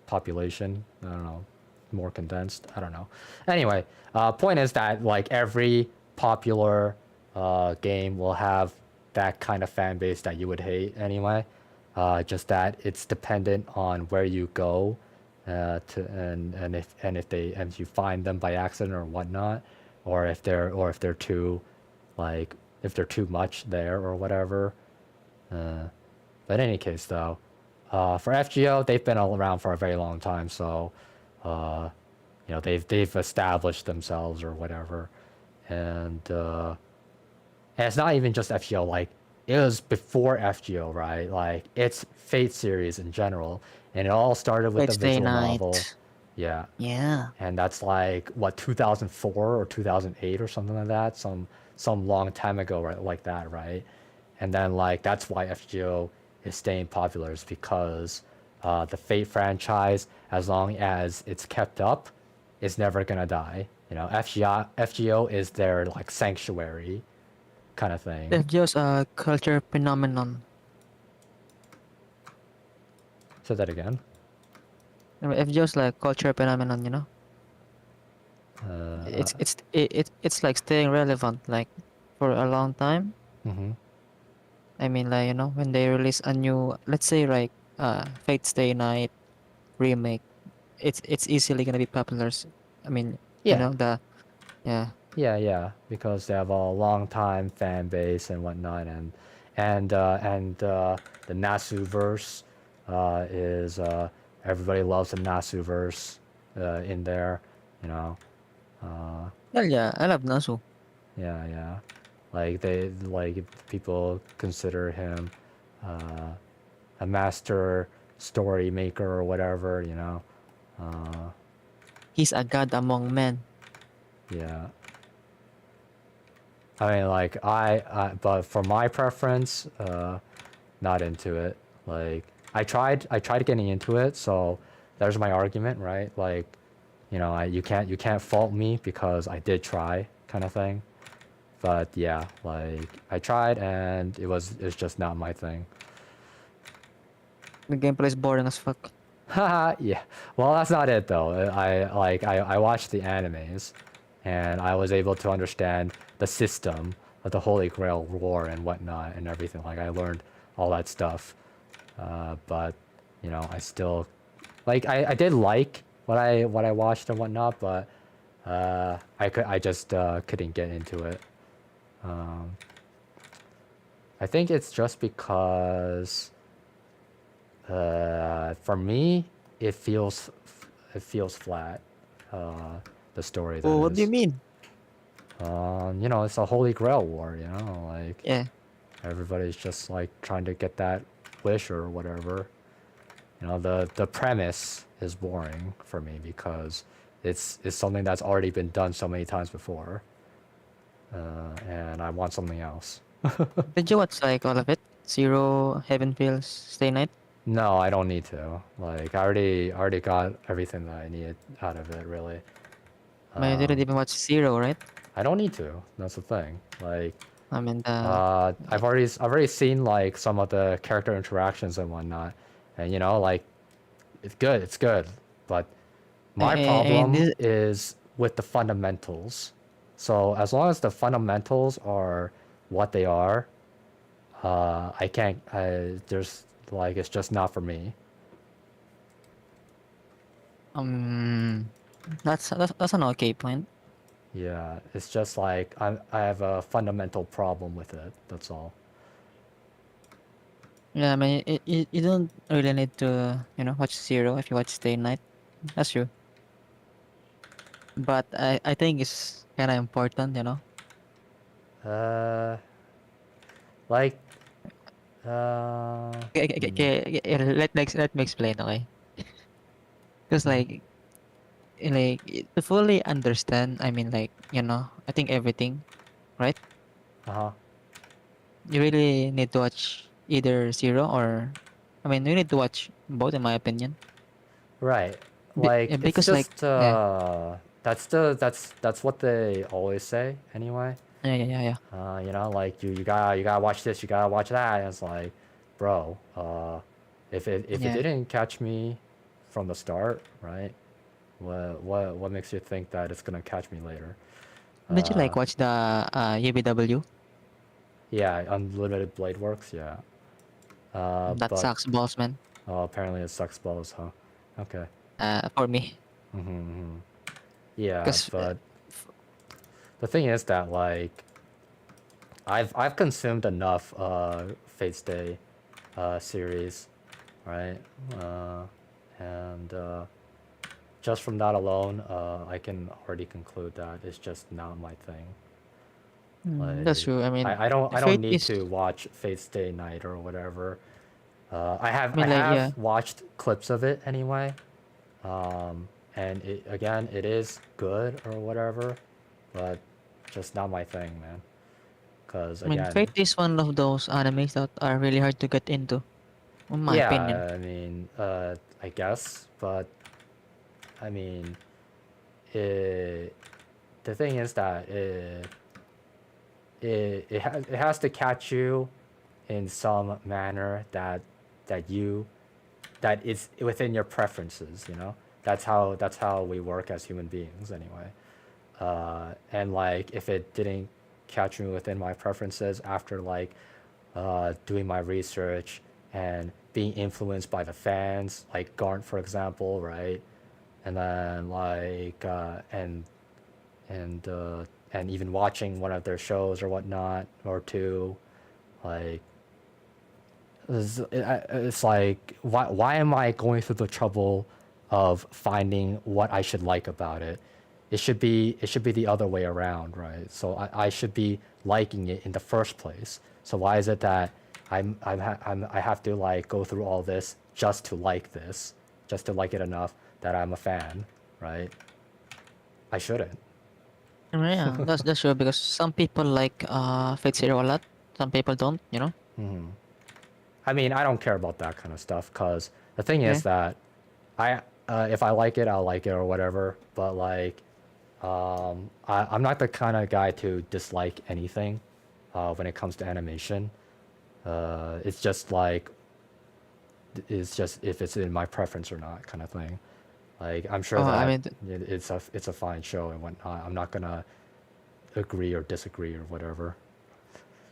population. I don't know, more condensed. I don't know. Anyway, point is that like every popular game will have that kind of fan base that you would hate anyway. Just that it's dependent on where you go, and if you find them by accident or whatnot, or if they're too like if they're too much there or whatever. But in any case, though, for FGO, they've been around for a very long time, so you know they've established themselves or whatever, and it's not even just FGO. Like it was before FGO, right? Like it's Fate series in general, and it all started with Fate the Stay visual Night. novel. Yeah, Yeah. and that's like what 2004 or 2008 or something like that. Some long time ago, right? Like that, right? And then like that's why FGO is staying popular is because the Fate franchise, as long as it's kept up, is never gonna die. You know, FGO is their like sanctuary kind of thing. FGO is a culture phenomenon. Say that again. I mean, FGO is like culture phenomenon, you know. It's like staying relevant like for a long time. Mm-hmm. I mean, like, you know, when they release a new, let's say, like Fate Stay Night, remake, it's easily gonna be popular. I mean, Yeah. yeah. Yeah, because they have a long time fan base and whatnot, and the Nasuverse is everybody loves the Nasuverse in there, you know. Well, yeah, I love Nasu. Yeah. Like people consider him uh, a master story maker or whatever, you know. He's a god among men. Yeah. I mean, like but for my preference, not into it. Like I tried getting into it, so there's my argument, right? Like, you know, you can't fault me because I did try, kind of thing. But yeah, like I tried and it's just not my thing. The gameplay is boring as fuck. Haha, yeah. Well, that's not it though. I watched the animes, and I was able to understand the system of the Holy Grail War and whatnot and everything. Like I learned all that stuff. But you know, I still like I did like what I watched and whatnot, but I just couldn't get into it. I think it's just because for me it feels flat. The story that Oh, what do you is. mean? You know, it's a Holy Grail war. You know, like Yeah. everybody's just like trying to get that wish or whatever. You know, the premise is boring for me because it's something that's already been done so many times before, and I want something else. Did you watch like all of it? Zero, Heaven Feels, Stay Night? No, I don't need to. Like I already got everything that I needed out of it. Really, I mean, you didn't even watch Zero, right? I don't need to. That's the thing. Like I mean, I've already seen like some of the character interactions and whatnot, and you know, like it's good, but my I mean, problem is with the fundamentals. So as long as the fundamentals are what they are, I can't. There's like it's just not for me. that's an okay point. Yeah, it's just like I have a fundamental problem with it. That's all. Yeah, I mean, you don't really need to, watch Zero if you watch Stay Night. That's true. But I think it's kind of important. Uh, like Let me explain, okay? Because to fully understand, I mean, I think everything, right? uh-huh. You really need to watch either Zero or, I mean, you need to watch both, in my opinion. Right. Like it's Because just yeah, that's what they always say anyway. yeah. You know, like you gotta watch this, you gotta watch that. And it's like, bro, if it Yeah. didn't catch me from the start, right? What makes you think that it's gonna catch me later? Did you Uh, watch the UBW? yeah, Unlimited Blade Works, yeah. That But sucks balls, man. apparently it sucks balls, huh? Okay. For me, Yeah, because but the thing is that like I've consumed enough Fate Stay series, right? And just from that alone, I can already conclude that it's just not my thing. that's Like true. I mean, I don't Fate need is. to watch Fate Stay Night or whatever. I I mean, yeah. have watched clips of it anyway. And it is good or whatever, but just not my thing, man. Cause I mean, again, Fate is one of those animes that are really hard to get into, in my opinion. yeah, I mean, I guess, but I mean, it, the thing is that it has to catch you in some manner that you that is within your preferences. You know, that's how we work as human beings, anyway. And like if it didn't catch me within my preferences after like doing my research and being influenced by the fans, like Garnt, for example, right? And then and even watching one of their shows or whatnot or two, like it's like why am I going through the trouble of finding what I should like about it? It should be the other way around, right? So I should be liking it in the first place. So why is it that I have to like go through all this just to like this, just to like it enough that I'm a fan, right? I shouldn't. Yeah, that's true because some people like Fate Zero a lot. Some people don't, you know. I mean, I don't care about that kind of stuff because the thing Yeah. is that if I like it, I'll like it or whatever. But like, I'm not the kind of guy to dislike anything when it comes to animation. It's just like, it's just if it's in my preference or not kind of thing. Like, I'm sure Oh, I that mean, it's a fine show and whatnot. I'm not gonna agree or disagree or whatever.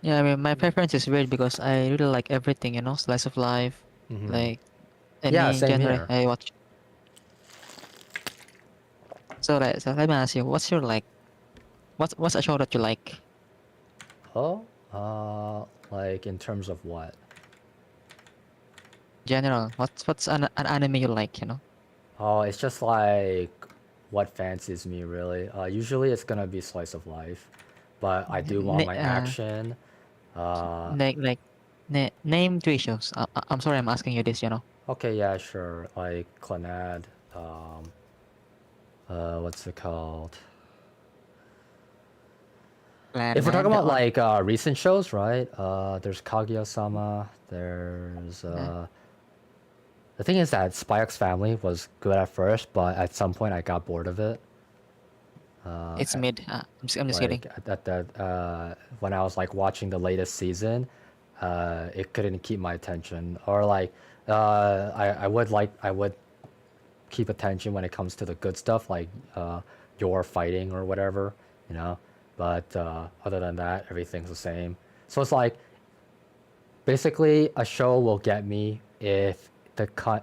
yeah, I mean, my preference is weird because I really like everything, you know, slice of life, like Yeah, any same genre here. I watch. So, let me ask you, what's your like, what's a show that you like? Oh, like in terms of what? General, what's an anime you like, you know? Oh, it's just like what fancies me really. Usually it's gonna be slice of life, but I do want Na- my uh, action. Uh, like name 3 shows. I'm sorry, I'm asking you this, you know. okay, yeah, sure. Like Clannad. What's it called? If we're talking The about like recent shows, right? There's Kaguya-sama. There's the thing is that Spy X Family was good at first, but at some point I got bored of it. it's mid. I'm just kidding. Like at that when I was like watching the latest season, it couldn't keep my attention. Or like I would keep attention when it comes to the good stuff, like your fighting or whatever, you know. But other than that, everything's the same. So it's like basically a show will get me if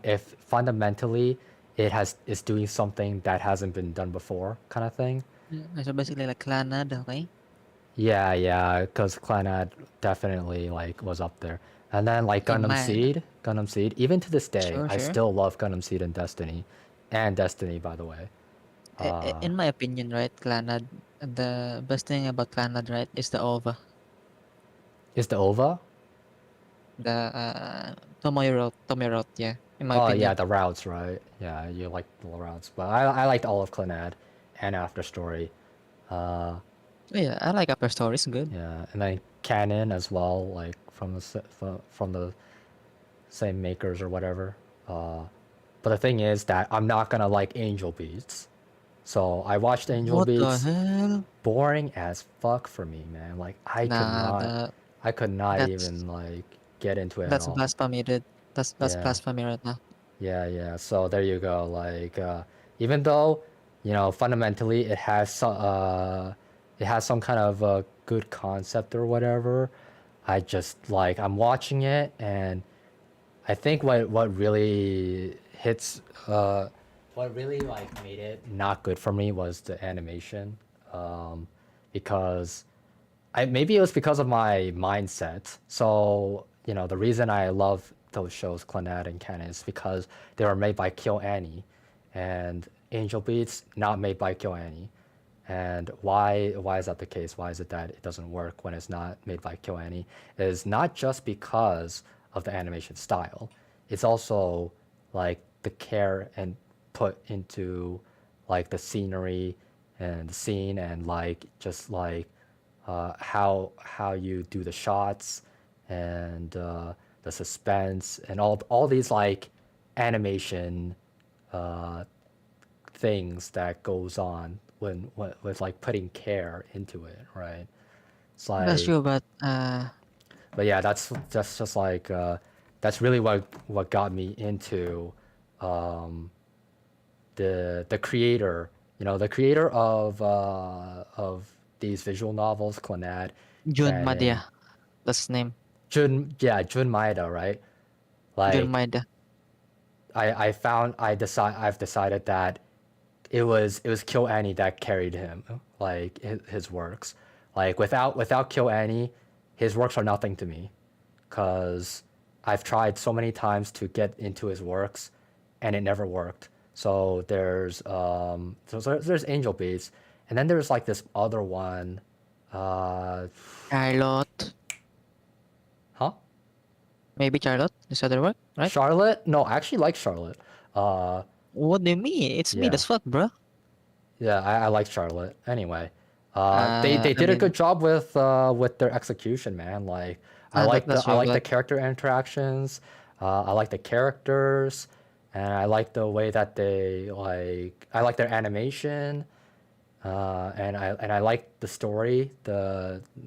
if fundamentally is doing something that hasn't been done before, kind of thing. So basically like Clannad, okay? Yeah, because Clannad definitely like was up there. And then like In my Gundam Seed, even to this day, Sure, I sure. still love Gundam Seed and Destiny, by the way. In my opinion, right, Clannad, the best thing about Clannad, right, is the OVA. Is the OVA? The Tomoyo wrote, yeah, in my Oh yeah, opinion. the routes, right? Yeah, you like the routes, but I liked all of Clannad and After Story. Yeah, I like Upper Story, it's good. Yeah, and then Canon as well, like from the same makers or whatever. But the thing is that I'm not gonna like Angel Beats. So I watched Angel What the Beats. hell? Boring as fuck for me, man. Like Nah, I could not that's even like get into it at that's all. blasphemy, dude. That's Yeah. blasphemy right now. Yeah. So there you go. Like, even though, you know, fundamentally it has some kind of a good concept or whatever. I just like I'm watching it, and I think what really what really like made it not good for me was the animation, because maybe it was because of my mindset. So, you know, the reason I love those shows, Clannad and Canon, is because they were made by Kill Annie, and Angel Beats not made by Kill Annie. And why is that the case? Why is it that it doesn't work when it's not made by Kill Annie? Is not just because of the animation style. It's also like the care and put into like the scenery and the scene and like just like how you do the shots and the suspense and all these like animation things that goes on when with like putting care into it, right? It's That's like, true, but but yeah, that's just like that's really what got me into the creator, you know, the creator of these visual novels, Clannad, Jun Canon, Madya, that's his name. Jun Maeda, right? Like Julmaida. I've decided that it was Kill Annie that carried him, like his works. Like without Kill Annie, his works are nothing to me, cause I've tried so many times to get into his works, and it never worked. So there's Angel Beats, and then there's like this other one, Charlotte. huh? Maybe Charlotte. This other work, right? Charlotte? No, I actually like Charlotte. What do you mean? It's me Yeah. as fuck, bro. Yeah, I like Charlotte. Anyway, they I did a mean, good job with their execution, man. Like that's I real like the good. character interactions. I like the characters, and I like the way that I like their animation. And I like the story,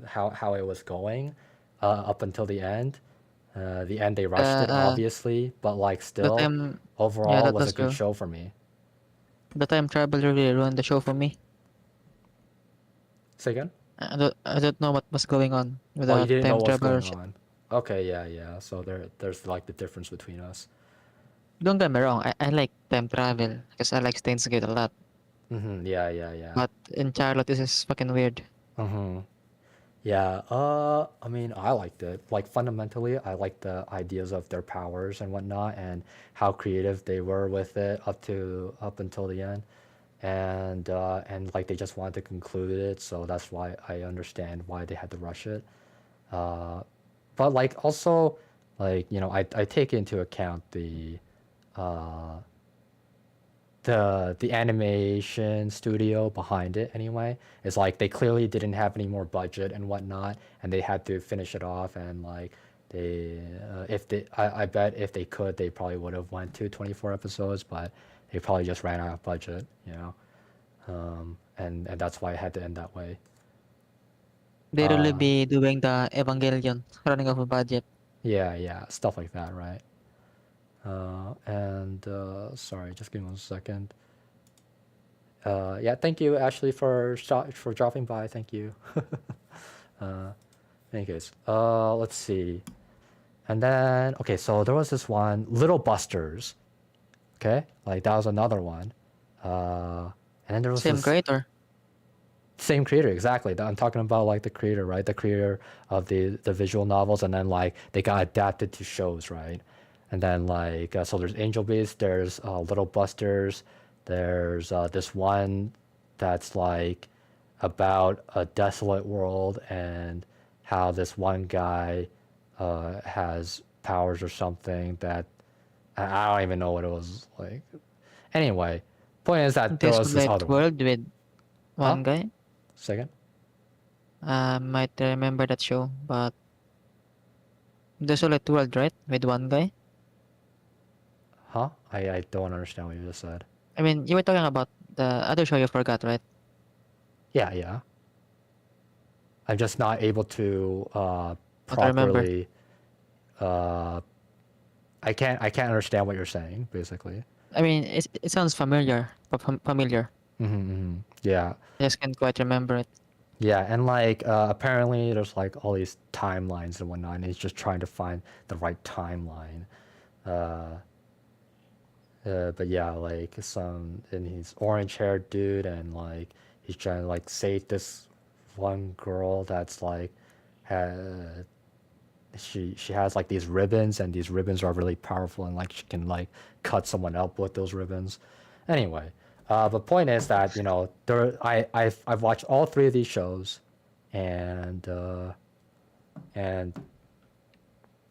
how it was going, up until the end. The end they rushed it, Uh, obviously, but like the still, time, yeah, overall was a that's good true. show for me. The time travel really ruined the show for me. Say again? I don't know what was going on with Oh, you the didn't know time what was travel going shit. on. Okay, yeah. So there's like the difference between us. Don't get me wrong, I like time travel because I like Steins Gate a lot. Yeah. But in Charlotte, this is fucking weird. Yeah, I mean, I liked it. Like fundamentally, I liked the ideas of their powers and whatnot, and how creative they were with it up until the end, and like they just wanted to conclude it, so that's why I understand why they had to rush it. Uh, but like also, like I take into account uh the animation studio behind it anyway. It's like they clearly didn't have any more budget and whatnot, and they had to finish it off. And like they if they I bet if they could, they probably would have went to 24 episodes, but they probably just ran out of budget. And that's why it had to end that way. They really uh be doing the Evangelion, running out of budget. yeah, stuff like that, right? And sorry, just give me 1 second. Yeah, thank you, Ashley, for dropping by. Thank you. uh, in any case, let's see. And then, okay, so there was this one, Little Busters. Okay, like that was another one. And then there was Same this creator. same creator, exactly. I'm talking about like the creator, right? The creator of the visual novels, and then like they got adapted to shows, right? And then like so there's Angel Beats, there's Little Busters, there's this one that's like about a desolate world and how this one guy has powers or something that I don't even know what it was like. Anyway, point is that there was this Desolate other one. World with Huh? one guy. Second? Might remember that show, but Desolate World, right? With one guy. Huh? I don't understand what you just said. I mean, you were talking about the other show you forgot, right? Yeah. I'm just not able to But I remember. properly. I can't understand what you're saying, basically. I mean, it sounds familiar. Familiar. Yeah. I just can't quite remember it. Yeah, and like apparently there's like all these timelines and whatnot, and he's just trying to find the right timeline. But yeah, like and he's orange-haired dude, and like he's trying to like save this one girl that's like, she has like these ribbons, and these ribbons are really powerful, and like she can like cut someone up with those ribbons. Anyway, but point is that I've watched all three of these shows, and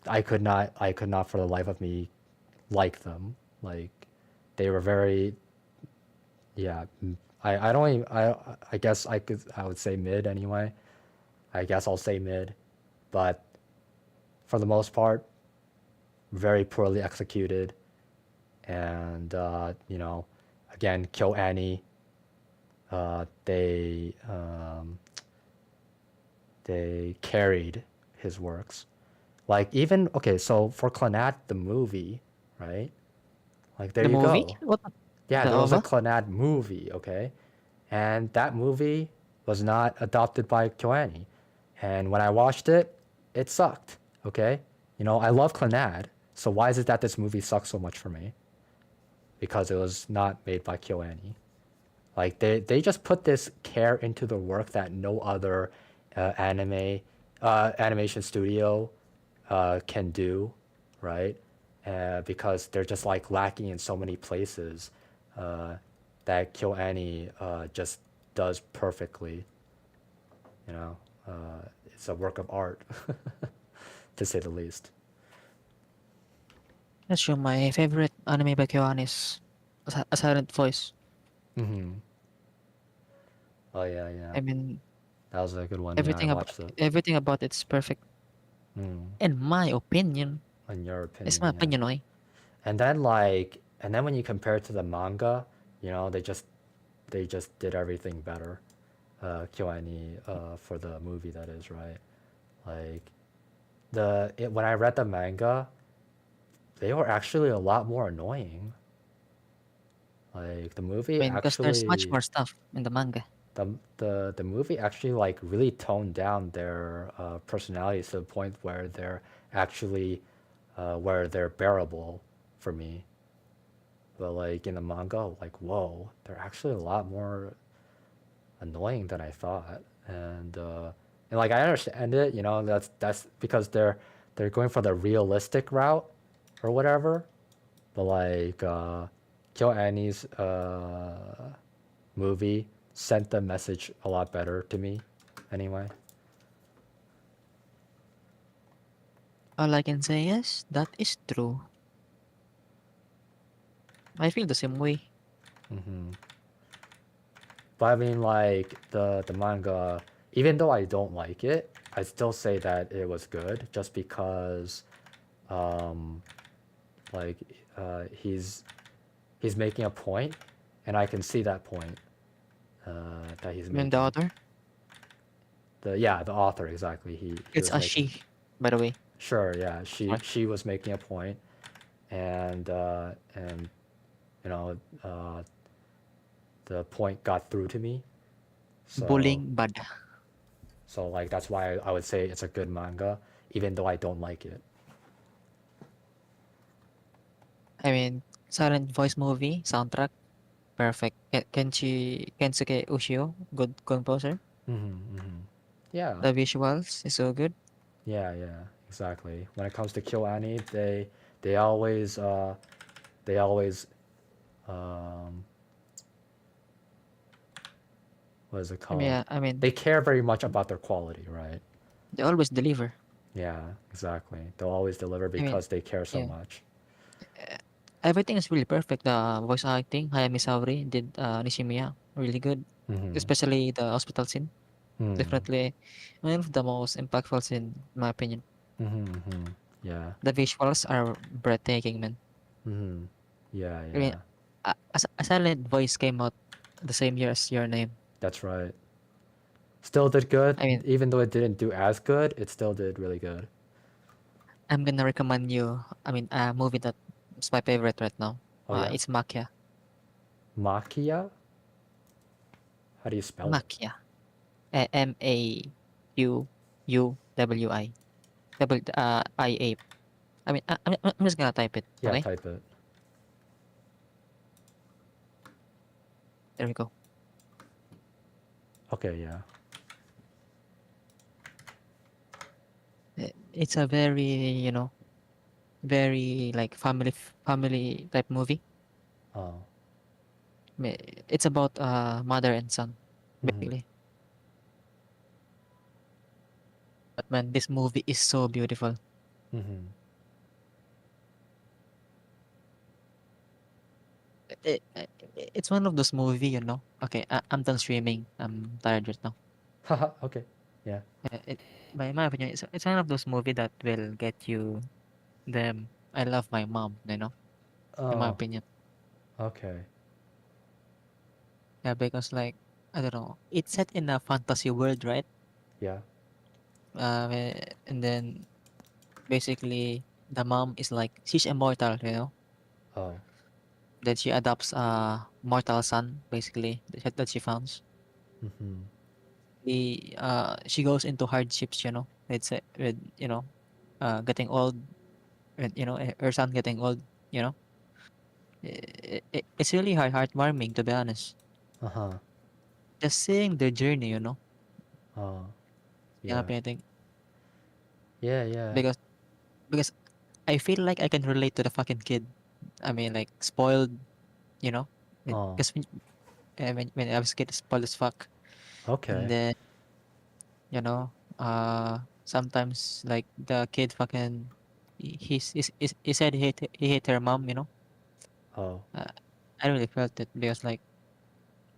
I could not for the life of me like them. Like they were very, yeah. I don't even, I guess I would say mid anyway. I guess I'll say mid, but for the most part, very poorly executed, and again, Kill Annie. They carried his works. Like even okay, so for Clannad the movie, right? Like there The you movie? go. What? Yeah, The there was a OVA? Clannad movie, okay? And that movie was not adopted by KyoAni. And when I watched it, it sucked, okay? I love Clannad, So why is it that this movie sucks so much for me? Because it was not made by KyoAni. Like they just put this care into the work that no other animation studio can do, right? Because they're just like lacking in so many places that KyoAni just does perfectly. You know, it's a work of art, to say the least. That's true. My favorite anime by Kyoan is A Silent Voice. Mm-hmm. Oh yeah, yeah. I mean, That was a good one. Yeah, I watched it. everything about it's perfect. Mm. In my opinion. In your It's opinion, my yeah. opinion, okay? And then when you compare it to the manga, you know, they just did everything better. KyoAni for the movie, that is, right? Like when I read the manga, they were actually a lot more annoying. Like the I movie mean, because there's much actually more stuff in the manga. the movie actually like really toned down their personalities to the point where they're actually where they're bearable for me. But like in the manga, like whoa, they're actually a lot more annoying than I thought. And like I understand it, you know, that's because they're going for the realistic route or whatever. But like Kill Annie's movie sent the message a lot better to me anyway. All I can say is that is true. I feel the same way. Hmm. But I mean, like the manga, even though I don't like it, I still say that it was good just because, um, like, he's making a point, and I can see that point that he's I mean, the making. author, The author exactly. He it's was a making. she, by the way. Sure, yeah. She Sorry. she was making a point, and you know, the point got through to me. So. Bullying bad. So like that's why I would say it's a good manga, even though I don't like it. I mean, Silent Voice movie, soundtrack, perfect. Kensuke Ushio, good composer. Mm-hmm, mm-hmm. Yeah, The visuals is so good. yeah, exactly. When it comes to Kill Annie, they always they always um what is it I mean, called? I mean, They care very much about their quality, right? they always deliver. Yeah, exactly. They'll always deliver I mean, because they care so yeah, much. everything is really perfect. The voice acting, Hayami Saori did Nishimiya really good, Mm-hmm. especially the hospital scene. Mm-hmm. Definitely one of the most impactful scene, in my opinion. Mm-hmm. Mm-hmm. Yeah. The visuals are breathtaking, man. Mm-hmm. Yeah, I mean, yeah. a Silent Voice came out the same year as Your Name. That's right. Still did good, I mean, even though it didn't do as good, it still did really good. I'm gonna recommend you. I mean, a movie that is my favorite right now. Oh yeah? It's Makia. Makia? How do you spell it? Makia. Mauuwi. IA. I mean, I'm just gonna type it. Yeah, Okay, type it. there we go. Okay, yeah. It's a very, very like family type movie. Oh. It's about mother and son, Mm-hmm. basically. But man, this movie is so beautiful. Mm-hmm. It's one of those movie, Okay, I'm done streaming. I'm tired right now. Haha, okay. Yeah. By my opinion, it's one of those movie that will get you them. I love my mom, in my Oh, opinion. okay. Yeah, because like I don't know, it's set in a fantasy world, right? Yeah. And then basically the mom is like she's immortal. Oh. Then she adopts a mortal son, basically that she founds. Mm-hmm. She goes into hardships, with getting old, and her son getting old. You know, it's really heartwarming, to be honest. Uh huh. Just seeing their journey, Yeah. I think Yeah. Yeah. because because I feel like I can relate to the fucking kid. I mean, like spoiled, you know, Oh. because when I was a kid, spoiled as fuck, and Okay. then you know, sometimes like the kid fucking he said he hate her mom. Oh. Uh, I really felt it because like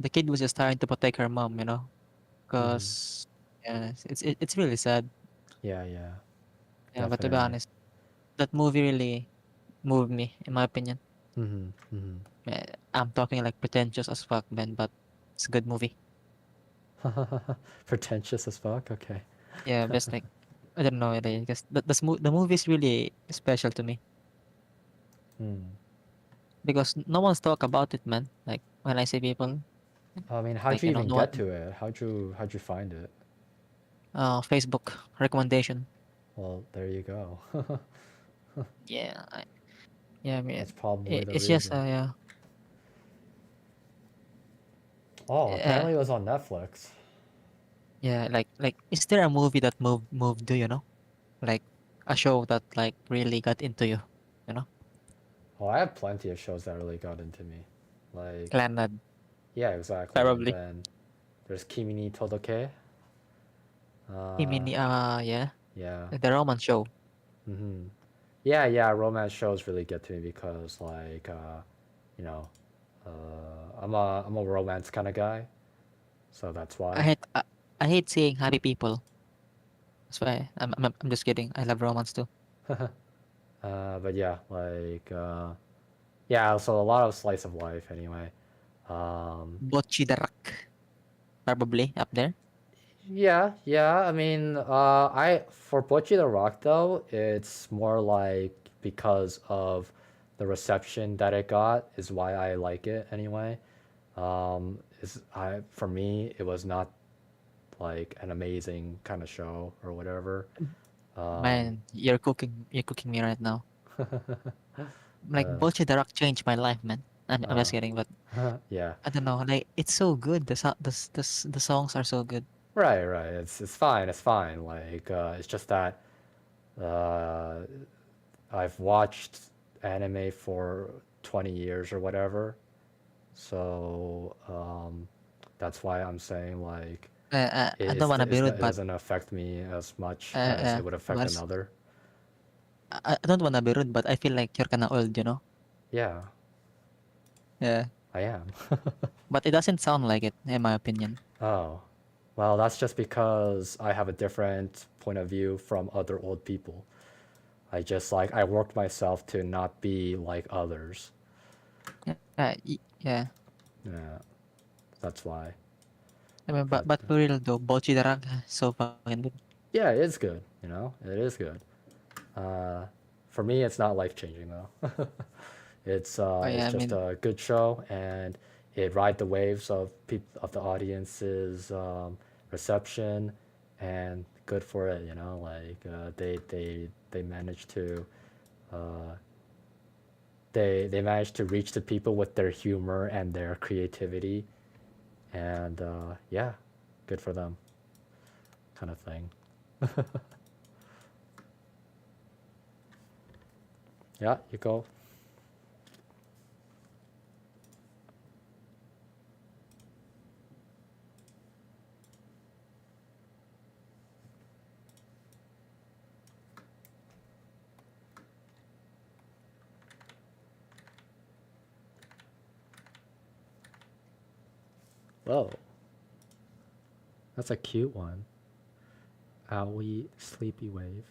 the kid was just trying to protect her mom. Mm-hmm. Because yeah, it's really sad. Yeah. Yeah. Yeah, but to be Definitely. honest, that movie really moved me, in my opinion. Mm-hmm. Mm-hmm. I'm talking like pretentious as fuck, man, but it's a good movie. Pretentious as fuck. Okay. Yeah, best like I don't know, really, because the movie is really special to me Hmm. because no one's talk about it, man. Like when I see people, I mean, how'd like you even no get one, to it? How'd you find it? Facebook recommendation. Well, there you go. Yeah, yeah, I mean, That's probably the it's just reason. yeah, Oh, yeah, apparently it was on Netflix. yeah. Like, is there a movie that moved you? Like a show that like really got into you. You know, Oh, I have plenty of shows that really got into me. Like, Clanad, yeah, exactly. And probably. then there's Kimi ni Todoke. Uh, Imini, yeah, yeah. the Roman show. Mm-hmm. Yeah, yeah. Romance shows really get to me because, like, you know, I'm a romance kind of guy, so that's I why. hate I, I hate seeing happy people. That's why I'm just kidding. I love romance too. But yeah, like, yeah. So a lot of slice of life, anyway. Um, Bocchi the Rock, probably up there. Yeah, yeah. I mean, I for Bocce the Rock though, it's more like because of the reception that it got is why I like it anyway. Is I for me it was not like an amazing kind of show or whatever. Um, Man, you're cooking me right now. Like uh, Bocchi the Rock changed my life, man. I'm just uh, kidding, but yeah, I don't know. Like it's so good. The songs are so good. right, right. It's fine. It's fine. Like, it's just that uh, I've watched anime for 20 years or whatever. So that's why I'm saying like I don't wanna be rude, it but doesn't affect me as much uh, as uh, it would affect was another. I don't wanna be rude, but I feel like you're kinda old. Yeah, Yeah, I am. but it doesn't sound like it, in my opinion. Oh, well, that's just because I have a different point of view from other old people. I worked myself to not be like others. Yeah, yeah. Yeah, that's why. I mean, But but for real though, Bocchi the Rock, so fucking good. yeah, it is good. It is good. Uh, for me, it's not life changing though. Oh It's yeah, I just mean, a good show, and it ride the waves of of the audience's reception, and good for it. Like they managed to uh, they managed to reach the people with their humor and their creativity, and yeah, good for them, kind of thing. Yeah, you go. Whoa, that's a cute one. Owie sleepy wave.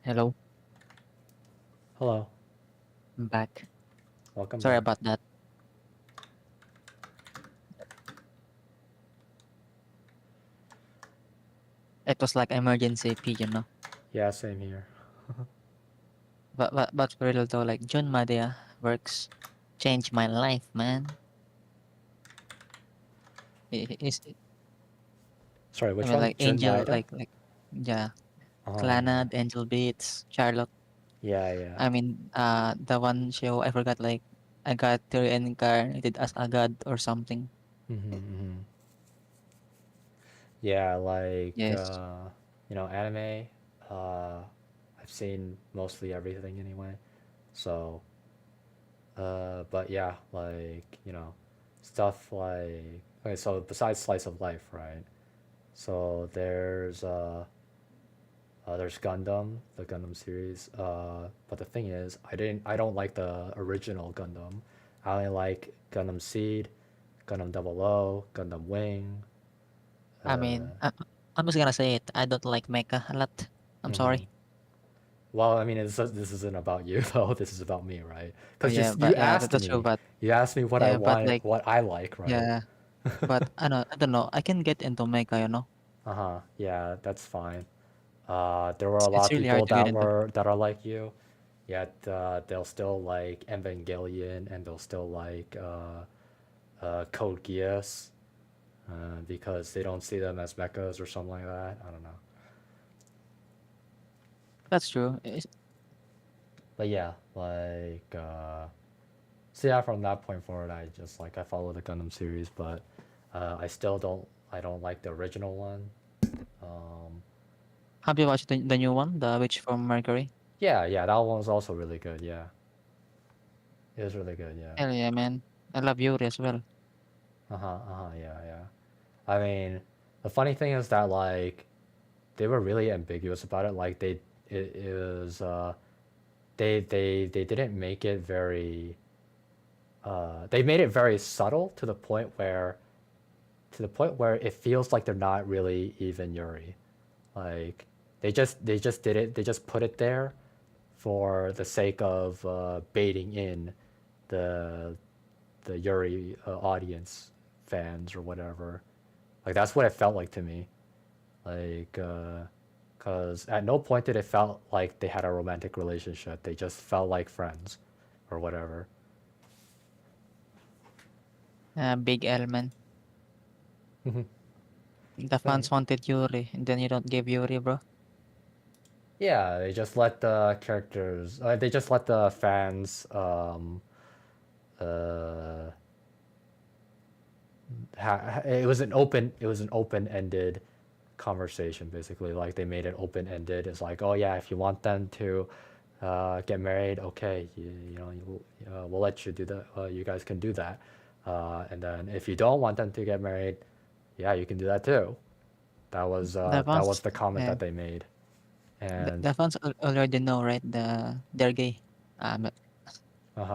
Hello, Hello. I'm back. Welcome Sorry back. about that. It was like emergency P, you know. Yeah, same here. But for real though, like John Madea works changed my life, man. Is Sorry, I which mean one? like Jun Angel, Maeda? yeah, Oh, yeah. Clannad, Angel Beats, Charlotte. Yeah, yeah. I mean, the one show I forgot, like I got reincarnated as a god or something. Mm-hmm. Yeah, like Yes. anime. Uh, I've seen mostly everything anyway. So, but yeah, like stuff like okay. So besides slice of life, right? So there's Gundam, the Gundam series. But the thing is, I don't like the original Gundam. I only like Gundam Seed, Gundam Double O, Gundam Wing. I mean, Uh, I'm just gonna say it. I don't like mecha a lot. I'm mhm. sorry. Well, I mean, this isn't about you though. This is about me, right? Oh Because yeah, you but yeah, asked that's true. me, But you asked me what I yeah, but want, like what I like, right? yeah, but I don't know. I can get into mecha, you know. Uh-huh. Yeah, that's fine. There were a lot It's of really people hard to get into. that are like you, yet they'll still like Evangelion and they'll still like Code Geass because they don't see them as mechas or something like that. I don't know. That's true. But yeah, like so yeah, from that point forward, I follow the Gundam series, but I don't like the original one. Um, Have you watched the new one, The Witch from Mercury? yeah, that one was also really good. Yeah, it was really good. Yeah. Hell yeah, man. I love Yuri as well. Yeah, yeah. I mean, the funny thing is that like they were really ambiguous about it. Like it was they didn't make it very they made it very subtle to the point where it feels like they're not really even Yuri. Like they just did it. They just put it there for the sake of baiting in the Yuri audience fans or whatever. Like that's what it felt like to me. Like cuz at no point did it felt like they had a romantic relationship. They just felt like friends or whatever. Big L, man. The But fans wanted Yuri, and then you don't give Yuri, bro. yeah, they just let the fans uh it was an open-ended conversation basically. Like they made it open-ended. It's like, oh yeah, if you want them to get married, okay, we'll let you do that. You guys can do that. And then if you don't want them to get married, yeah, you can do that too. The That was fans, the comment yeah, that they made. the, And the fans already know, right? They're gay.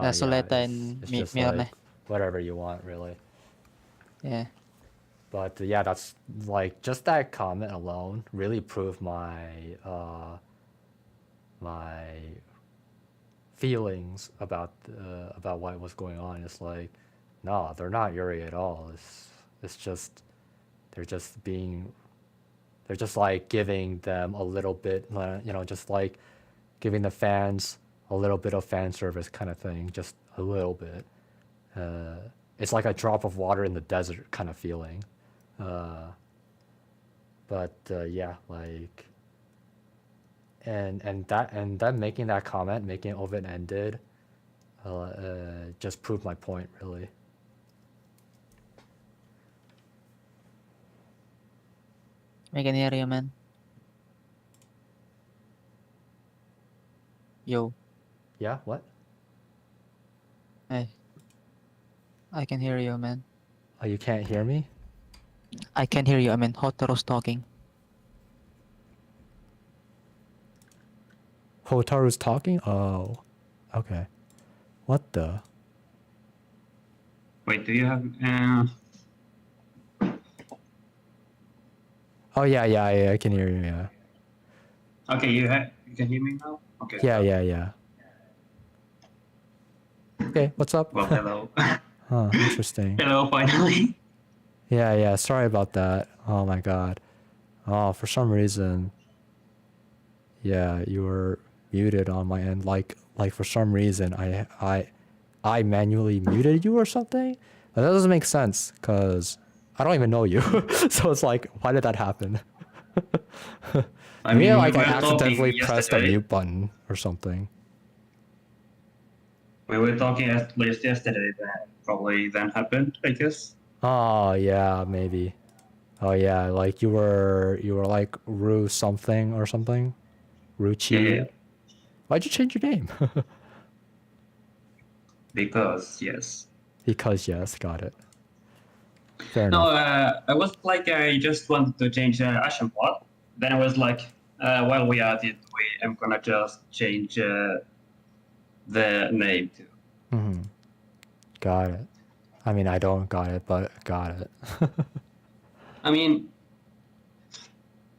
yeah, Soleta and it's just like Mione. whatever you want really. Yeah. But yeah, that's like just that comment alone really proved my feelings about what was going on. It's like, no, they're not Yuri at all. It's just they're just being they're just like giving them a little bit, just like giving the fans a little bit of fan service kind of thing, just a little bit. It's like a drop of water in the desert kind of feeling. Uh, but yeah, like and then making that comment, making it open ended, just proved my point really. I can hear you, man. Yo. Yeah, what? Hey. I can hear you, man. Oh, you can't hear me? I can hear you. I mean, Hotaro's talking. Hotaru's talking? Oh, okay. What the? Wait, do you have? Oh yeah, I can hear you. Yeah. Okay, You can hear me now? Okay. Yeah. Okay, what's up? Well, hello. Huh, interesting. Hello, finally. Yeah, sorry about that. Oh my god. Oh, for some reason, yeah, you were muted on my end. Like for some reason, I manually muted you or something. But that doesn't make sense because I don't even know you. So it's like, why did that happen? I Maybe mean, like we I were accidentally talking pressed the yesterday. mute button or something. We were talking at least yesterday. That probably then happened, I guess. Oh yeah, maybe. Oh yeah, like you were like Ru something or something. Ruchi. Yeah. Why'd you change your name? Because yes. Because yes, got it. Fair No, enough. I was like, I just wanted to change Ashenbot. Then I was like, while we are at it, I'm gonna just change the name too. Hmm. Got it. I mean, I don't got it, but got it. I mean,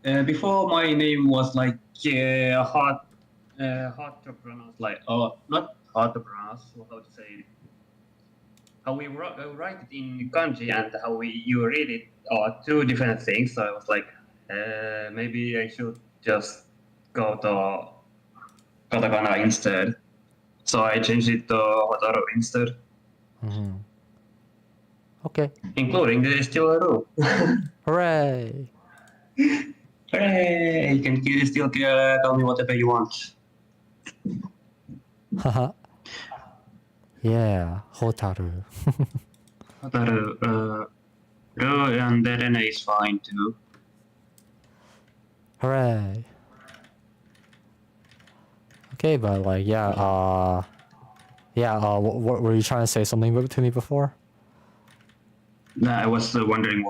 before my name was like hard to pronounce, like, oh, not hard to pronounce, how to say it. How we write it in kanji and how you read it are two different things. So I was like, maybe I should just go to katakana instead. So I changed it to Hotaru instead, Hmm. Okay. including the Stillaru. Hooray! Hooray! You can still tell me whatever you want. Haha. Yeah, Hotaru. Hotaru, and Rene is fine too. Hooray! Okay, but like, what were you trying to say something to me before? Nah, I was wondering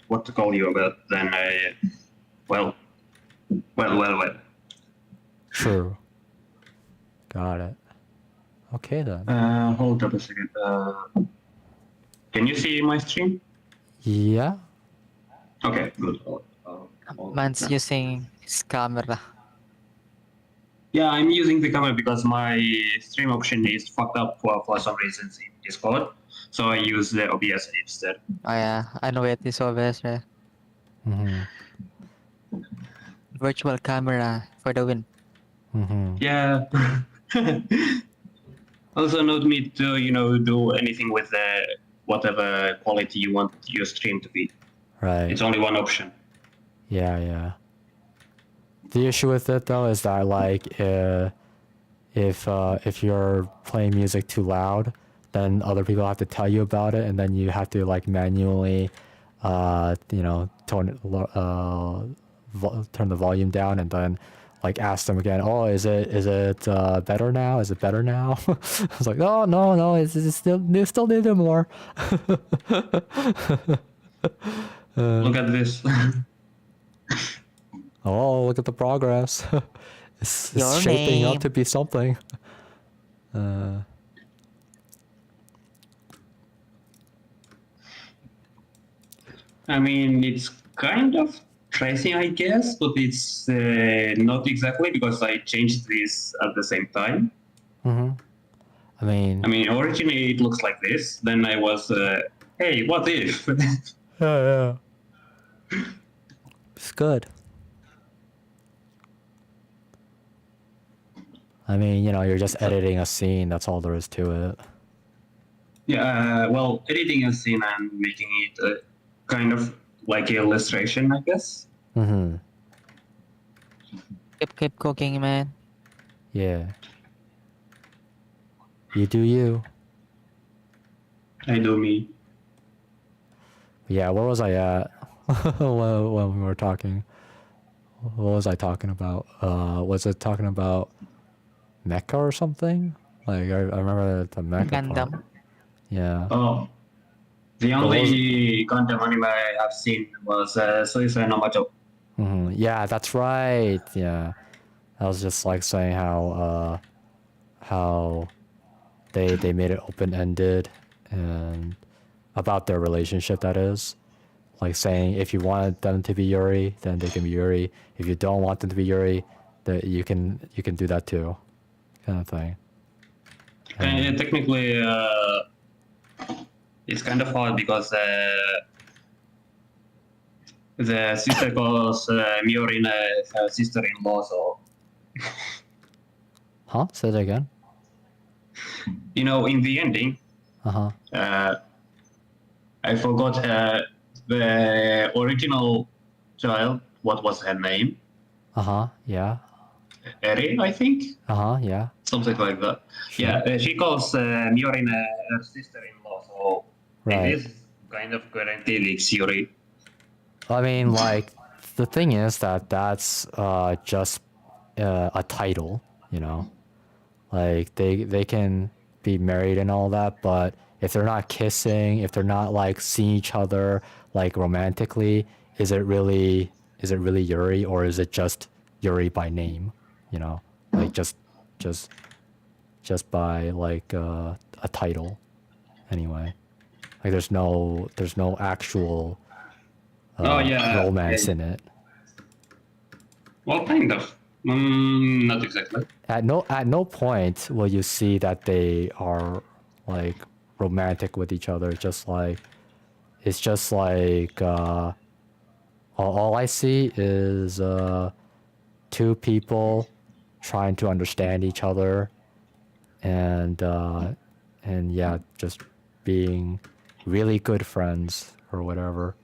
what to call you, but then well. True. Got it. Okay then. Hold up a second. Can you see my stream? Yeah. Okay, good. Man's using his camera. Yeah, I'm using the camera because my stream option is fucked up for some reasons in Discord, so I use the OBS instead. Oh yeah, I know it is obvious, right? Mm-hmm. Virtual camera for the win. Mm-hmm. Yeah. Also, not me to do anything with the whatever quality you want your stream to be. Right. It's only one option. Yeah. The issue with it though is that like if you're playing music too loud, then other people have to tell you about it, and then you have to like manually, turn the volume down, and then like ask them again. Oh, is it better now? Is it better now? I was like, oh no, it's still need more. Look at this. Oh, look at the progress. It's Your shaping name. up to be something. I mean, it's kind of tracing, I guess, but it's not exactly because I changed this at the same time. Mm-hmm. I mean, Originally it looks like this. Then I was, hey, what if? yeah. It's good. I mean, you're just editing a scene. That's all there is to it. Yeah, well, editing a scene and making it kind of like an illustration, I guess. Mm-hmm. Keep cooking, man. Yeah. You do you. I do me. Yeah, where was I at when we were talking? What was I talking about? Was it talking about mecha or something? Like, I remember the mecha part. Gundam. The Yeah. only Gundam anime I have seen was Suicide no Majo. Mm-hmm. Yeah, that's right. Yeah. I was just like saying how they made it open-ended and about their relationship, that is. Like saying if you want them to be Yuri, then they can be Yuri. If you don't want them to be Yuri, that you can do that too, kind of thing. And technically, it's kind of hard because the sister calls Miorine her sister-in-law, so Huh? Say that again. you know, in the ending, Uh-huh. I forgot the original child. What was her name? Uh-huh. Yeah. Eri, I think, Uh-huh. Yeah. something like that. Sure. Yeah, she calls Miorine her sister-in-law, so Right. it is kind of guaranteed it's Yuri. I mean, like, the thing is that that's just a title, you know. Like they can be married and all that, but if they're not kissing, if they're not like seeing each other like romantically, is it really Yuri, or is it just Yuri by name? You know, like just by like a title. Anyway, like there's no actual romance in it. Well, kind of. Not exactly. At no point will you see that they are like romantic with each other. It's just like all I see is two people trying to understand each other, and yeah, just being really good friends or whatever.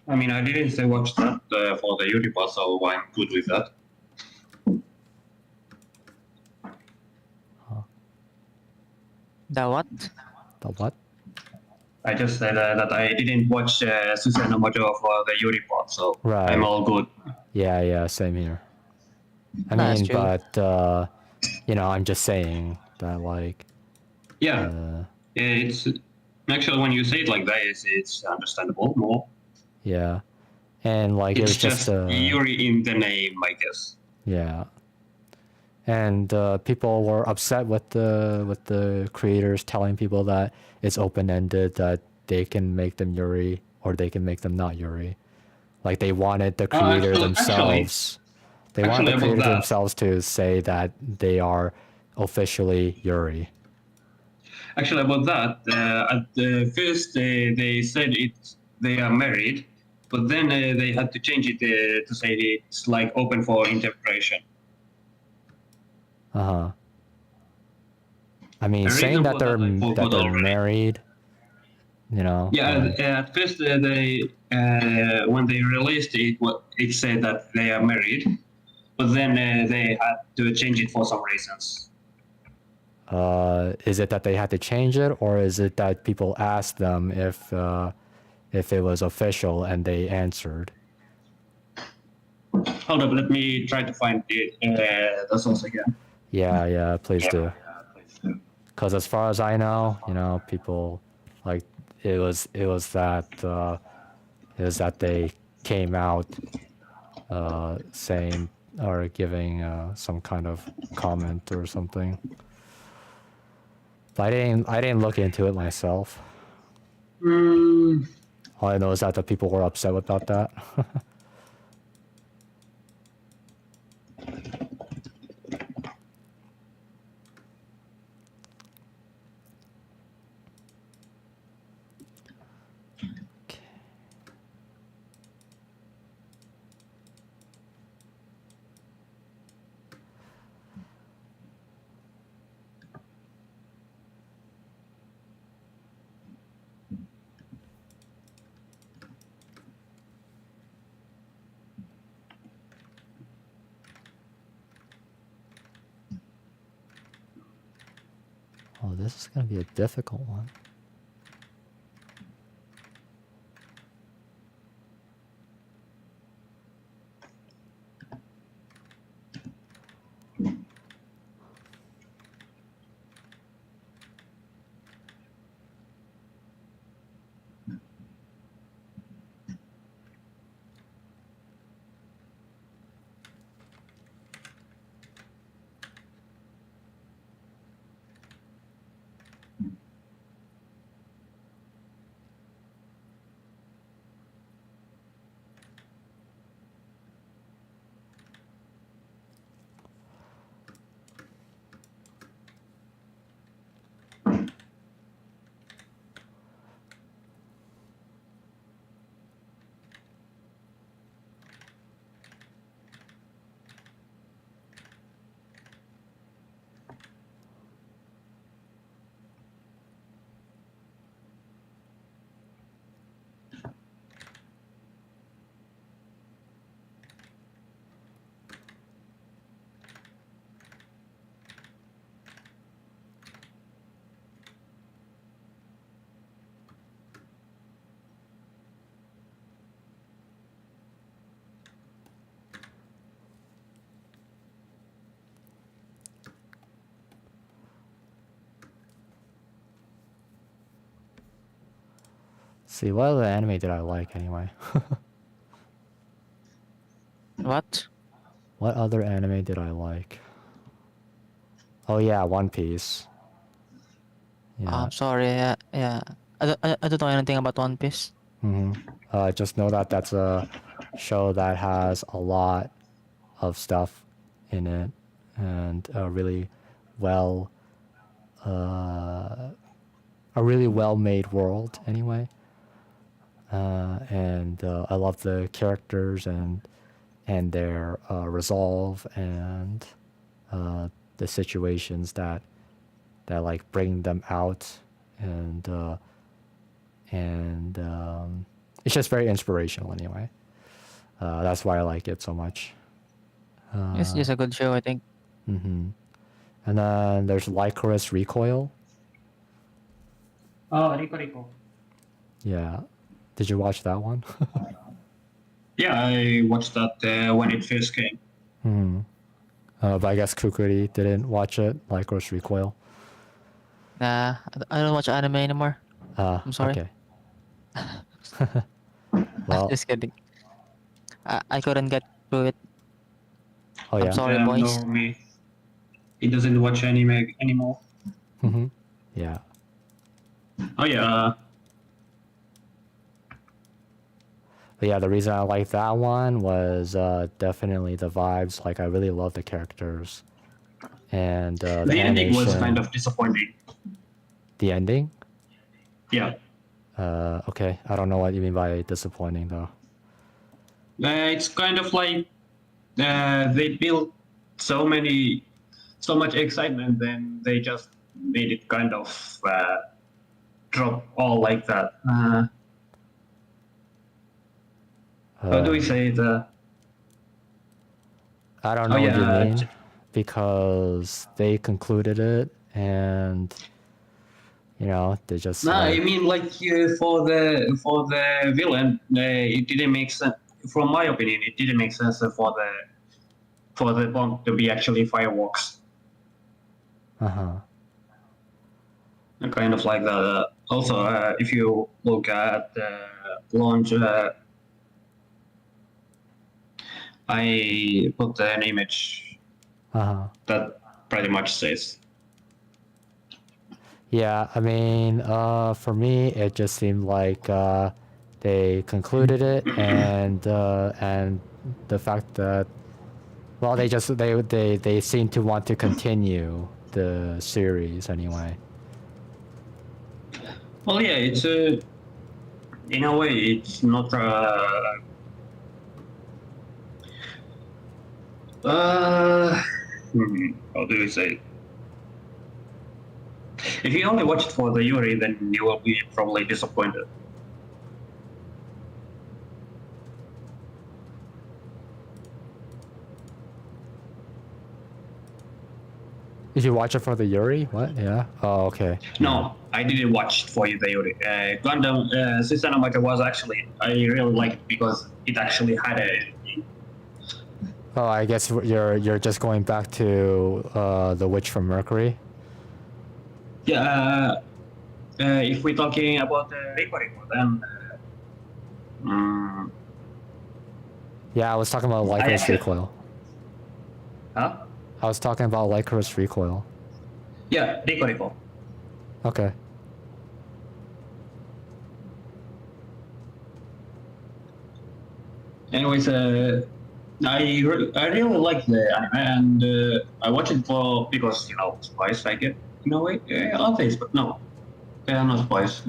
I mean, I didn't say watch that for the Yuri part, so I'm good with that. The what? The what? I just said that I didn't watch Susanoo Mojo for the Yuri part, so Right. I'm all good. Yeah, same here. I That's mean, true. but you know, I'm just saying that like Yeah, it's actually when you say it like that, it's understandable more. yeah, and like It's it's just Yuri in the name, I guess. yeah, and people were upset with the creators telling people that it's open ended, that they can make them Yuri or they can make them not Yuri. Like they wanted the creator themselves. They want the about creator that. themselves to say that they are officially Yuri. Actually, about that, at the first they said they are married, but then they had to change it to say it's like open for interpretation. I mean, The saying reason that for they're that, I forgot already. married, you know. Yeah, like- at first they when they released it, it said that they are married, but then they had to change it for some reasons. Is it that they had to change it, or is it that people asked them if it was official and they answered? Hold up, let me try to find the source again. Yeah, please do. Because as far as I know, you know, people like it was that they came out saying or giving some kind of comment or something. But I didn't look into it myself. All I know is that the people were upset about that. Oh, this is going to be a difficult one. see, what other anime did I like anyway? What? What other anime did I like? Oh yeah, One Piece. Yeah. I'm sorry. Yeah. I don't know anything about One Piece. Just know that that's a show that has a lot of stuff in it, and a really well made world anyway. And I love the characters and their resolve and the situations that like bring them out, and it's just very inspirational anyway. That's why I like it so much. It's just a good show, I think. And then there's Lycoris Recoil. Oh, Rico. Yeah. Did you watch that one? Yeah, I watched that when it first came. But I guess Kukuri didn't watch it, Lycoris Recoil. Nah, I don't watch anime anymore. I'm sorry. Okay. Well, Just kidding. I couldn't get through it. oh I'm yeah. sorry, Yeah, boys. no, me. He doesn't watch anime anymore. Yeah. Oh yeah. But yeah, the reason I like that one was definitely the vibes. Like, I really love the characters. And the ending was animation. kind of disappointing. The ending? Yeah. Okay. I don't know what you mean by disappointing, though. It's kind of like they built so much excitement, then they just made it kind of drop all like that. How do we say the? I don't know what you mean, because they concluded it, and they just. No, I mean like for the villain, it didn't make sense. From my opinion, it didn't make sense for the bomb to be actually fireworks. Kind of like that. Also, if you look at the launch, I put an image that pretty much says. Yeah, I mean, for me, it just seemed like they concluded it, and the fact that, well, they seem to want to continue the series anyway. Well, yeah, it's in a way, it's not how do you say? If you only watch it for the Yuri, then you will be probably disappointed. Did you watch it for the Yuri? What? Yeah. Oh, okay. No, I didn't watch it for the Yuri. Gundam Susanoo was actually, I really liked it because it actually had a. Oh, I guess you're just going back to the Witch from Mercury. Yeah. If we're talking about Rico, then. Yeah, I was talking about Lycoris actually- Recoil. Huh? I was talking about Lycoris Recoil. Yeah, Rico. Okay. Anyways, I really like the anime, and I watch it because spies I get in a way. Are they? But no, they are not spies.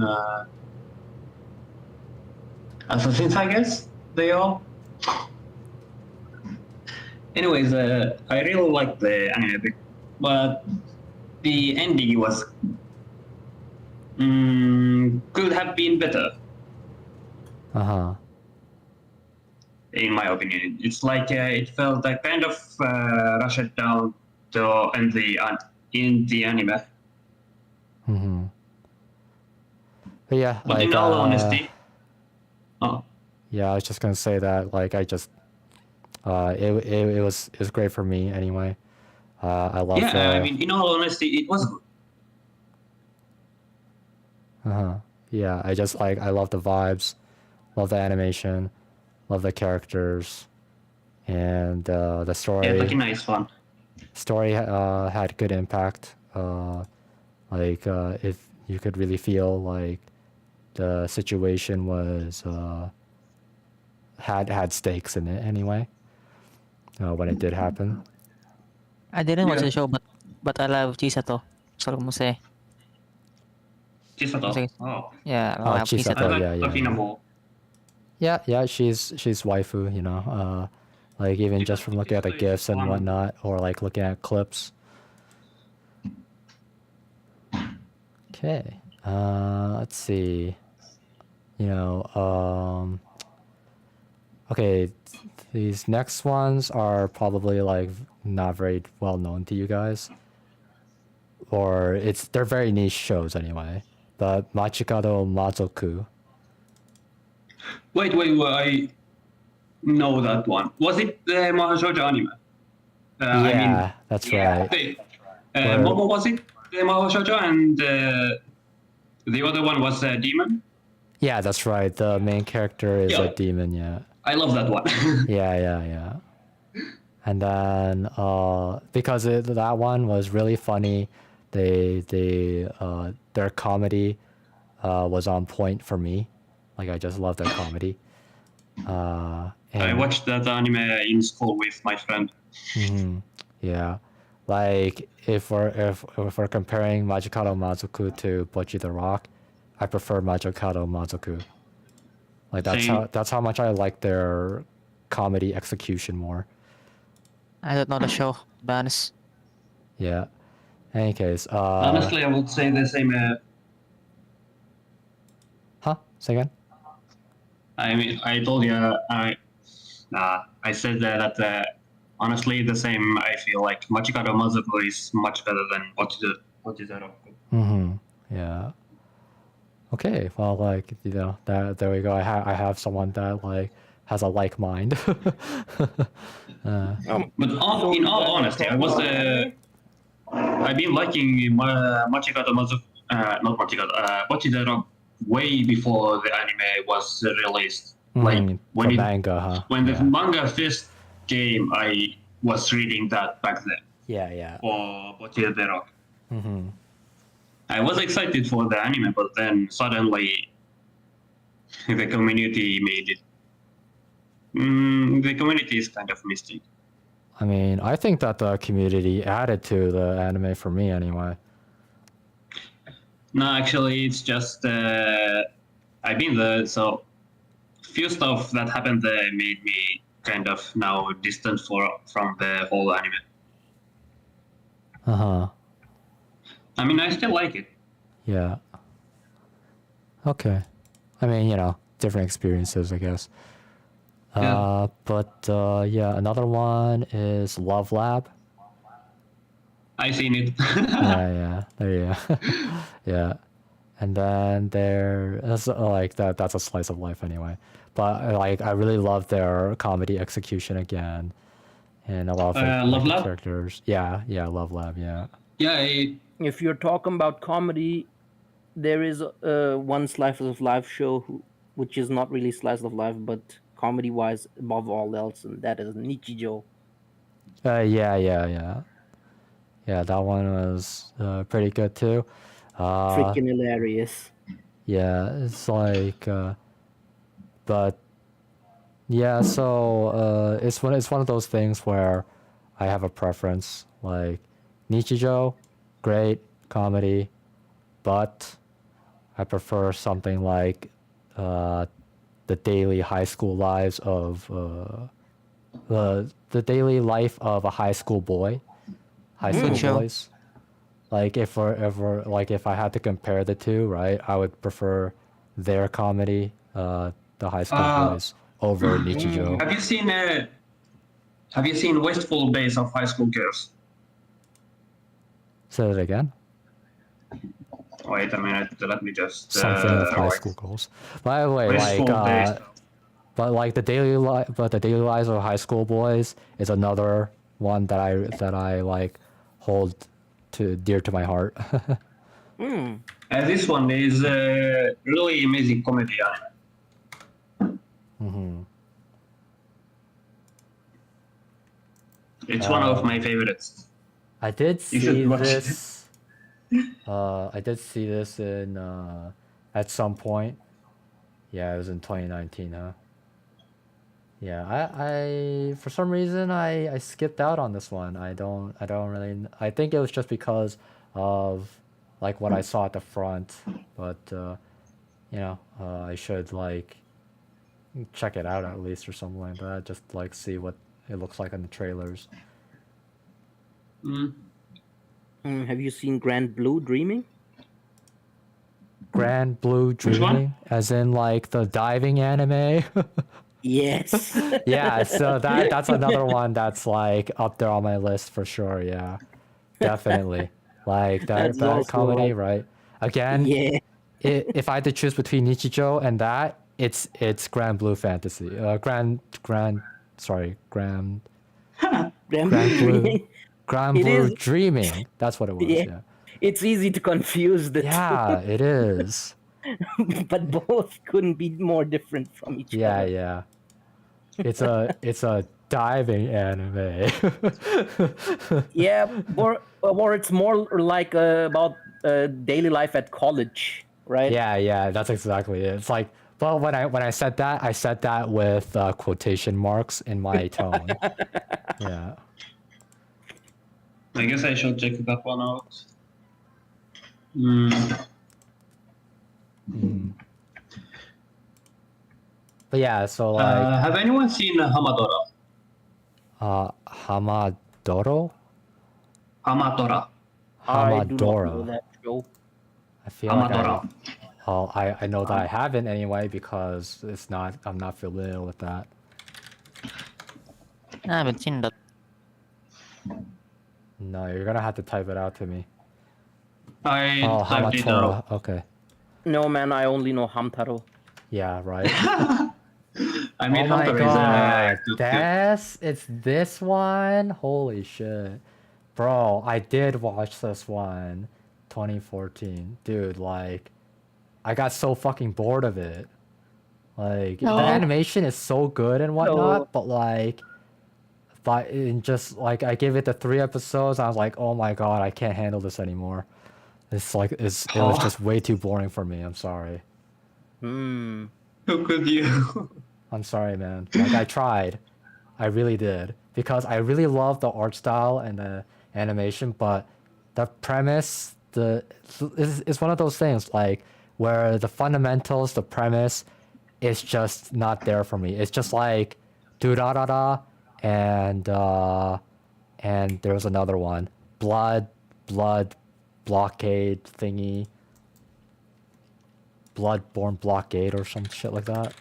Assassins, I guess they are. Anyways, I really like the anime, but the ending was could have been better. In my opinion, it's like it felt like kind of rushed down to in the anime. But yeah, But like, in all honesty, yeah, I was just gonna say that, like, I just, it was great for me anyway. I love. yeah, I mean, in all honesty, it was good. yeah, I just like I love the vibes, love the animation, love the characters, and the story. Yeah, it's like a nice one. Story had good impact. If you could really feel like the situation was had stakes in it anyway. When it did happen. I didn't watch Yeah. the show, but I love Chisato. So I'm say, Chisato. Sige. Oh. yeah, I Oh, love Chisato. Chisato. I like yeah, yeah, Tofina yeah. more. Yeah, she's waifu, you know. Like even just from looking at the Chisato is gifs and fun. whatnot, or like looking at clips. Okay. Let's see. Okay, these next ones are probably like not very well known to you guys. Or they're very niche shows anyway. But Machikado Mazoku. Wait, I know that one. Was it the Mahashoujo anime? Yeah, that's right. Wait, Where- Momo was it? The Mahashoujo and the other one was Demon? Yeah, that's right. The main character is a Yeah. demon, yeah. I love that one. Yeah. And then because that one was really funny, their comedy was on point for me. Like I just love their comedy. I And watched that anime in school with my friend. yeah, like if we're comparing Majikado Mazoku to Bocchi the Rock, I prefer Majikado Mazoku. Like Same. that's how much I like their comedy execution more. I don't know the show, to be honest. Yeah. Any case, Honestly, I would say the same. Huh? Say again? I mean, I told you, I said that honestly, the same. I feel like Machikado Mazoku is much better than Bocchi the Rock. Yeah. Okay. Well, like there we go. I have someone that like has a like mind. But in all honesty, I've been liking Machikado Mazoku, not Machikado, Bocchi the Rock way before the anime was released. Like the when manga, huh? when yeah. the manga first came, I was reading that back then Yeah. for Bocchi the Rock. Mm-hmm. I was excited for the anime, but then suddenly the community made it. The community is kind of missing. I mean, I think that the community added to the anime for me anyway. No, actually, it's just I've been there, so few stuff that happened there made me kind of now distant from the whole anime. Uh-huh. I mean, I still like it. Yeah. Okay. I mean, different experiences, I guess. Yeah. Yeah, another one is Love Lab. I seen it. Yeah, there you go. Yeah. And then that's like that's a slice of life anyway. But like I really love their comedy execution again. And a lot of Love the Lab? characters. Yeah, Love Lab, yeah. Yeah, If you're talking about comedy, there is one slice of life show which is not really slice of life, but comedy-wise above all else, and that is Nichijou. Yeah, that one was pretty good too. Freaking hilarious. Yeah, it's like, but yeah, so it's one of those things where I have a preference. Like Nichijou, great comedy, but I prefer something like the daily high school lives of the daily life of a high school boy, high school show. boys. Like if I had to compare the two, right, I would prefer their comedy, the high school boys, over Nichijou. have you seen Wistful Days of High School Girls? Say it again. Wait a minute, let me just. Something with high wait. school goals. By the way, Wistful Days. but the daily lives of high school boys is another one that I like hold dear to my heart. Hmm. And this one is really amazing comedy anime. Hmm. It's one of my favorites. I did You see should watch it. this. I did see this in at some point. Yeah, it was in 2019, huh? Yeah, I for some reason I skipped out on this one. I don't really. I think it was just because of like what I saw at the front, but you know, I should like check it out at least or something like that. Just like see what it looks like in the trailers. Mm. Have you seen Grand Blue Dreaming? Grand Blue one? Dreaming, as in like the diving anime. Yes. Yeah, so that's another one that's like up there on my list for sure. Yeah, definitely. Like That's that also comedy, like, right? Again, yeah. if I had to choose between Nichijou and that, it's Grand Blue Fantasy. Grand sorry, Grand Grand Grand Blue Dreaming. Grand It Blue is. Dreaming. That's what it was. Yeah. Yeah. It's easy to confuse the Yeah, it is. two, but both couldn't be more different from each Yeah, other. yeah. It's a diving anime. Yeah, or it's more like about daily life at college, right? Yeah, that's exactly it. It's like, well, when I said that with quotation marks in my tone. Yeah. I guess I should check that one out. Mm. Mhm. But yeah, so like Have anyone seen Hamadora? Hamadoro? Hamadora. I do not know Hamadora. that show. I feel like Hamadora. I know that I haven't anyway because I'm not familiar with that. I haven't seen that. No, you're gonna have to type it out to me. I Oh, typed it out. Hamatora. Okay. No, man, I only know Hamtaro. Yeah, right. I mean, Oh my Hunter god, is it's this one? Holy shit. Bro, I did watch this one 2014. Dude, like I got so fucking bored of it. Like the No. animation is so good and whatnot, No. but like in just like I gave it the 3 episodes, I was like, "Oh my god, I can't handle this anymore." It was Oh. just way too boring for me. I'm sorry. Hmm. How could you? I'm sorry, man. Like I tried. I really did. Because I really love the art style and the animation, but the premise, is one of those things like where the fundamentals, the premise is just not there for me. It's just like Durarara and there was another one. Blood blockade thingy. Bloodborne blockade or some shit like that.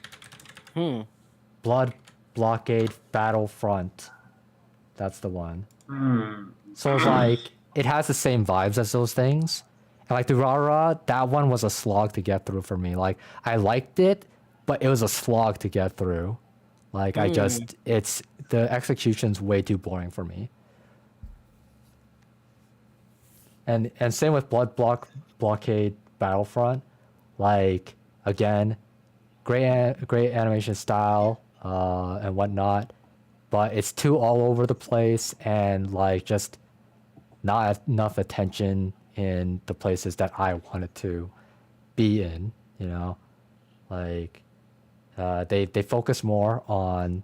Blood blockade battlefront. That's the one. So it's like it has the same vibes as those things. And like Durarara, that one was a slog to get through for me. Like I liked it, but it was a slog to get through. Like it's the execution's way too boring for me. And same with blockade battlefront. Like again, great animation style and whatnot, but it's too all over the place and like just not enough attention in the places that I wanted to be in. You know, like they focus more on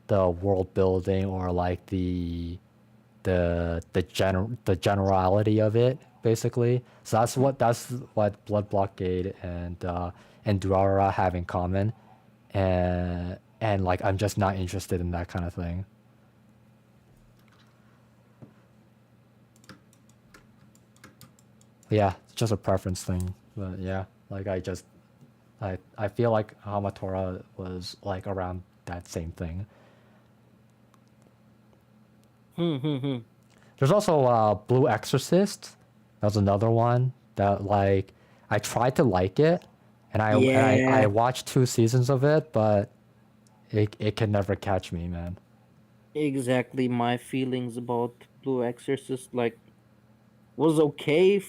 the world building or like the generality of it basically. So that's what Blood Blockade and Durarara have in common, and like I'm just not interested in that kind of thing. Yeah, it's just a preference thing, but yeah, like I feel like Hamatora was like around that same thing. There's also Blue Exorcist. That was another one that like I tried to like it, and I watched 2 seasons of it, but it can never catch me, man. Exactly my feelings about Blue Exorcist. Like, was okay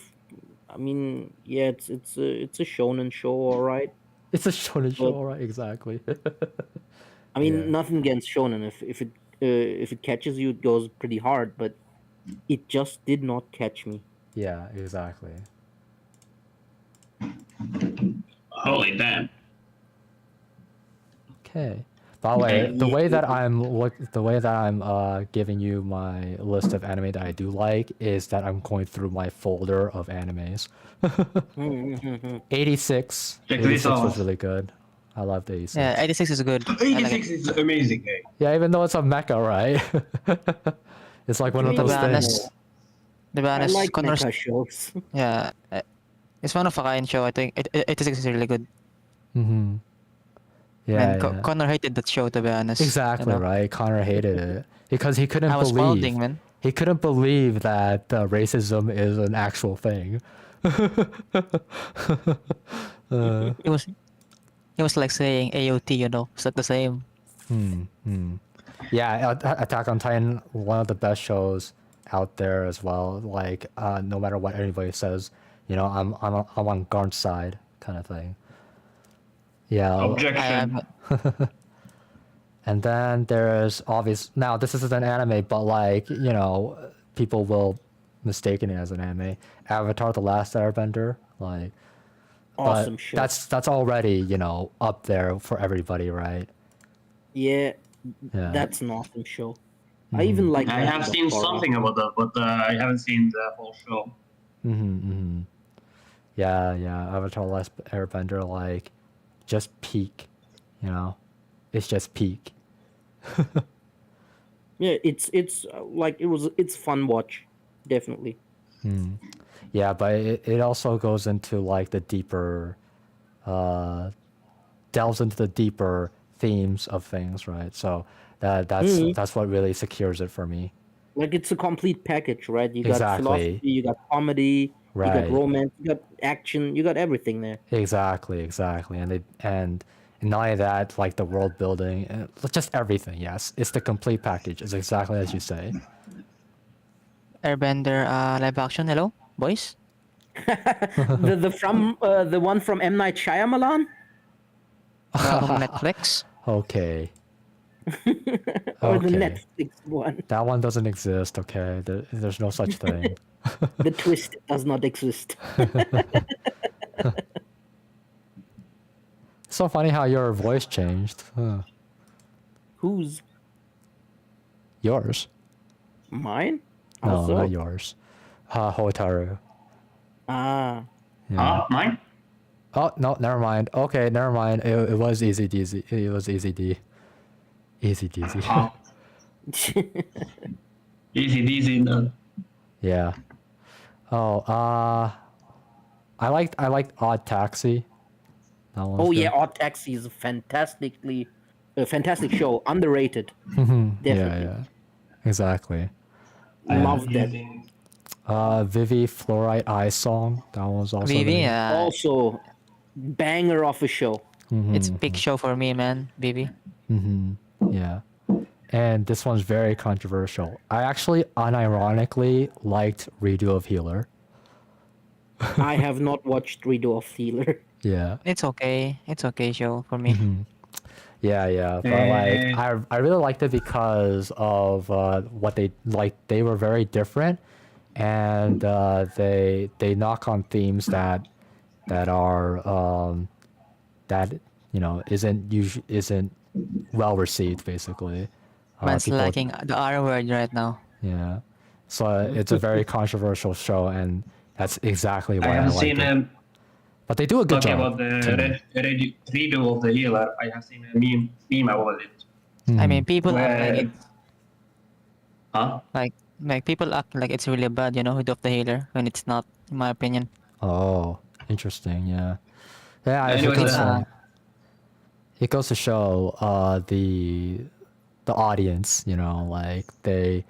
I mean, yeah, it's a shonen show, all right. It's a shonen show, But- right? Exactly. I mean, Yeah. nothing against shonen. If it catches you, it goes pretty hard. But it just did not catch me. Yeah, exactly. Holy damn. Okay. By the way, the way that I'm giving you my list of anime that I do like is that I'm going through my folder of animes. 86. Check this 86 was out. really good. I love the 86. Yeah, 86 is good. I like it. 86 is amazing. Eh? Yeah, even though it's a mecha, right? It's like one of To be those honest, things. To be I honest, like Connor's, mecha shows. yeah, it's one of a kind show. I think 86 is really good. Mm-hmm. Yeah, And yeah. Connor hated that show, to be honest. you Exactly know. right. Connor hated it because he couldn't I was believe founding, man. he couldn't believe that racism is an actual thing. It was like saying AOT, you know, it's not the same. Yeah, Attack on Titan, one of the best shows out there as well. Like, no matter what anybody says, you know, I'm on Garn's side, kind of thing. Yeah. Objection. And then there's now this isn't an anime, but like, you know, people will mistaken it as an anime. Avatar: The Last Airbender, like, Awesome but show. that's already, you know, up there for everybody, right? Yeah, Yeah. that's an awesome show. I even like. I have seen something about that, but I haven't seen the whole show. Yeah, yeah. Avatar: The Last Airbender, like, just peak, you know, it's just peak. Yeah, it's like it's fun watch, definitely. Yeah, but it also goes into like the deeper, delves into the deeper themes of things, right? So that's what really secures it for me. Like it's a complete package, right? You got Exactly. philosophy, you got comedy, you Right. got romance, you got action, you got everything there. Exactly, and not only that, like the world building, and just everything. Yes, it's the complete package. It's exactly as you say. Airbender live action. Hello, boys. The one from M Night Shyamalan. From Netflix. Okay. Or the Okay. Netflix one. That one doesn't exist. Okay, there's no such thing. The twist does not exist. So funny how your voice changed. Huh. Who's Yours? mine? No, Also? not yours. Hotaru. Ah, Yeah. Mine? Oh no, never mind. Okay, never mind. It was easy DZ. It was easy D. Easy DZ. Easy. No. Yeah. Oh, I liked Odd Taxi. That one was oh good. yeah, Odd Taxi is a fantastic show, underrated. Yeah, Definitely. yeah. Exactly. Love that. Vivi Fluorite Eye Song. That one was also Vivi, really- Also, banger of a show. it's a big show for me, man. Vivi. Yeah. And this one's very controversial. I actually unironically liked Redo of Healer. I have not watched Redo of Healer. Yeah. It's okay. It's okay show for me. Yeah. But like I really liked it because of what they like. They were very different, and they knock on themes that are that, you know, isn't well received, basically. Man's People- lacking the R word right now. Yeah. So it's a very controversial show, and that's exactly I why I haven't liked seen it. But they do a good talking job. about the redo of the healer. I have seen a meme about it. I mean, people act like Where- it, Huh? like people act like it's really bad, you know, Hood of the Healer, when it's not, in my opinion. Oh, interesting. Yeah. Yeah. Anyways, It goes to show the audience, you know, like they're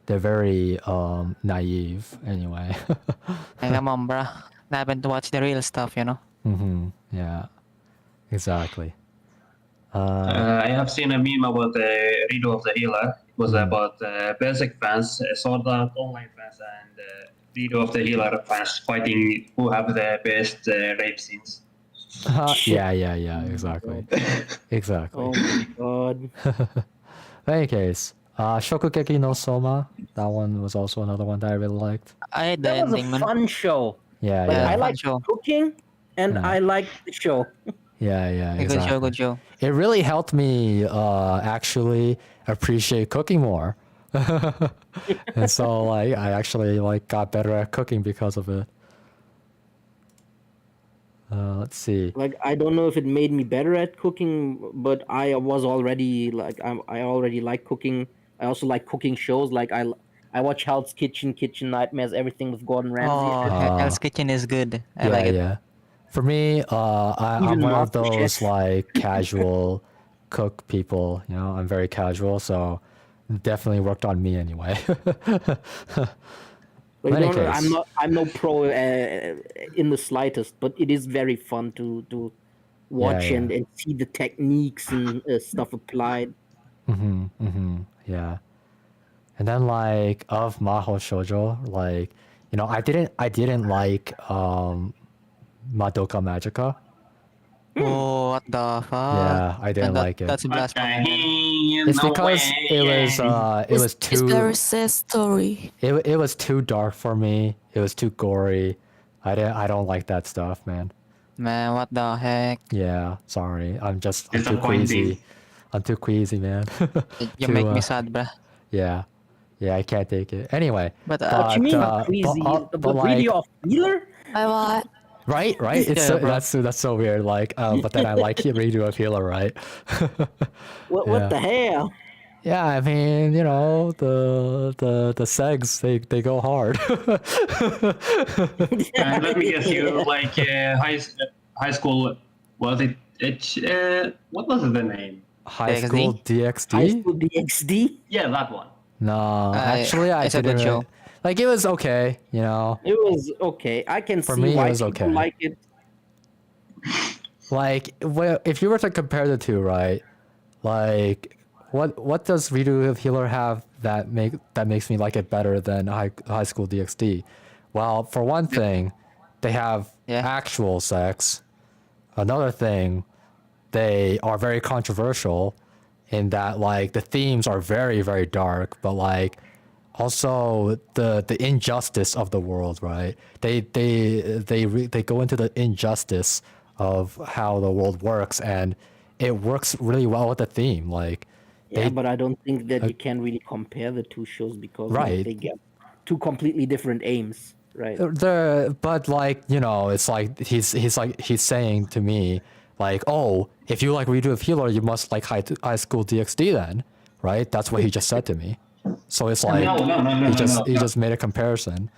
very naive anyway. Like, come on, bruh. I haven't watched the real stuff, you know. Yeah. Exactly. I have seen a meme about the redo of the healer. It was about Berserk fans, Sword Art Online fans, and Redo of the Healer fans fighting who have the best rape scenes. Yeah, exactly. Exactly. Oh my god. In any case, Shokugeki no Soma, that one was also another one that I really liked. I hate the That was a ending, man. fun show. Yeah, Like, yeah, I fun like show. cooking, and Yeah. I like the show. yeah, Hey, exactly. Good show, good show. It really helped me actually appreciate cooking more. And so like I actually like got better at cooking because of it. Let's see. Like, I don't know if it made me better at cooking, but I was already like I already like cooking. I also like cooking shows. Like I watch Hell's Kitchen, Kitchen Nightmares, everything with Gordon Ramsay. Oh, Hell's Kitchen is good. I Yeah, like it. yeah. For me, I'm Even one of MasterChef. those like casual cook people. You know, I'm very casual, so it definitely worked on me anyway. Like, In any no, case. I'm no pro in the slightest, but it is very fun to watch yeah. and see the techniques and stuff applied. Yeah. And then like of Maho Shoujo, like I didn't like Madoka Magica. Oh, what the fuck? Yeah, I didn't like it. That's a blasphemy. It's because it was It's too very sad story. it was too dark for me. It was too gory. I don't like that stuff, man. Man, what the heck? Yeah, sorry. I'm too Disappointing. queasy. I'm too queasy, man. You To, make me uh, sad, bruh. Yeah. Yeah, I can't take it. Anyway, But What you mean, but, crazy? but The video of Healer? I want. right? It's Yeah, bro. that's so weird. Like, but then I like redo of Healer, right? What Yeah. the hell? Yeah, I mean, the segs they go hard. Let me guess, you like high school. Was it? What was the name? High DXD? School High DxD? School DxD? Yeah, that one. No, actually, I it's a good didn't. show. Like, it was okay, It was okay. I can For see me, it why was people okay. like it. Like, well, if you were to compare the two, right? Like, what does Redo of Healer have that makes me like it better than High School DxD? Well, for one thing, they have Yeah. actual sex. Another thing, they are very controversial in that like the themes are very, very dark, but like also the injustice of the world, right? They go into the injustice of how the world works, and it works really well with the theme. Like, Yeah, but I don't think that you can really compare the two shows because like, Right. they get two completely different aims, right? but like it's like he's saying to me like, oh, if you like Redo of Healer, you must like High School DxD then, right? That's what he just said to me. So it's like No. he just made a comparison.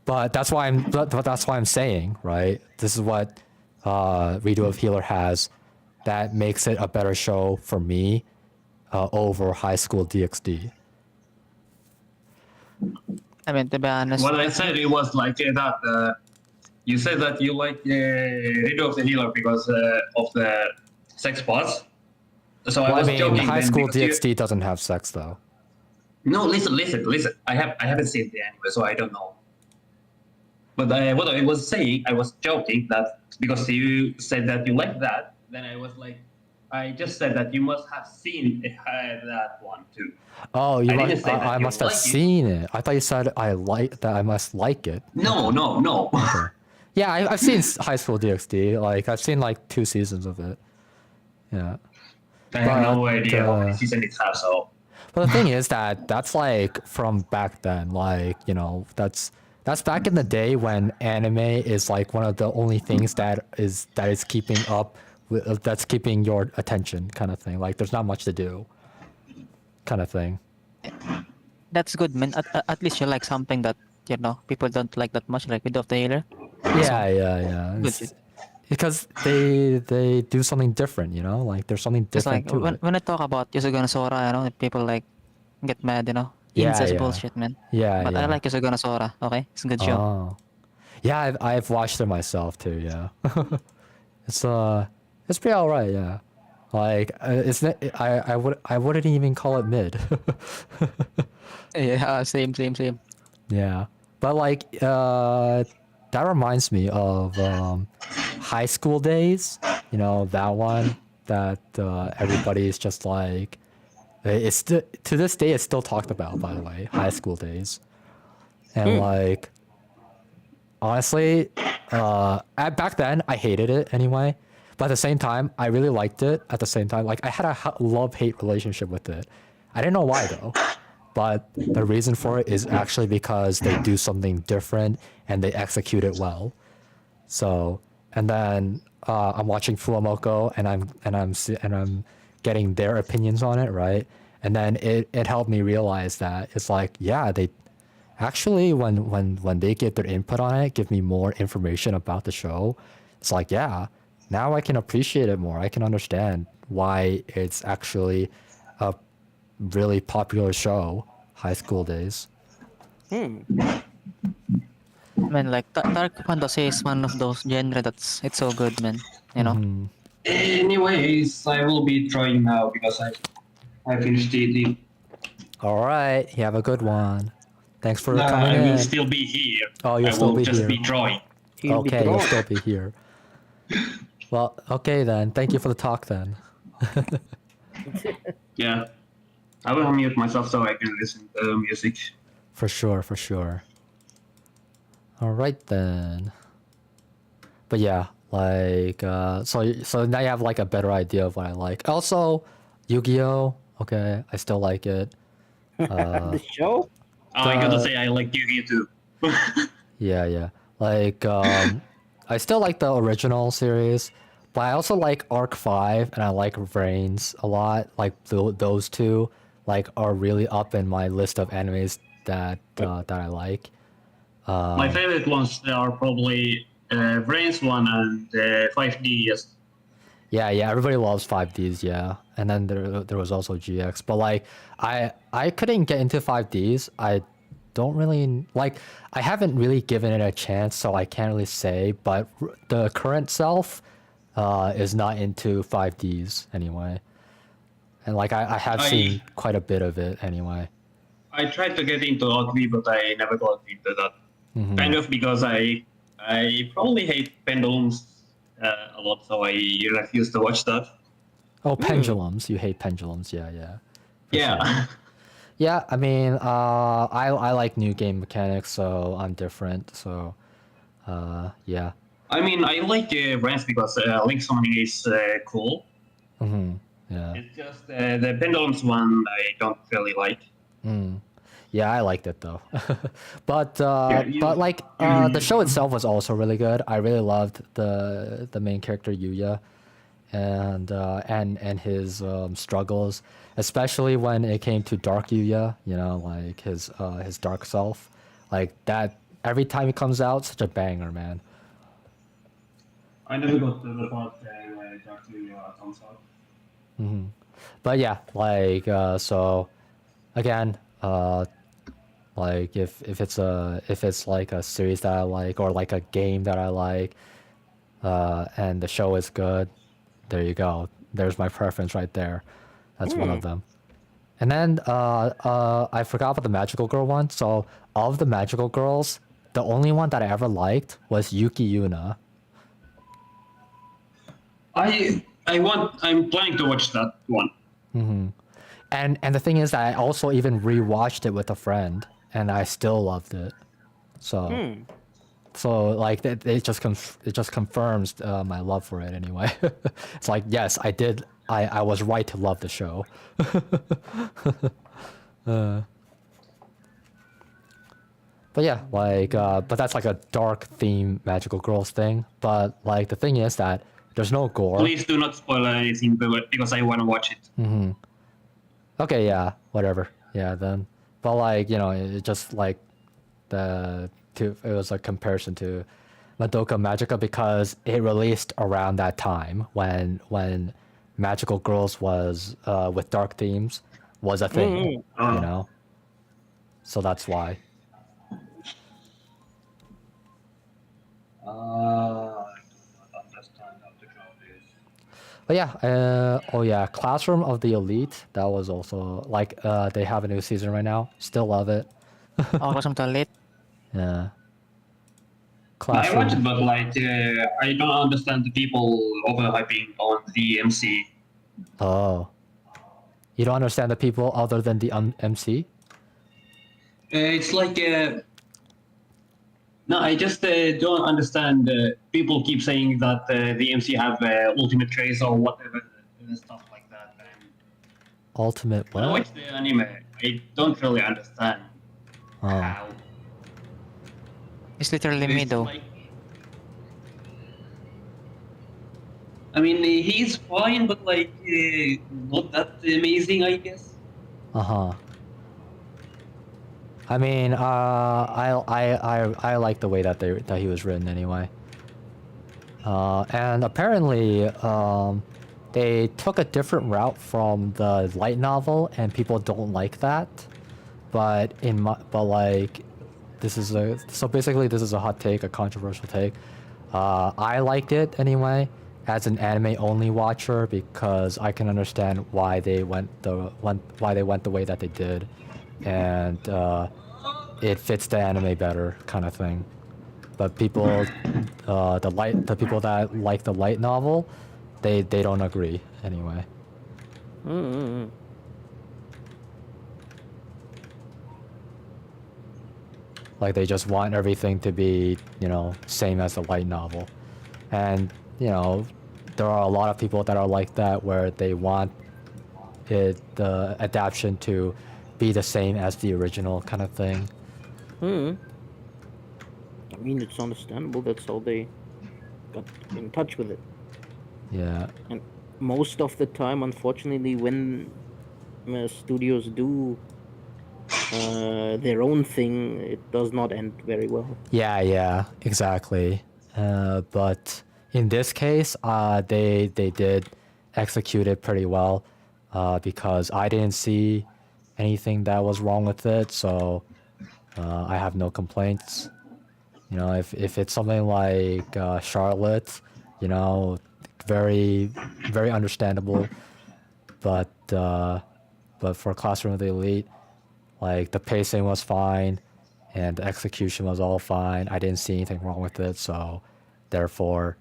But that's why I'm saying, right? This is what Redo of Healer has that makes it a better show for me over High School DxD. I mean, to be honest, What I said it was like that. You said that you like Redo of the Healer because of the sex parts. So I Well, I was mean, joking. High then School because you- DxD doesn't have sex though. No, listen. I haven't seen the anime, so I don't know. But what I was saying, I was joking that because you said that you like that, then I was like, I just said that you must have seen that one too. Oh, I didn't say that I you must have like it. seen it. I thought you said I must like it. No. Yeah, I've seen High School DxD. Like, I've seen like 2 seasons of it. Yeah. I have no But, idea how many seasons it has. So But the thing is that that's like from back then. Like, that's back in the day when anime is like one of the only things that is keeping up with, that's keeping your attention, kind of thing. Like, there's not much to do, kind of thing. that's good, man. At least you like something that people don't like that much, like Redo of the Healer. Yeah. Good. It's because they do something different, like there's something Just different like to when, it. when I talk about Yasugana Sora, people like get mad, Yeah, incest yeah. bullshit, man. Yeah, But I yeah. like Yasugana Sora. Okay, it's a good show. Oh, yeah, I've watched it myself too. Yeah, it's pretty alright. Yeah, like it's not, I wouldn't even call it mid. Yeah, same. Yeah, But like, that reminds me of high school days. You know, that one that everybody is just like, it's to this day it's still talked about. By the way, high school days, and like, honestly, back then I hated it anyway. But at the same time, I really liked it. At the same time, like I had a love-hate relationship with it. I didn't know why though. But the reason for it is actually because they do something different and they execute it well. So, and then I'm watching Fulamoko and I'm getting their opinions on it, right? And then it helped me realize that it's like, yeah, they actually when they give their input on it, give me more information about the show. It's like, yeah, now I can appreciate it more. I can understand why it's actually a really popular show, High School Days. Man, like dark fantasy is one of those genre it's so good, man. You know. Anyways, I will be trying now because I finished eating. All right, you have a good one. Thanks for Nah, coming I will in. still be here. Oh, you'll I still will be just here. be drawing. He'll be Okay, you'll drunk. still be here. Well, okay then. Thank you for the talk then. Yeah. I will mute myself so I can listen to music. For sure, for sure. All right then. But yeah, like so now you have like a better idea of what I like. Also, Yu-Gi-Oh. Okay, I still like it. The show? I gotta say I like Yu-Gi too. Yeah. Like I still like the original series, but I also like Arc 5 and I like Reigns a lot. Like those two like are really up in my list of animes that I like. My favorite ones are probably Brains one and 5D. Yes. Yeah, everybody loves 5Ds, yeah. And then there was also GX, but like I couldn't get into 5Ds. I don't really like, I haven't really given it a chance, so I can't really say, but the current self is not into 5Ds anyway. And like I have seen quite a bit of it anyway. I tried to get into Ugly, but I never got into that. Kind of because I probably hate pendulums a lot, so I refuse to watch that. Oh, pendulums. You hate pendulums. Yeah. For Yeah. sure. Yeah, I mean, I like new game mechanics, so I'm different. So, yeah. I mean, I like Brains because Link Summoning is cool. Yeah. It's just the pendulums one I don't really like. Yeah, I liked it though. But you- but like the show itself was also really good. I really loved the main character Yuya, and his struggles, especially when it came to Dark Yuya. You know, like his dark self, like that. Every time it comes out, such a banger, man. I never got to the part where Dark Yuya comes out. But yeah, like so again, like if it's like a series that I like or like a game that I like, and the show is good, there you go. There's my preference right there. That's one of them. And then I forgot about the Magical Girl one. So of the Magical Girls, the only one that I ever liked was Yuki Yuna. I'm planning to watch that one. And the thing is that I also even rewatched it with a friend, and I still loved it. So so like it just confirms my love for it anyway. It's like, yes, I was right to love the show. But yeah, like but that's like a dark theme Magical Girls thing. But like the thing is that there's no gore. Please do not spoil anything because I want to watch it. Okay, yeah, whatever. Yeah, then. But like, you know, it just like it was a comparison to Madoka Magica because it released around that time when Magical Girls was with dark themes was a thing, you know. So that's why. I do not understand how to draw this. But yeah, oh yeah, Classroom of the Elite. That was also like they have a new season right now. Still love it. Awesome to late. Yeah. I watched it, Classroom. but like I don't understand the people overhyping on the MC. Oh. You don't understand the people other than the MC? It's like no, I just don't understand. People keep saying that the MC have ultimate trace or whatever stuff like that. And Ultimate when I what? watch the anime, I don't really understand Oh. how. It's literally me It's though. like, I mean, he's fine, but like not that amazing, I guess. Uh-huh. I mean, I like the way that he was written anyway. And apparently, they took a different route from the light novel, and people don't like that. But like, this is a hot take, a controversial take. I liked it anyway, as an anime only watcher, because I can understand why they went the way that they did, and it fits the anime better, kind of thing. But people, the people that like the light novel, they don't agree anyway. Mm-hmm. Like, they just want everything to be, same as the light novel. And, there are a lot of people that are like that, where they want the adaptation to be the same as the original, kind of thing. I mean, it's understandable. That's how they got in touch with it. Yeah. And most of the time, unfortunately, when studios do their own thing, it does not end very well. Yeah, exactly. But in this case, they did execute it pretty well, because I didn't see anything that was wrong with it, so I have no complaints. If it's something like Charlotte, very very understandable, but for Classroom of the Elite, like, the pacing was fine, and the execution was all fine. I didn't see anything wrong with it, so therefore,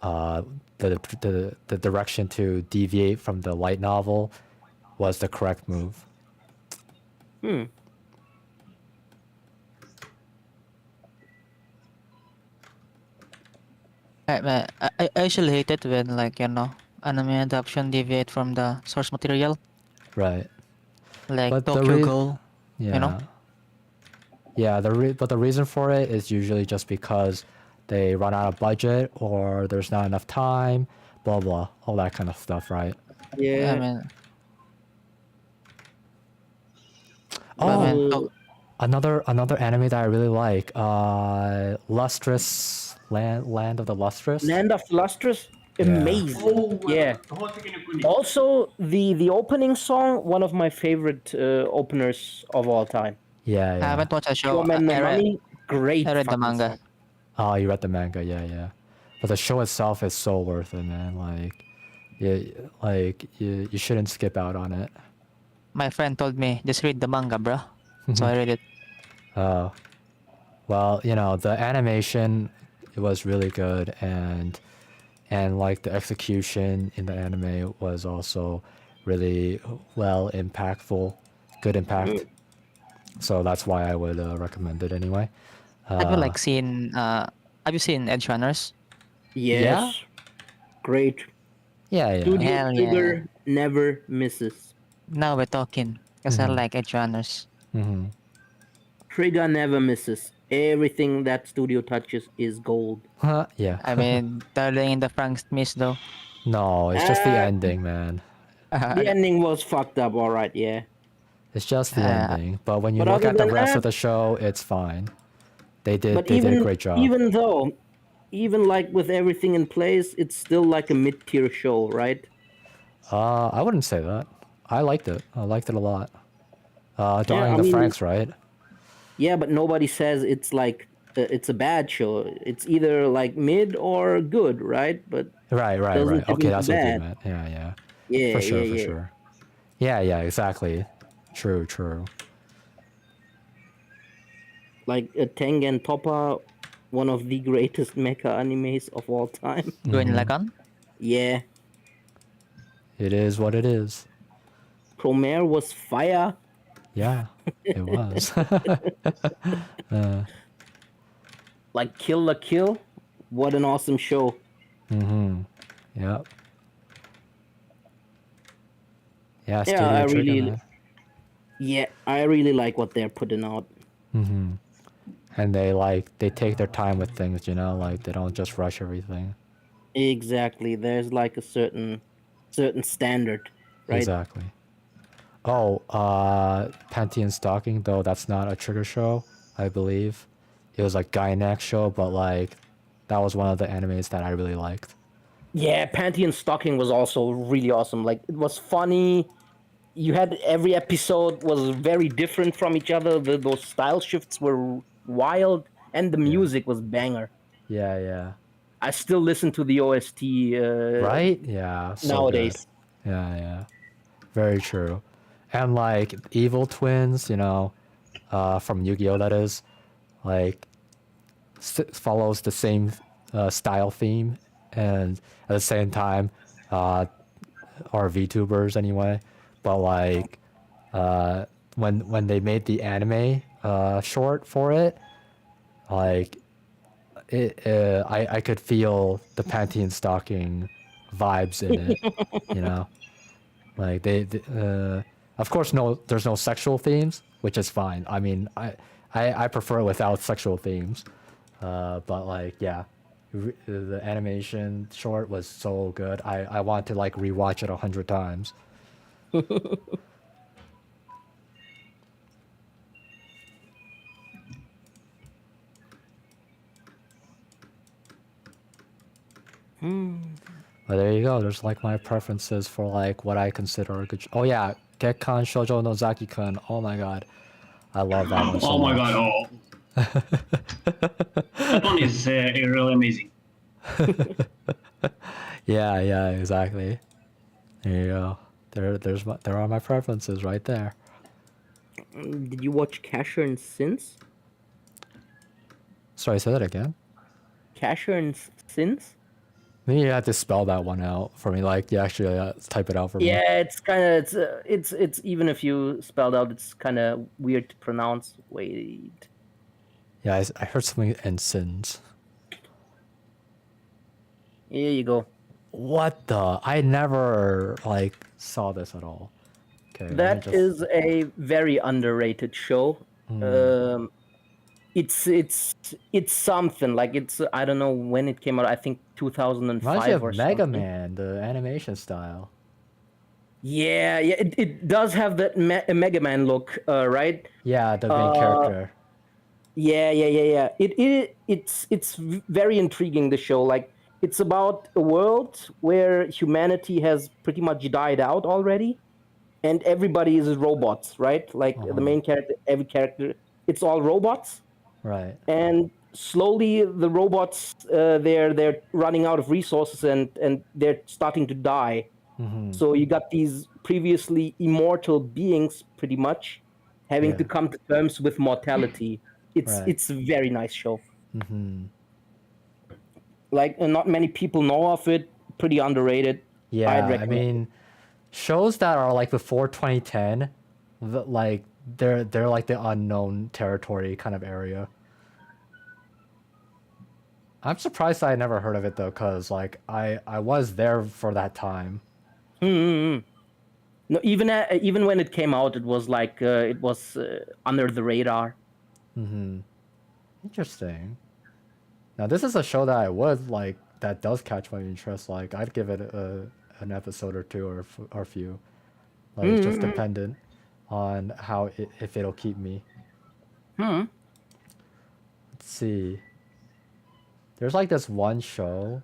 the direction to deviate from the light novel was the correct move. I actually hate it when, like, anime adaptation deviate from the source material, Right. like But the Tokyo Ghoul. Yeah. Yeah, but the reason for it is usually just because they run out of budget, or there's not enough time, blah blah, all that kind of stuff, right? Yeah. I mean, Oh, another anime that I really like, Lustrous Land of the Lustrous. Land of Lustrous, amazing. Oh, Yeah. Also, the opening song, one of my favorite openers of all time. Yeah, I yeah. haven't watched a show. Show Man no I read, Money, great. I read the fucking manga. song. Oh, you read the manga, yeah. But the show itself is so worth it, man. You shouldn't skip out on it. My friend told me, just read the manga, bro. So I read it. Oh, well, the animation, it was really good, and like, the execution in the anime was also really well impactful, good impact. So that's why I would recommend it anyway. Have you seen? Have you seen Edge Runners? Yes. Great. Yeah. Studio Hell yeah. Trigger never misses. Now we're talking, because I like Edge Runners. Mm-hmm. Trigger never misses. Everything that studio touches is gold. Yeah. I mean, Darling in the Franxx Miss though. No, it's just the Ah. ending, man. The ending was fucked up, alright, yeah. It's just the ending. But when you But look other at the than rest that- of the show, it's fine. They did But a even great job. even like with everything in place, it's still like a mid-tier show, right? I wouldn't say that. I liked it. I liked it a lot. Darling I the mean- Franks, right? Yeah, but nobody says it's like it's a bad show. It's either like mid or good, right? But Right. doesn't tip Okay, into that's what you bad. meant. Yeah. yeah, For sure. yeah. Yeah, exactly. True. Like Tengen Toppa, one of the greatest mecha animes of all time. Gurren Mhm. Lagann. Yeah, It is what it is. Promare was fire. Yeah, it was. Like Kill la Kill, what an awesome show. Yep. Yeah, Yeah, Studio I Trigger, really- man. Yeah, I really like what they're putting out. And they take their time with things, you know, like they don't just rush everything. Exactly. There's like a certain standard, right? Exactly. Oh, Panty and Stocking, though that's not a Trigger show, I believe. It was like Gainax show, but like that was one of the animes that I really liked. Yeah, Panty and Stocking was also really awesome. Like it was funny. You had every episode was very different from each other. Those style shifts were wild, and the music was banger. Yeah, yeah. I still listen to the OST. Right? Yeah. So Nowadays. good. Yeah, yeah. Very true. And like Evil Twins, you know, from Yu-Gi-Oh! That is, like, follows the same style theme, and at the same time, are VTubers anyway. But like, when they made the anime short for it, like, I could feel the Panty and Stocking vibes in it, you know, like of course there's no sexual themes, which is fine. I mean, I prefer it without sexual themes, but like yeah, the animation short was so good. I want to like rewatch it 100 times. But there you go. There's like my preferences for like what I consider a good. Oh yeah, Gekkan Shoujo no Zaki-kun. Oh my god, I love that one so Oh my much. god! Oh, that one is really amazing. Yeah, yeah, exactly. There you go. There are my preferences right there. Did you watch Casher and Sins? Sorry, say that again. Casher and Sins? Maybe you have to spell that one out for me. Like, you actually type it out for me. Yeah, it's kind of it's even if you spelled out, it's kind of weird to pronounce. Wait. Yeah, I heard something in sins. Here you go. What the? I never like saw this at all. Okay. let me That just- is a very underrated show. It's something like it's I don't know when it came out. I think 2005 Reminds me or of Mega something. Man, the animation style. Yeah, yeah, it does have that Mega Man look, right? Yeah, the main character. Yeah. It's very intriguing. The show, like, it's about a world where humanity has pretty much died out already, and everybody is robots, right? Like the main character, every character, it's all robots, Right. and slowly the robots they're running out of resources and they're starting to die. So you got these previously immortal beings pretty much having Yeah. to come to terms with mortality. Right. It's a very nice show. Like not many people know of it. Pretty underrated. Yeah, I'd I recommend mean, shows that are like before 2010, like they're like the unknown territory kind of area. I'm surprised I never heard of it though, cause like I was there for that time. No, even when it came out, it was like it was under the radar. Interesting. Now this is a show that I would like that does catch my interest. Like I'd give it an episode or two or or a few. Like it's just dependent on how if it'll keep me. Let's see. There's like this one show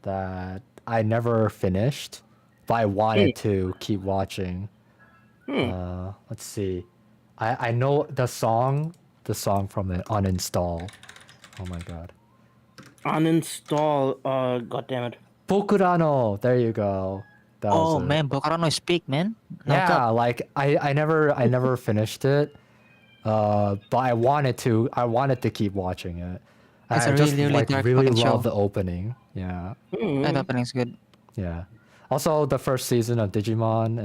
that I never finished, but I wanted to keep watching. Let's see. I know the song from it, Uninstall. Oh my god. Uninstall. God damn it. Bokurano. There you go. That was Oh it. man, Bokurano is peak, man. No Yeah, cap. like I never finished it. but I wanted to keep watching it. It's I a just really, really like dark really fucking love show. the opening. Yeah. That opening's good. Yeah. Also, the first season of Digimon,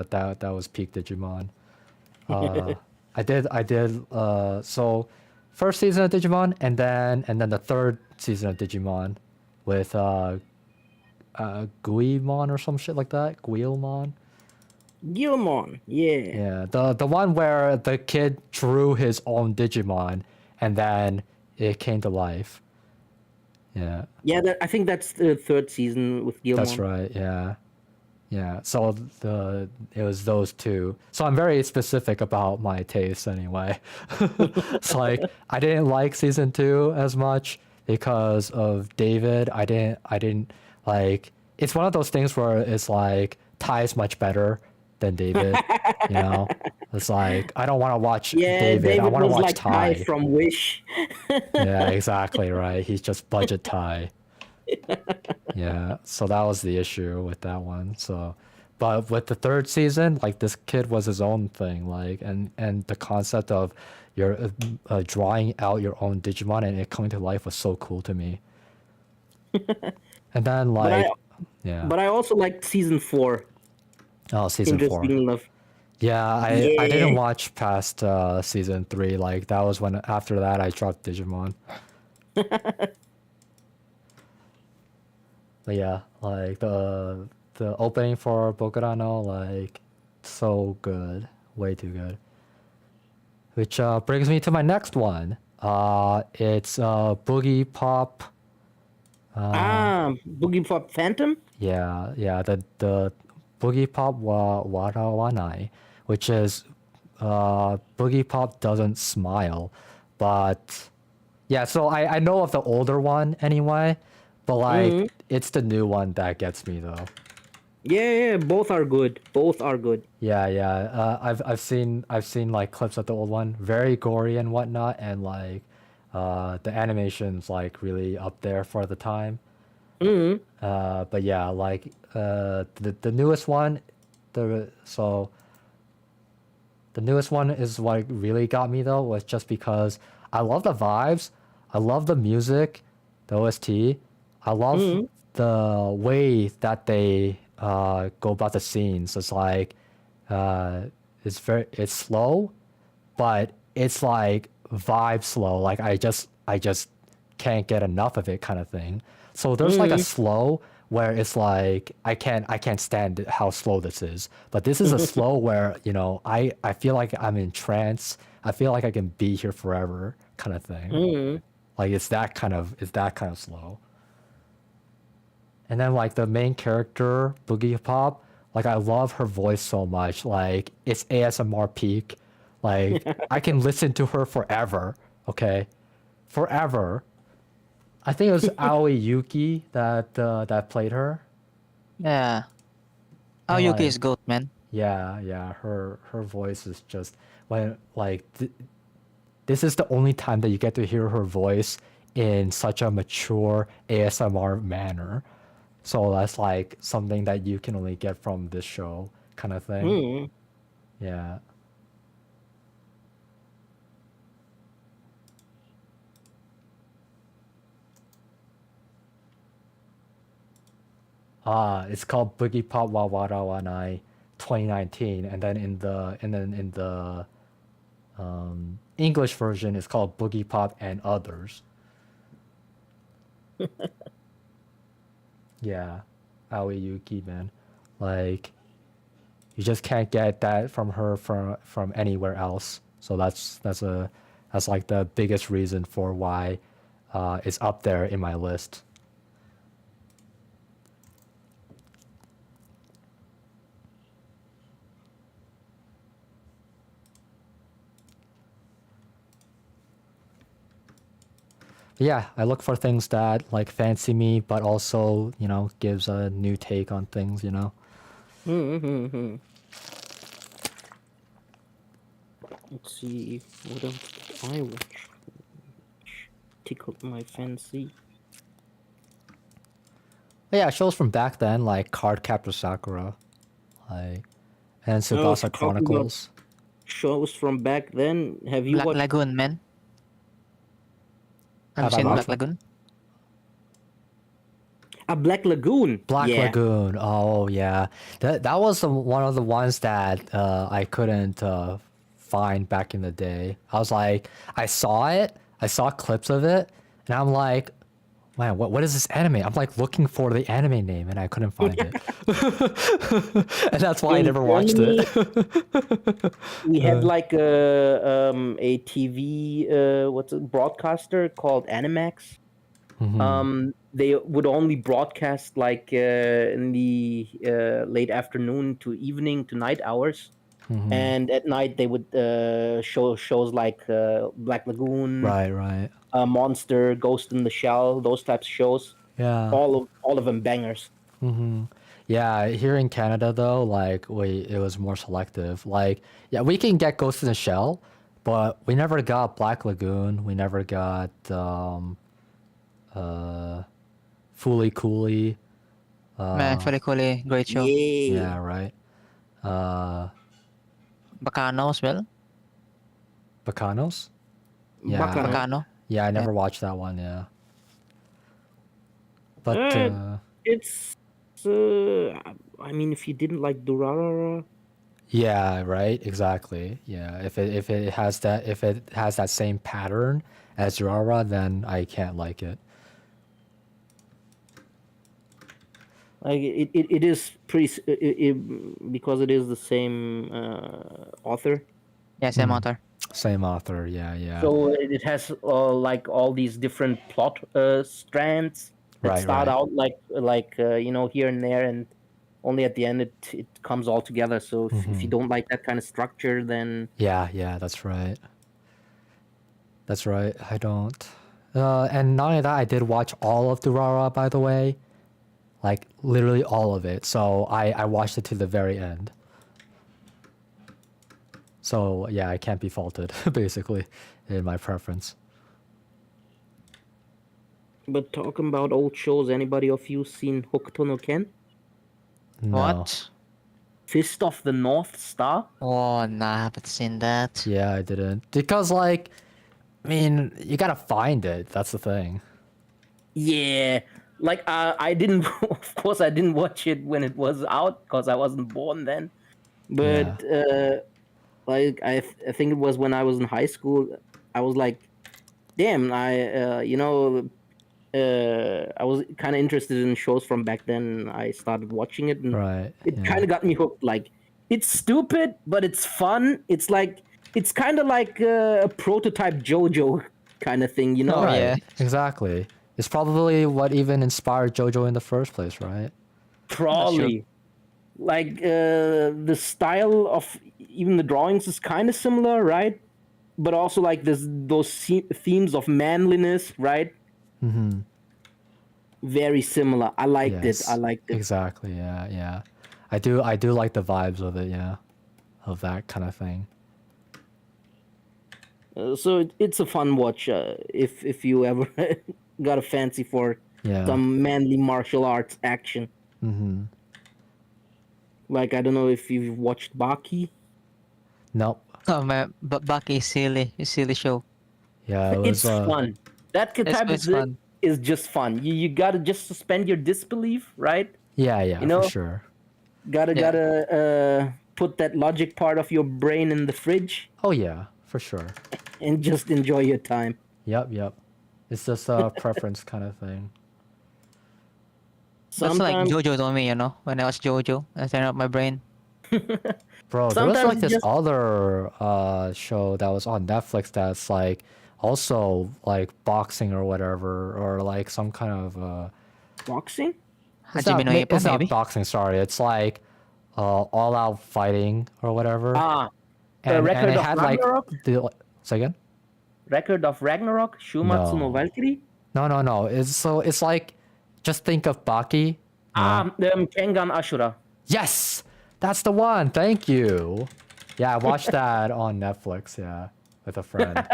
that was peak Digimon. I did. So, first season of Digimon, and then the third season of Digimon, with Guimon or some shit like that. Guilmon. Gilmon, yeah. Yeah. The one where the kid drew his own Digimon, and then it came to life. Yeah. Yeah, I think that's the third season with Gilmon. That's right. Yeah. Yeah. So it was those two. So I'm very specific about my tastes anyway. It's like I didn't like season 2 as much because of David. I didn't like it's one of those things where it's like Ty's much better than David, you know? It's like I don't want to watch Yeah, David. I want to was watch like Ty. Ty from Wish. Yeah, exactly right. He's just budget Ty. Yeah, so that was the issue with that one. So, but with the third season, like this kid was his own thing, like, and the concept of your drawing out your own Digimon and it coming to life was so cool to me. And then like, yeah, But I also liked season 4. oh, season 4. Interesting enough. Yeah, I Yeah. didn't watch past season 3. Like that was when after that I dropped Digimon. But yeah, like the opening for Bokurano, like so good, way too good. Which brings me to my next one. It's Boogie Pop. Boogie Pop Phantom? Yeah, the Boogie Pop Warawanai, which is Boogie Pop doesn't smile, but yeah. So I know of the older one anyway, but like it's the new one that gets me though. Yeah, both are good. Both are good. Yeah. I've seen like clips of the old one, very gory and whatnot, and like the animation's like really up there for the time. But yeah, like the newest one, the newest one is what really got me though, was just because I love the vibes, I love the music, the OST, I love the way that they go about the scenes. It's like it's slow, but it's like vibe slow. Like I just can't get enough of it kind of thing. So there's like a slow where it's like I can't stand how slow this is. But this is a slow where, you know, I feel like I'm in trance. I feel like I can be here forever kind of thing. Like it's that kind of slow. And then like the main character, Boogie Pop, like I love her voice so much. Like it's ASMR peak. Like I can listen to her forever. Okay, forever. I think it was Aoi Yuki that played her. Yeah. And, Aoyuki like, is goat, man. Yeah. Her voice is just when like this is the only time that you get to hear her voice in such a mature ASMR manner. So that's like something that you can only get from this show kind of thing. Yeah. It's called Boogie Pop Wawarawanai 2019, and then in the English version it's called Boogie Pop and Others. Yeah, Aoi Yuki, man. Like you just can't get that from her from anywhere else. So that's like the biggest reason for why it's up there in my list. Yeah, I look for things that like fancy me, but also, you know, gives a new take on things, you know. Let's see, what else did I watch? Tickled my fancy. But yeah, shows from back then like Cardcaptor Sakura, like and Tsubasa talking about- Chronicles. shows from back then. Have you Black watched Lagoon, man. Have Have you I seen watched Black Lagoon? Black Lagoon? Black Yeah. Lagoon. Oh yeah, that was one of the ones that I couldn't find back in the day. I was like, I saw it, I saw clips of it, and I'm like, man, what is this anime? I'm like looking for the anime name, and I couldn't find it, and that's why I In never watched it. We had like a TV broadcaster called Animax. Mhm. They would only broadcast like in the late afternoon to evening to night hours, Mhm. and at night they would show shows like Black Lagoon, Right. Monster, Ghost in the Shell, those types of shows. Yeah. All of them bangers. Yeah, here in Canada though, like it was more selective. Like, yeah, we can get Ghost in the Shell, but we never got Black Lagoon. We never got Fooly Cooly. Man, Fully Cooley, great show. Yeah, right. Bacano as well. Bacanos? Yeah. Bacano. Bacano. Yeah, I never watched that one, yeah. But It's I mean, if you didn't like Durarara, yeah, right, exactly. Yeah, if it has that same pattern as Durara, then I can't like it. like it is pretty because it is the same author. Yeah, same author. Same author, yeah. So it has like all these different plot strands that Right, start right. out like you know, here and there, and only at the end it comes all together. So if you don't like that kind of structure, then Yeah, that's right. That's right. I don't. And not only that, I did watch all of Durara, by the way. Like, literally all of it. So I watched it to the very end. So, yeah, I can't be faulted, basically, in my preference. but talking about old shows, anybody of you seen Hokuto no Ken? No. What? Fist of the North Star? Oh, nah, I haven't seen that. Yeah, I didn't. Because, like, I mean, you gotta find it. That's the thing. Yeah, like I didn't. Of course, I didn't watch it when it was out because I wasn't born then. But like I think it was when I was in high school. I was like, damn, you know, I was kind of interested in shows from back then. I started watching it, and Right. it yeah. kind of got me hooked. Like, it's stupid, but it's fun. It's like it's kind of like a prototype JoJo kind of thing, you know? Oh, Right. yeah. Exactly. It's probably what even inspired JoJo in the first place, right? Probably. Like the style of even the drawings is kind of similar, right? But also like those themes of manliness, right? Mm-hmm. Very similar. I liked Yes. it. I liked it. Exactly. Yeah. I do like the vibes of it. Yeah, of that kind of thing. So it's a fun watch if you ever got a fancy for Yeah. some manly martial arts action. Mm-hmm. Like, I don't know if you've watched Baki. Nope. Oh man, but Baki is silly. It's silly show. Yeah, it was. It's fun. That type it's of fun. is just fun. You gotta just suspend your disbelief, right? Yeah, you know, for sure. Gotta put that logic part of your brain in the fridge Oh yeah, for sure. and just enjoy your time. Yep. It's just a preference kind of thing. That's like Sometimes, JoJo to me, you know. When I watch JoJo, I turn up my brain. Bro, there was Sometimes like this just- other show that was on Netflix that's like also like boxing or whatever, or like some kind of boxing. it's Hajime no Ippo, it's not maybe? boxing, sorry. It's like all out fighting or whatever. The Record it of had like Ragnarok? say again? Record of Ragnarok, Shumatsu no No. Valkyrie. No. It's like just think of Baki. Kengan Ashura. Yes, that's the one. Thank you. Yeah, I watched that on Netflix. Yeah, with a friend.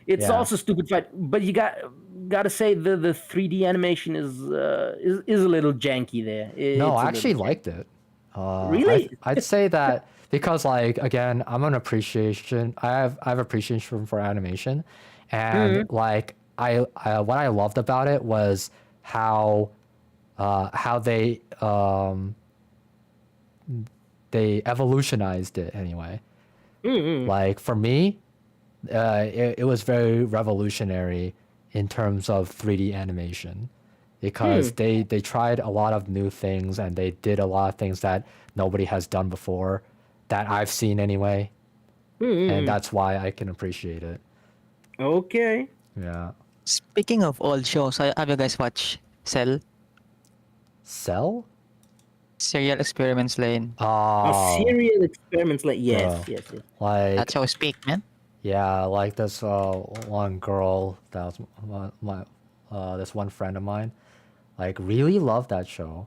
It's Yeah. also stupid fight, but you gotta say the 3D animation is a little janky there. No, It's I a actually little liked it. Really? I'd say that because like again, I'm an appreciation. I have appreciation for animation, and like I what I loved about it was how they evolutionized it anyway. Like for me, it was very revolutionary in terms of 3D animation because they tried a lot of new things and they did a lot of things that nobody has done before that I've seen anyway. And that's why I can appreciate it. Okay. Yeah. Speaking of old shows, have you guys watched Cell? Cell? Serial Experiments Lane. Serial experiments, like yes, Bro. yes. Like That show is peak, man. yeah, like this one girl that was my this one friend of mine, like really loved that show,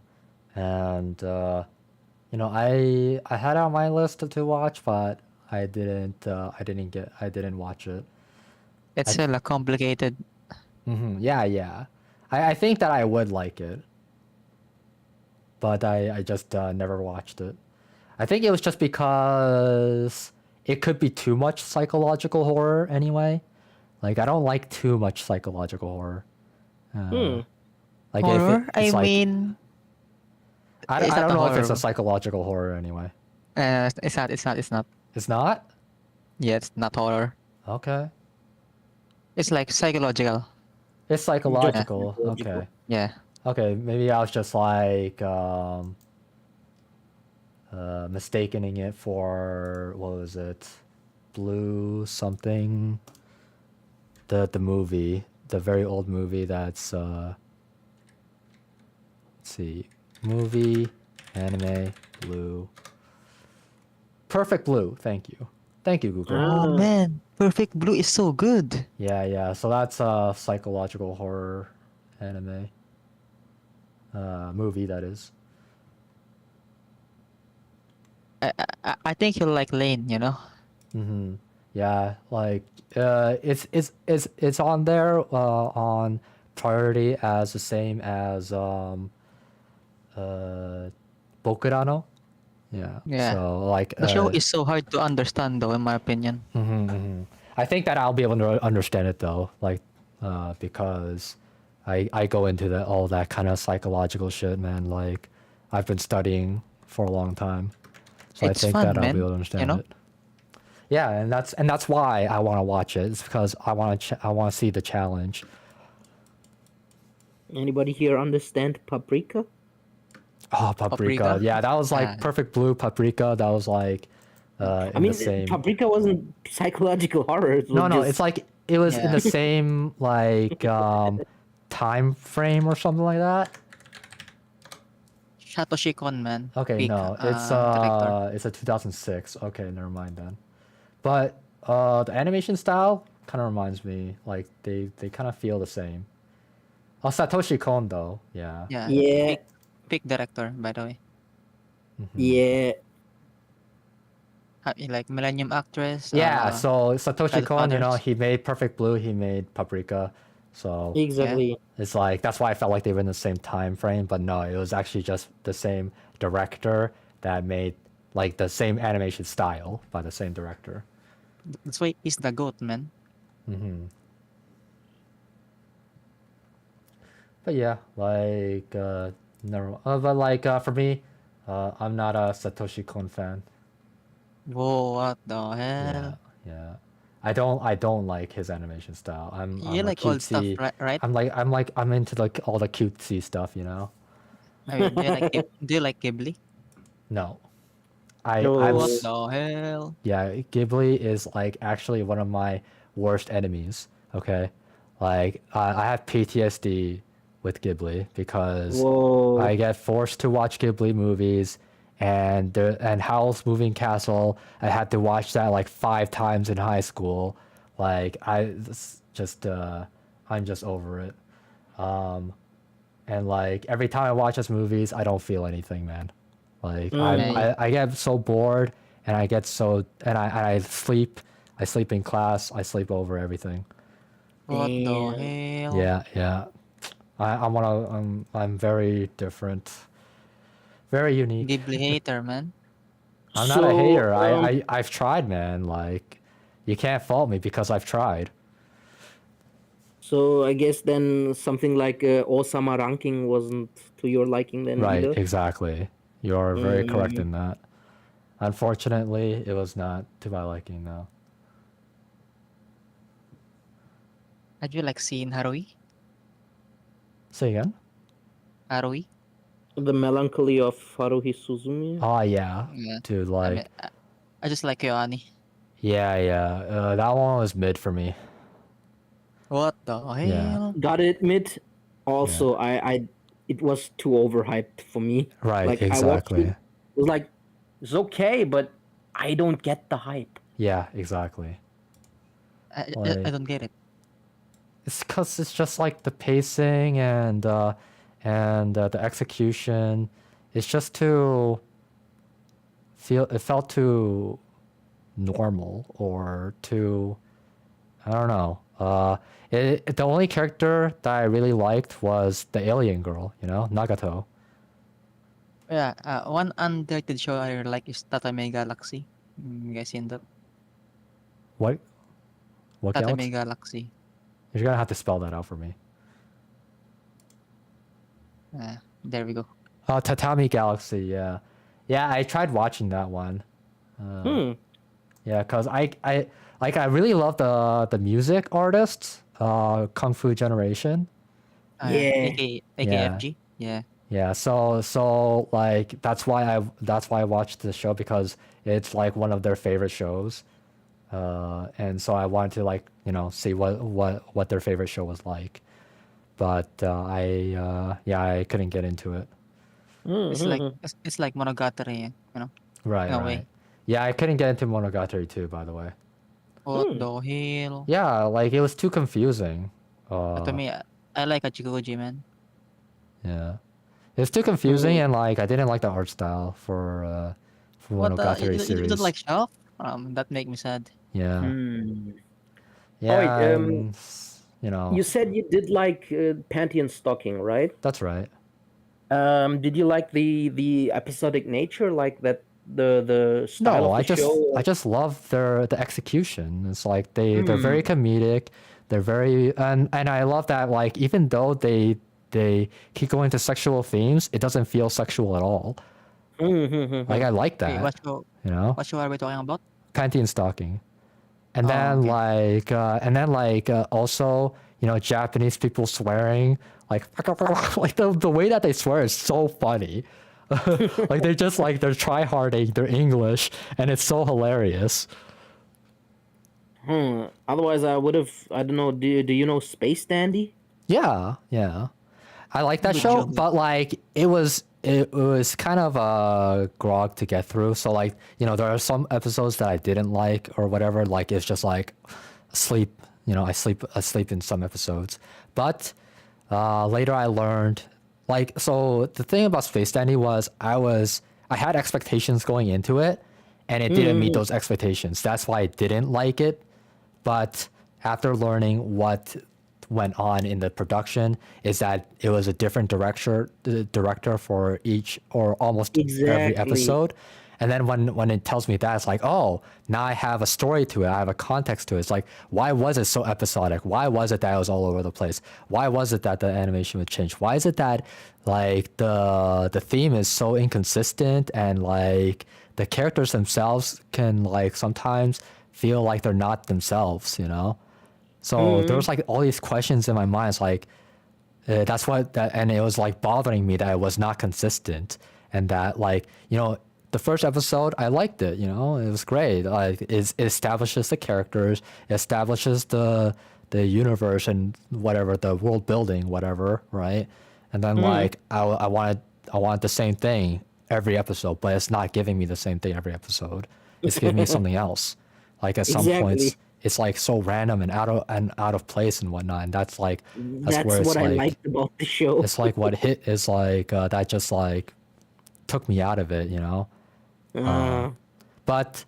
and you know I had it on my list to watch, but I didn't watch it. It's still a complicated. Yeah, yeah, I think that I would like it, but I just never watched it. I think it was just because it could be too much psychological horror anyway. Like I don't like too much psychological horror. Like Horror? if it's I like, mean, I it's don't not a know if it's a horror. psychological horror anyway. It's not. It's not. It's not. It's not? Yeah, it's not horror. Okay. It's like psychological. It's psychological. psychological. Okay. Yeah. Okay, maybe I was just like mistaking it for what was it? Blue something. The movie, the very old movie that's let's see. Movie, anime, Blue. Perfect Blue, thank you. Thank you, Google. Oh man, Perfect Blue is so good. Yeah, yeah. So that's a psychological horror anime. Movie that is. I think you'll like Lane. You know. Yeah, like it's on there on priority as the same as Bokurano. Yeah. Yeah. So like The show is so hard to understand, though, in my opinion. I think that I'll be able to understand it though, like because I go into all that kind of psychological shit, man. Like I've been studying for a long time, so It's I think fun, that I'll man, be able to understand you know? it. Yeah, and that's why I want to watch it. It's because I want to see the challenge. Anybody here understand Paprika? Oh, Paprika. Paprika? Yeah, that was like Yeah. Perfect Blue. Paprika. That was like I in mean, the same. Paprika wasn't psychological horror. It was No, just, it's like it was in Yeah. the same like time frame or something like that. Satoshi Kon, man. Okay, Peak, no, director. it's a 2006. Okay, never mind then. But the animation style kind of reminds me, like they kind of feel the same. Oh, Satoshi Kon though, yeah. Yeah. Yeah. Peak director, by the way. yeah. Like Millennium Actress. Yeah, so Satoshi and Kon, you know, others. he made Perfect Blue, he made Paprika, so Exactly. it's like that's why I felt like they were in the same time frame. But no, it was actually just the same director that made like the same animation style by the same director. That's why he's the goat, man. But yeah, like never. But like for me, I'm not a Satoshi Kon fan. Whoa, what the hell? Yeah, yeah. I don't like his animation style. I'm You a like old stuff, cutesy. right? I'm into like all the cutesy stuff, you know. I mean, do you like Ghibli? No, No. I'm What s- the hell? yeah. Ghibli is like actually one of my worst enemies. Okay, like I have PTSD with Ghibli because Whoa. I get forced to watch Ghibli movies, and Howl's Moving Castle. I had to watch that like 5 times in high school. Like I'm just over it. And like every time I watch those movies, I don't feel anything, man. Like I get so bored, and I sleep. I sleep in class. I sleep over everything. What the Damn. hell? Yeah, yeah. I'm very different. Very unique. Ghibli hater, man. I'm not a So, hater. I've tried, man. Like, you can't fault me because I've tried. So I guess then something like Osama ranking wasn't to your liking then Right, either. exactly. You're very correct Mm. in that. Unfortunately, it was not to my liking, though. Have you like seen Harui? Say again? Harui? The Melancholy of Haruhi Suzume. Oh, yeah. Yeah. Dude, I like, mean, I just like Kyoani. yeah. That one was mid for me. What the hell? Gotta admit, also it was too overhyped for me. Right, Like I watched exactly. it was like it's okay, but I don't get the hype. Yeah, exactly. I Like- don't get it. It's because it's just like the pacing and the execution. It's just too it felt too normal or too, I don't know. The only character that I really liked was the alien girl, you know, Nagato. Yeah, one underrated show I really like is Tatame Galaxy. You guys seen that? What Tatame Galaxy? Galaxy. You're gonna have to spell that out for me. There we go. Oh, Tatami Galaxy, yeah. Yeah, I tried watching that one. Yeah, cause I really love the music artists, Kung Fu Generation. Yeah. AKFG. Yeah. Yeah, so like that's why I watched the show because it's like one of their favorite shows, and so I wanted to like see what their favorite show was like, but I couldn't get into it. It's like Monogatari, Right, in a right. way. Yeah, I couldn't get into Monogatari too, by the way. What the hell? Yeah, like it was too confusing. But to me, I like Hachikoji, man. Yeah, it's too confusing, and like I didn't like the art style for What the? Monogatari You series. don't like Shelf? That make me sad. Yeah, Hmm. yeah, wait, and, You said you did like Pantheon Stocking, right? that's right. Did you like the episodic nature, like that the style No, of the show? I just love the execution. It's like they're very comedic. They're very and I love that like even though they keep going to sexual themes, it doesn't feel sexual at all. Like I like Wait, that. You know, what show are we talking about? Panty stalking. And Oh, then okay. also Japanese people swearing like like the way that they swear is so funny. Like they're just like they're try-harding their English and it's so hilarious. Otherwise, I would have. I don't know. Do you know Space Dandy? Yeah. I like that Good show, show. but like it was kind of a grog to get through. So like, there are some episodes that I didn't like or whatever. Like it's just like sleep, I sleep in some episodes. But later I learned like, so the thing about Space Dandy was I had expectations going into it and it didn't meet those expectations. That's why I didn't like it. But after learning what went on in the production is that it was a different director for each or almost every Exactly. episode. And then when it tells me that, it's like, oh, now I have a story to it. I have a context to it. It's like, why was it so episodic? Why was it that it was all over the place? Why was it that the animation would change? Why is it that like the theme is so inconsistent and like the characters themselves can like sometimes feel like they're not themselves, So there was like all these questions in my mind. It's like and it was like bothering me that it was not consistent, and that like the first episode I liked it. It was great. Like it establishes the characters, it establishes the universe and whatever, the world building, whatever, right? And then like I wanted the same thing every episode, but it's not giving me the same thing every episode. It's giving me something else. Like at some points, Exactly. it's like so random and out of place and whatnot. And that's like That's where it's what I like liked about the show. it's like what hit is like that just like took me out of it, But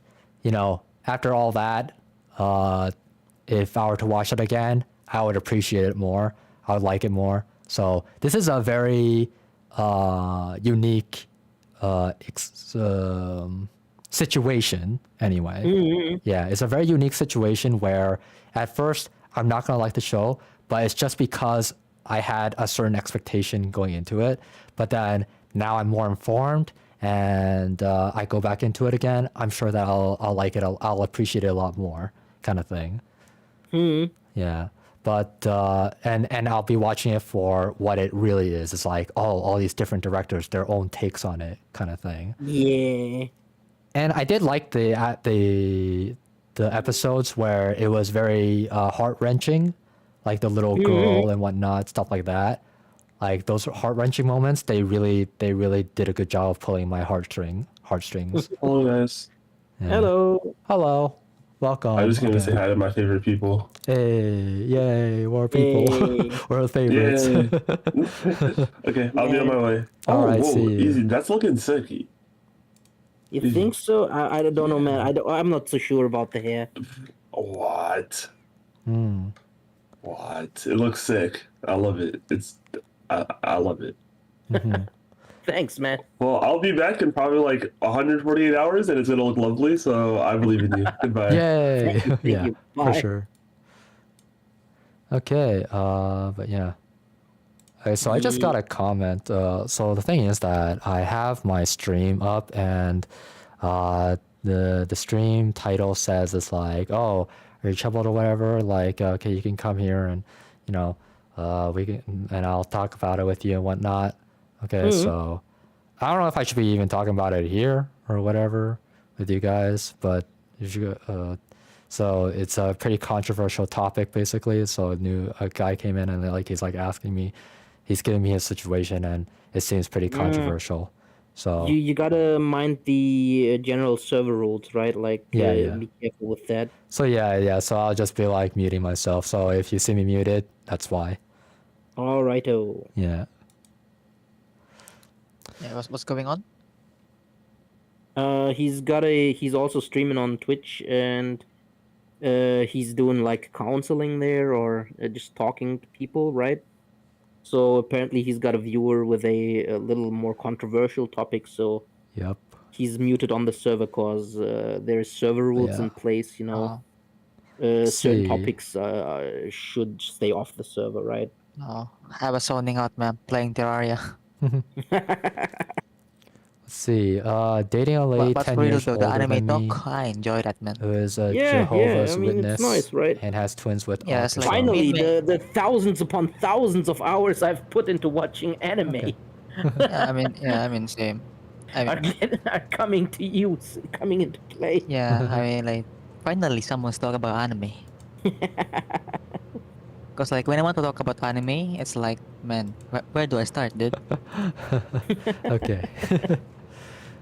after all that, if I were to watch it again, I would appreciate it more. I would like it more. So this is a very unique situation anyway. Mhm. Yeah, it's a very unique situation where at first I'm not gonna like the show, but it's just because I had a certain expectation going into it. But then now I'm more informed and I go back into it again. I'm sure that I'll like it. I'll appreciate it a lot more, kind of thing. Mhm. Yeah. But and I'll be watching it for what it really is. It's like, oh, all these different directors, their own takes on it, kind of thing. Yeah. And I did like the episodes where it was very heart wrenching, like the little girl and whatnot, stuff like that. Like those heart wrenching moments, they really did a good job of pulling my heartstrings. Hello, guys. Yeah. Hello. Hello, welcome. I just came to say again. hi to my favorite people. Hey, yay, more people. Hey. We're the favorites. Yay. Okay, I'll be on my way. All Oh, right, whoa, see you. easy. That's looking sick. You think so? I don't know, man. I'm not so sure about the hair. What? Hmm. What? It looks sick. I love it. I love it. Mhm. Thanks, man. Well, I'll be back in probably like 148 hours, and it's gonna look lovely. So I believe in you. Goodbye. Yay! Thank Yeah, you. for Bye. sure. Okay, but yeah. Okay, so I just got a comment. So the thing is that I have my stream up, and the stream title says it's like, oh, are you troubled or whatever? Like, okay, you can come here and you know, we can, and I'll talk about it with you and whatnot. Okay, so I don't know if I should be even talking about it here or whatever with you guys, but you should. So it's a pretty controversial topic, basically. So a guy came in and like he's like asking me, he's giving me his situation, and it seems pretty controversial. So You gotta mind the general server rules, right? Like, Yeah. be careful with that. so yeah. So I'll just be like muting myself. So if you see me muted, that's why. All righto. Yeah. Yeah, what's going on? He's also streaming on Twitch, and he's doing like counseling there, or just talking to people, right? So apparently he's got a viewer with a little more controversial topic, so Yep. he's muted on the server because there's server rules Yeah. in place, you know. Oh, Certain See. topics should stay off the server, right? no. I was zoning out, man, playing Terraria. Let's see. Dating a lady But 10 for real years though, the older anime than me, talk, I enjoy that, man. who is a Yeah, Jehovah's I mean, Witness it's nice, right? and has twins with Yeah, it's like- autism. Finally, Midway. the thousands upon thousands of hours I've put into watching anime Okay. Yeah, I mean, same. I are, mean, are coming to use, coming into play. yeah, I mean, like, finally someone's talking about anime. Because, like, when I want to talk about anime, it's like, man, where do I start, dude? Okay.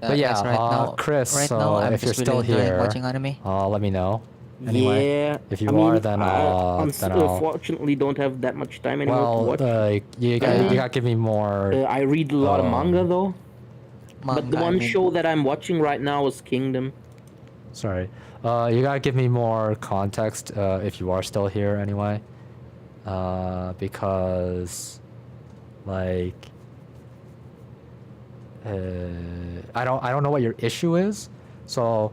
But yeah, guys, right now, Chris, right so now, I'm if you're just still really enjoying here, watching anime. let me know. Anyway, Yeah. if you I mean, are, then I'll. unfortunately don't have that much time anymore to Well, watch. you gotta give me more. I read a lot of manga though. But the Manga, I one mean, show that I'm watching right now is Kingdom. Sorry, you gotta give me more context if you are still here anyway, because, like, I don't know what your issue is, so,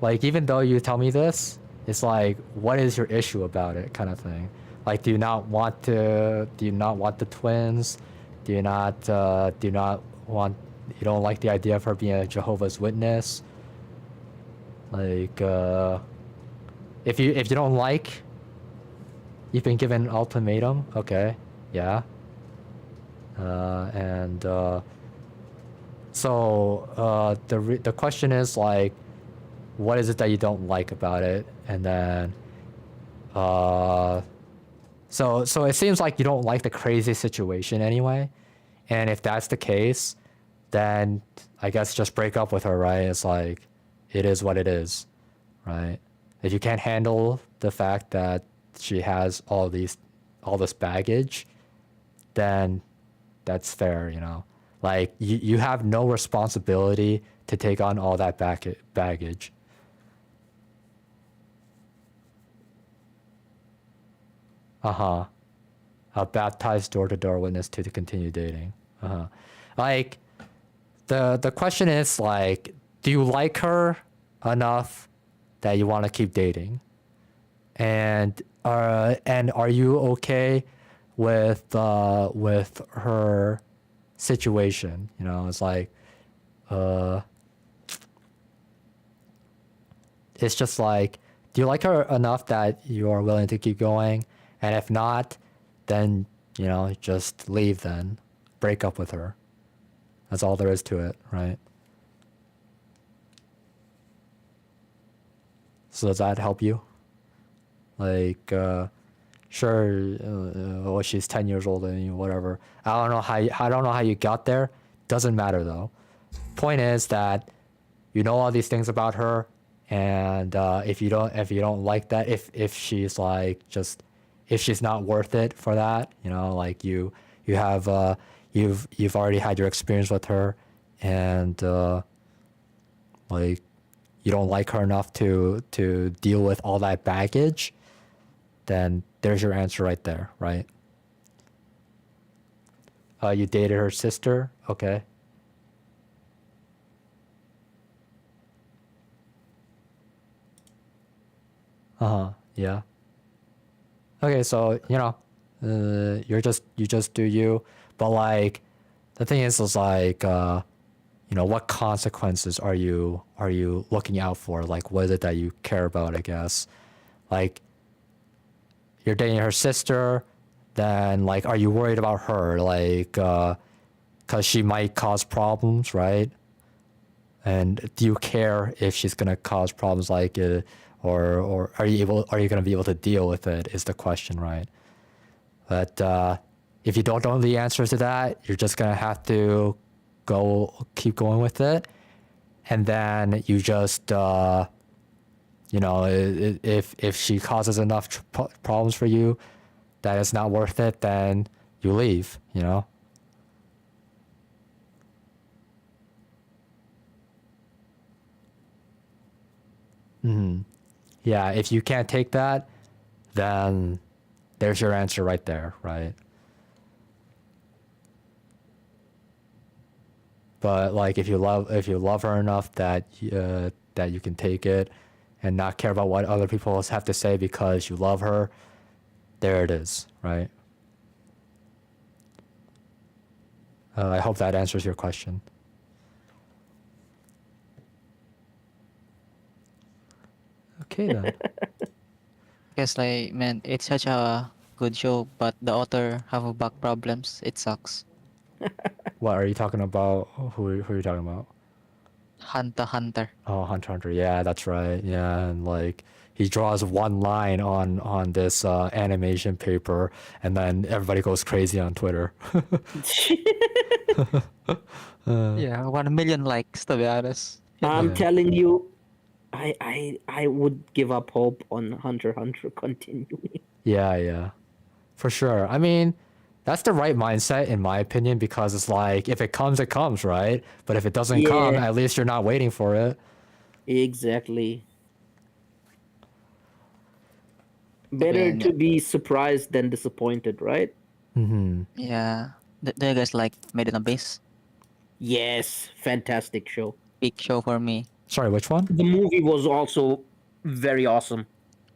like, even though you tell me this, it's like, what is your issue about it, kind of thing. Like, do you not want the twins? Do you not want? You don't like the idea of her being a Jehovah's Witness? Like, if you don't like, you've been given an ultimatum. Okay, yeah. So the question is like, what is it that you don't like about it? And then, so it seems like you don't like the crazy situation anyway. And if that's the case, then I guess just break up with her, right? It's like, it is what it is, right? If you can't handle the fact that she has all this baggage, then that's fair, you know? Like, you have no responsibility to take on all that baggage. A baptized door-to-door witness to continue dating. Like, the question is like, do you like her enough that you want to keep dating? And are you okay with her situation? You know, it's like it's just like, do you like her enough that you are willing to keep going? And if not, then, you know, just leave then. Break up with her. That's all there is to it, right? So does that help you? Like, sure, well, she's 10 years older than you, whatever. I don't know how you got there. Doesn't matter though. Point is that you know all these things about her, and if you don't like that, if she's like if she's not worth it for that, you know, like you have you've already had your experience with her, and like you don't like her enough to deal with all that baggage, then there's your answer right there, right? You dated her sister, okay. Yeah. Okay, so you know, you just do you, but like, the thing is like, you know, what consequences are you looking out for? Like, what is it that you care about? I guess, like, you're dating her sister, then like, are you worried about her? Like, cause she might cause problems, right? And do you care if she's gonna cause problems, like, or are you gonna be able to deal with it? Is the question, right? But if you don't know the answer to that, you're just gonna have to keep going with it, and then you just, you know, if she causes enough problems for you that it's not worth it, then you leave. You know. Yeah, if you can't take that, then there's your answer right there, right? But like, if you love her enough that that you can take it and not care about what other people else have to say because you love her, there it is, right? I hope that answers your question. Okay then. Guess like, man, it's such a good show, but the author have a back problems. It sucks. What are you talking about? Who are you talking about? Hunter x Hunter. Oh, Hunter x Hunter. Yeah, that's right. Yeah, and like, he draws one line on this animation paper, and then everybody goes crazy on Twitter. Yeah, 1 million likes, to be honest. I'm Yeah. telling you, I would give up hope on Hunter x Hunter continuing. Yeah, for sure. I mean, that's the right mindset in my opinion, because it's like, if it comes, it comes, right? But if it doesn't come, Yeah. at least you're not waiting for it. Exactly. Better Again, to be surprised than disappointed, right? yeah. Do you guys like Made in Abyss? Yes, fantastic show. Big show for me. Sorry, which one? The movie was also very awesome.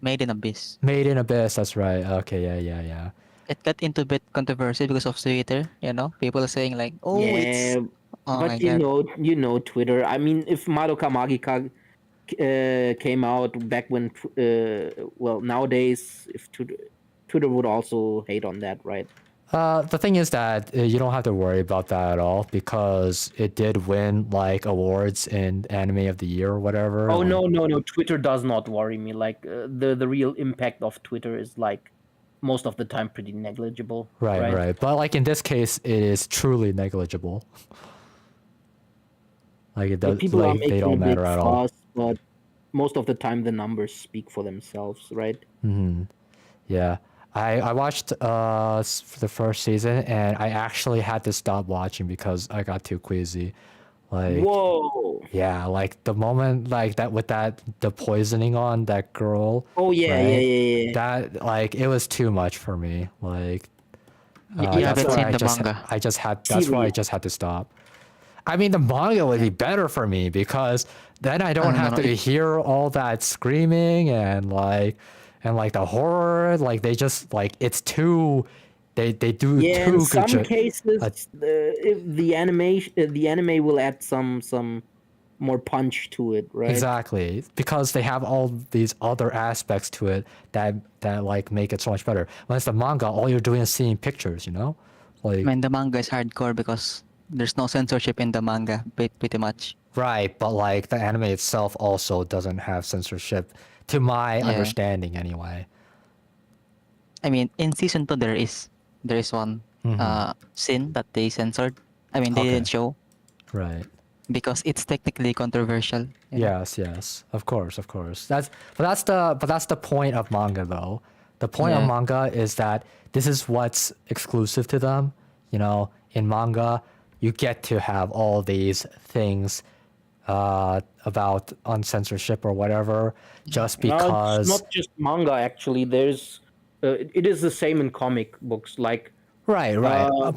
Made in Abyss. Made in Abyss. That's right. Okay, yeah. It got into a bit controversy because of Twitter. You know, people are saying like, "Oh, it's Yeah, oh my but god." you know Twitter. I mean, if Madoka Magica came out back when, well, nowadays, if Twitter would also hate on that, right? The thing is that you don't have to worry about that at all, because it did win like awards in Anime of the Year or whatever. Oh like- no! Twitter does not worry me. Like, the real impact of Twitter is like most of the time pretty negligible. Right. But like, in this case, it is truly negligible. Like, it The does. people are Like, they making a don't big matter at all. fuss, but most of the time the numbers speak for themselves, right? Yeah. I watched for the first season, and I actually had to stop watching because I got too queasy. Like, Whoa! yeah, like the moment like that with the poisoning on that girl. Oh yeah, right? yeah. That, like, it was too much for me. Like, You that's haven't why seen I the just manga. I just had that's why I Serious. just had to stop. I mean, the manga would be better for me because then I don't No, have no, to hear all that screaming and like the horror. Like they just like it's too. They do Yeah, in too some good. cases, if the anime will add some more punch to it, right? Exactly, because they have all these other aspects to it that like make it so much better. When it's the manga, all you're doing is seeing pictures, you know, like I mean, the manga is hardcore because there's no censorship in the manga, pretty much. right. But like the anime itself also doesn't have censorship, to my Yeah. understanding, anyway. I mean, in season 2 there is one scene that they censored. I mean, they Okay. didn't show Right. because it's technically controversial. you know? Yes, of course. That's the point of manga, though. The point of Yeah. manga is that this is what's exclusive to them. You know, in manga, you get to have all these things about uncensorship or whatever, just No, because. it's not just manga. Actually, there's it is the same in comic books. Like Right.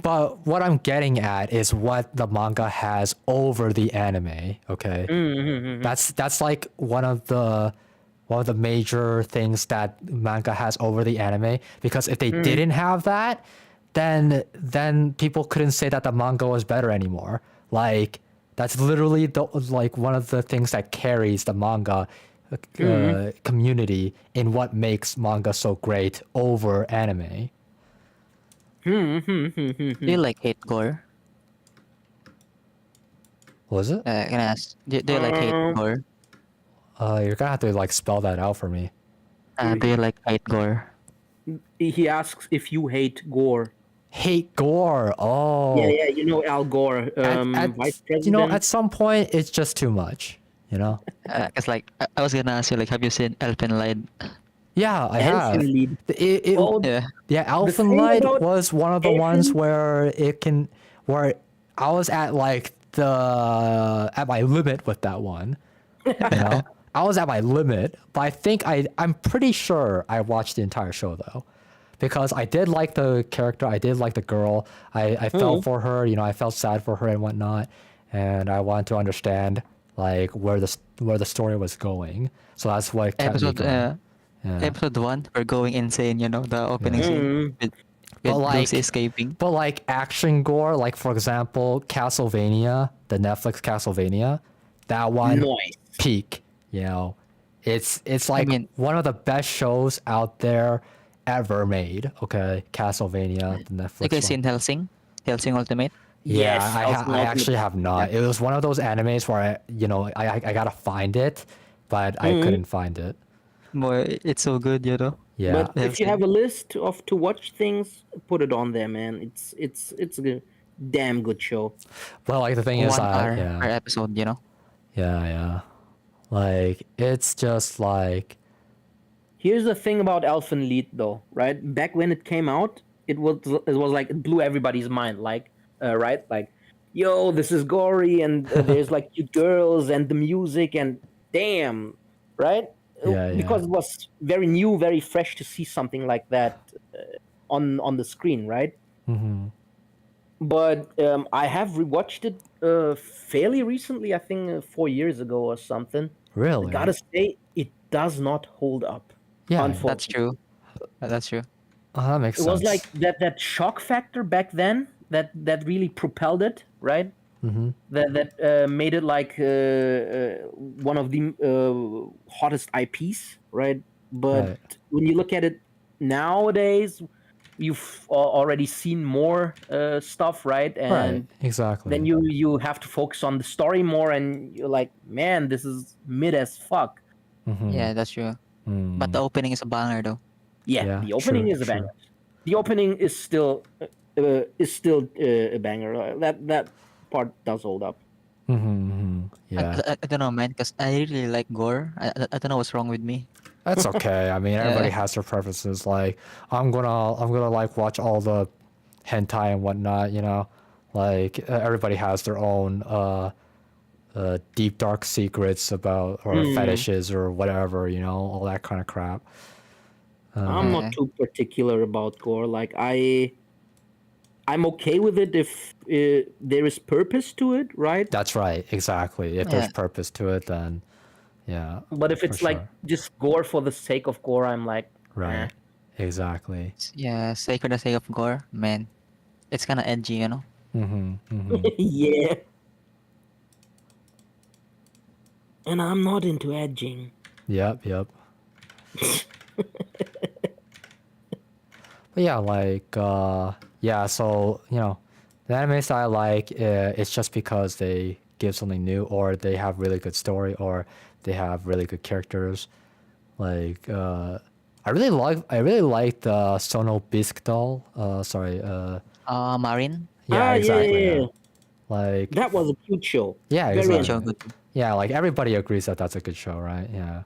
But what I'm getting at is what the manga has over the anime. Okay. That's like one of the major things that manga has over the anime, because if they didn't have that, then people couldn't say that the manga was better anymore. Like that's literally like one of the things that carries the manga community in what makes manga so great over anime. Do you like hate gore? Was it? Can I ask? Do you like hate gore? You're gonna have to like spell that out for me. Do you like hate gore? he asks if you hate gore. Hate gore. Oh. Yeah, you know Al Gore, vice president. you know, at some point it's just too much. You know. Cause like I was gonna ask you, like, have you seen Elfen Lied? Yeah, I have. Elfen Lied. It, Well, Yeah. yeah, thing Elfenlight about was one of the ones Elfen- where I was at like at my limit with that one. You know, I was at my limit, but I think I'm pretty sure I watched the entire show though, because I did like the character, I did like the girl, I felt for her, you know, I felt sad for her and whatnot, and I wanted to understand like where the story was going. So that's what kept me Episode going. Yeah. episode 1, we're going insane. You know, the opening scene with But Lucy like- escaping. But like action gore, like for example, Castlevania, the Netflix Castlevania, that one Nice. peak. You know, it's like mean- one of the best shows out there ever made. Okay, Castlevania, the Netflix. You guys one. seen Hellsing Ultimate? Yeah, Yes, I Ultimate. actually have not. It was one of those animes where I gotta find it, but I couldn't find it. Boy, it's so good, you know. Yeah. But if you have a list of to watch things, put it on there, man. It's a damn good show. Well, like the thing is, 1 hour yeah. per episode, you know. Yeah. Like it's just like Here's the thing about Elfen Lied, though, right? Back when it came out, it was like it blew everybody's mind, like, right? Like, yo, this is gory, and there's like cute girls, and the music, and damn, right? Yeah. Because it was very new, very fresh to see something like that on the screen, right? hmm But I have rewatched it fairly recently. I think 4 years ago or something. Really. Gotta say, it does not hold up. Yeah. unfortunately. That's true. That's true. Oh, that makes It sense. was like that shock factor back then that really propelled it, right? hmm That made it like one of the hottest IPs, right? But Right. when you look at it nowadays, you've already seen more stuff, right? And Right. Exactly. then you have to focus on the story more, and you're like, man, this is mid as fuck. Mhm. Yeah, that's true. Mm. But the opening is a banger, though. Yeah, Yeah, the opening true, is a true. banger. The opening is still a banger. That part does hold up. Yeah. I don't know, man, because I really like gore. I don't know what's wrong with me. That's okay. I mean, everybody has their preferences. Like, I'm gonna like watch all the hentai and whatnot. You know, like everybody has their own deep dark secrets about or fetishes or whatever. You know, all that kind of crap. I'm Okay. not too particular about gore. Like I I'm okay with it if there is purpose to it, right? That's right, exactly. If there's purpose to it, then yeah. But if for it's like sure. just gore for the sake of gore, I'm like, Right. Exactly. Yeah, sake for the sake of gore, man. It's kind of edgy, you know. yeah. And I'm not into edging. Yep. But yeah, like yeah. So the anime style I like, it's just because they give something new, or they have really good story, or they have really good characters. Like I really like the Sono Bisque doll. Sorry. Marin. Yeah, Ah, exactly. yeah. Yeah. Like That was a cute show. yeah, very exactly. Show good. Yeah, like everybody agrees that that's a good show, right? Yeah.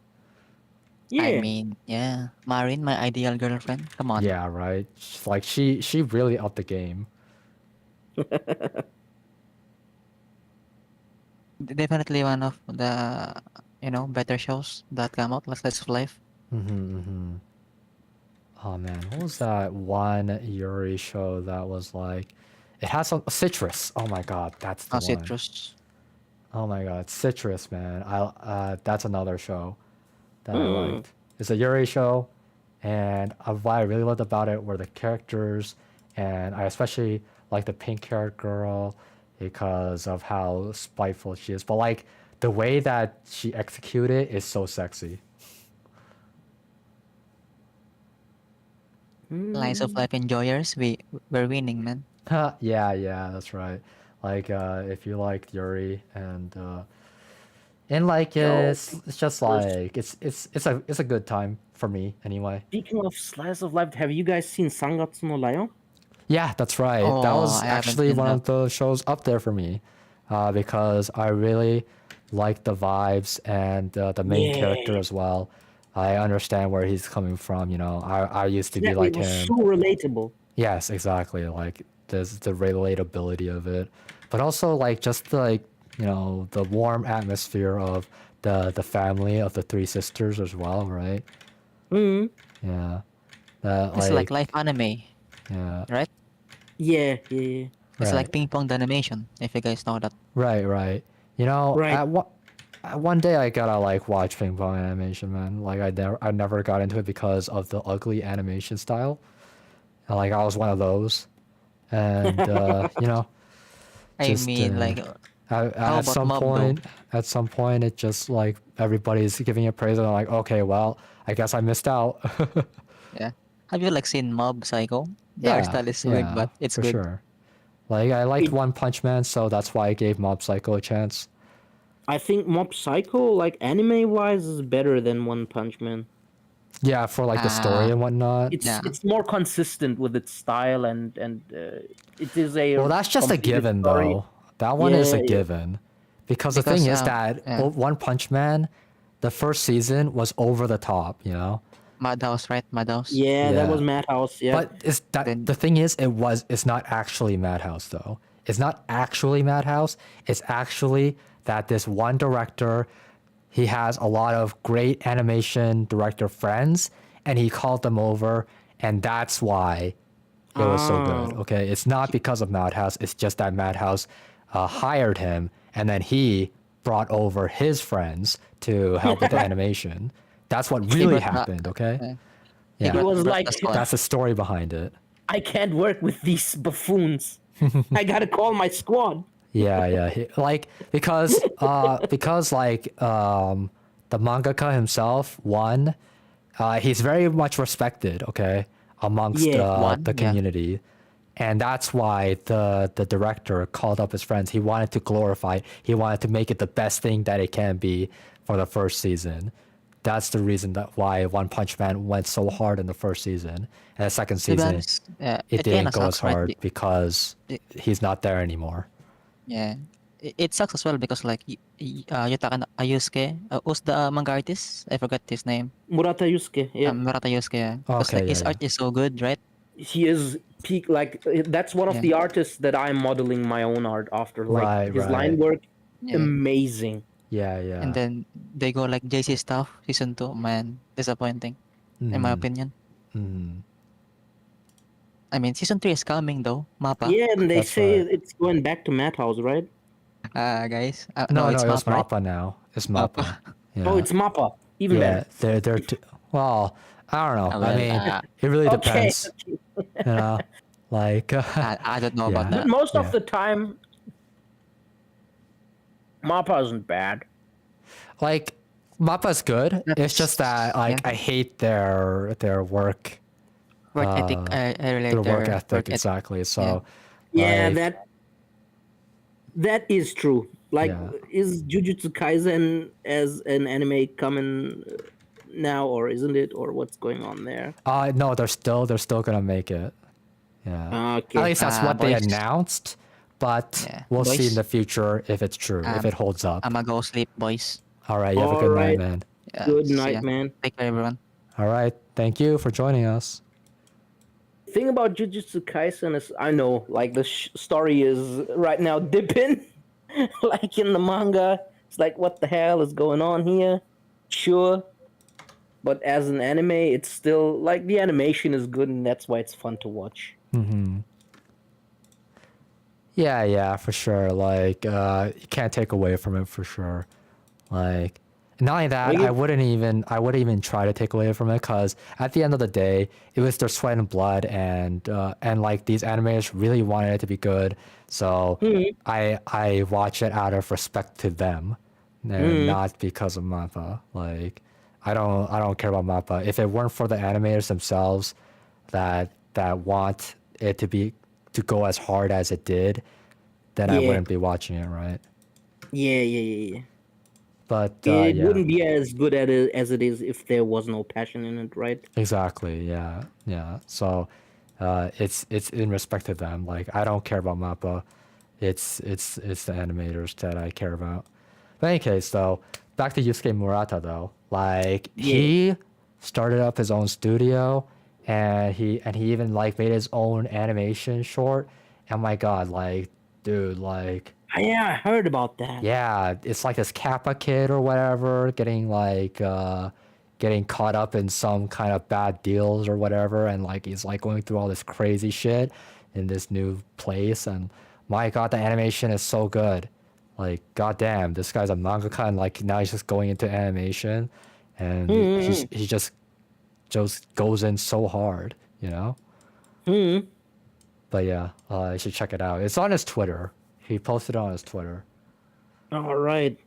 Yeah. I mean, yeah, Marin, my ideal girlfriend. Come on. Yeah, right. Like she really upped the game. Definitely one of the better shows that come out. Like Slice of Life. Oh man, what was that one Yuri show that was like? It has some Citrus. Oh my god, that's the one. Citrus. Oh my god, Citrus, man. That's another show that I liked. It's a Yuri show, and what I really loved about it were the characters, and I especially like the pink-haired girl because of how spiteful she is. But like the way that she executed is so sexy. Slice of Life enjoyers, we're winning, man. Yeah, that's right. Like if you like Yuri and like it's just like it's a good time for me anyway. Speaking of Slice of Life, have you guys seen Sangatsu no Lion? Yeah, that's right. That Oh, was I haven't actually seen one of that. the shows up there for me, because I really like the vibes and the main character Yeah. as well. I understand where he's coming from. I used to be Exactly, like it was him. so relatable. Yes, exactly. Like there's the relatability of it, but also like just like the warm atmosphere of the family of the three sisters as well, right? Hmm. Yeah. It's like live anime, Yeah. right? Yeah. It's Right. like ping pong the animation. If you guys know that. Right. Right. At one day I gotta like watch ping pong animation, man. Like I never got into it because of the ugly animation style. And like I was one of those, and I just mean, like, how at about some Mob point, it just like everybody's giving it praise, and I'm like, okay, well, I guess I missed out. yeah. Have you like seen Mob Psycho? The art style is weird, but it's for good. sure. Like I liked It- One Punch Man, so that's why I gave Mob Psycho a chance. I think Mob Psycho, like anime wise, is better than One Punch Man. Yeah, for like the story Ah, and whatnot. It's more consistent with its style and it is a Well, that's just a completed given, story. though. That one is a Yeah. given. Because the thing Because, is that yeah. One Punch Man, the first season was over the top, Madhouse, right? Madhouse. Yeah, that Yeah. was Madhouse. Yeah. But Then- the thing is, it's not actually Madhouse, though. It's not actually Madhouse. It's actually that this one director, he has a lot of great animation director friends, and he called them over, and that's why it was so good. Oh. Okay, it's not because of Madhouse. It's just that Madhouse hired him, and then he brought over his friends to help with the animation. That's what really brought back- happened. Okay, yeah. yeah, It was Brought like, the squad. that's the story behind it. I can't work with these buffoons. I gotta call my squad. Yeah. Like because like the mangaka himself, he's very much respected, okay, amongst Yeah, the yeah. community. And that's why the director called up his friends. He wanted to glorify it. He wanted to make it the best thing that it can be for the first season. That's the reason that why One Punch Man went so hard in the first season. And the second To be season, honest, it kinda didn't go as sucks, right? hard because he's not there anymore. Yeah, it sucks as well because like Yutaka Ayusuke, who's the manga artist? I forgot his name. Murata Yusuke. Yeah. Murata Yusuke. Yeah. Because Okay, like his yeah, art is so good, right? He is peak, like that's one of Yeah. the artists that I'm modeling my own art after. Like Right, his right. line work, Yeah. amazing. Yeah. And then they go like JC stuff season 2. Man, disappointing in my Mhm. opinion. Mhm. I mean, season 3 is coming though. Mappa. Yeah, and they That's say right. it's going back to Madhouse, right? Guys. No, It's it was Mappa, right? Mappa now. It's Mappa. Mappa. Yeah. Oh, it's Mappa. Even yeah. better. They're well. I don't know. I Well, mean, it really Okay. depends. You know, like I don't know about Yeah. But that. most Yeah. of the time, Mappa isn't bad. like Mappa's good. It's just that like yeah. I hate their work. Work ethic. I relate Their work their ethic exactly. So Yeah, like, that is true. Like, Yeah. is Jujutsu Kaisen as an anime coming now, or isn't it, or what's going on there? no, they're still gonna make it. Yeah. Okay. At least that's what they Boys. announced. But Yeah. we'll see in Boys. the future if it's true, if it holds up. I'ma go sleep, boys. All right, you have a good Alright. night, man. Yeah, Good see night, ya. man. Take care, everyone. All right, thank you for joining us. Thing about Jujutsu Kaisen is, I know, like the story is right now dipping, like in the manga. It's like, what the hell is going on here? Sure, but as an anime, it's still like the animation is good, and that's why it's fun to watch. Mm-hmm. Yeah, for sure. Like, you can't take away from it for sure. Like, not only that, Well, you- I wouldn't even try to take away from it because at the end of the day, it was their sweat and blood, and like these animators really wanted it to be good. So I watch it out of respect to them, and not because of Mappa. Like, I don't care about Mappa. If it weren't for the animators themselves that want it to go as hard as it did, then I Yeah. wouldn't be watching it, right? Yeah. But It yeah, wouldn't be as good at it as it is if there was no passion in it, right? exactly. Yeah. So it's in respect to them. Like, I don't care about Mappa. It's the animators that I care about. But in any case, though, back to Yusuke Murata though. Like, he started up his own studio, and he even like made his own animation short. And my God, like, dude, like, Yeah, I heard about that. yeah, it's like this Kappa kid or whatever getting like getting caught up in some kind of bad deals or whatever, and like he's like going through all this crazy shit in this new place, and my God, the animation is so good. Like, goddamn, this guy's a mangaka, and like now he's just going into animation, and he just goes in so hard, you know. But yeah, you should check it out. It's on his Twitter. He posted it on his Twitter. All right.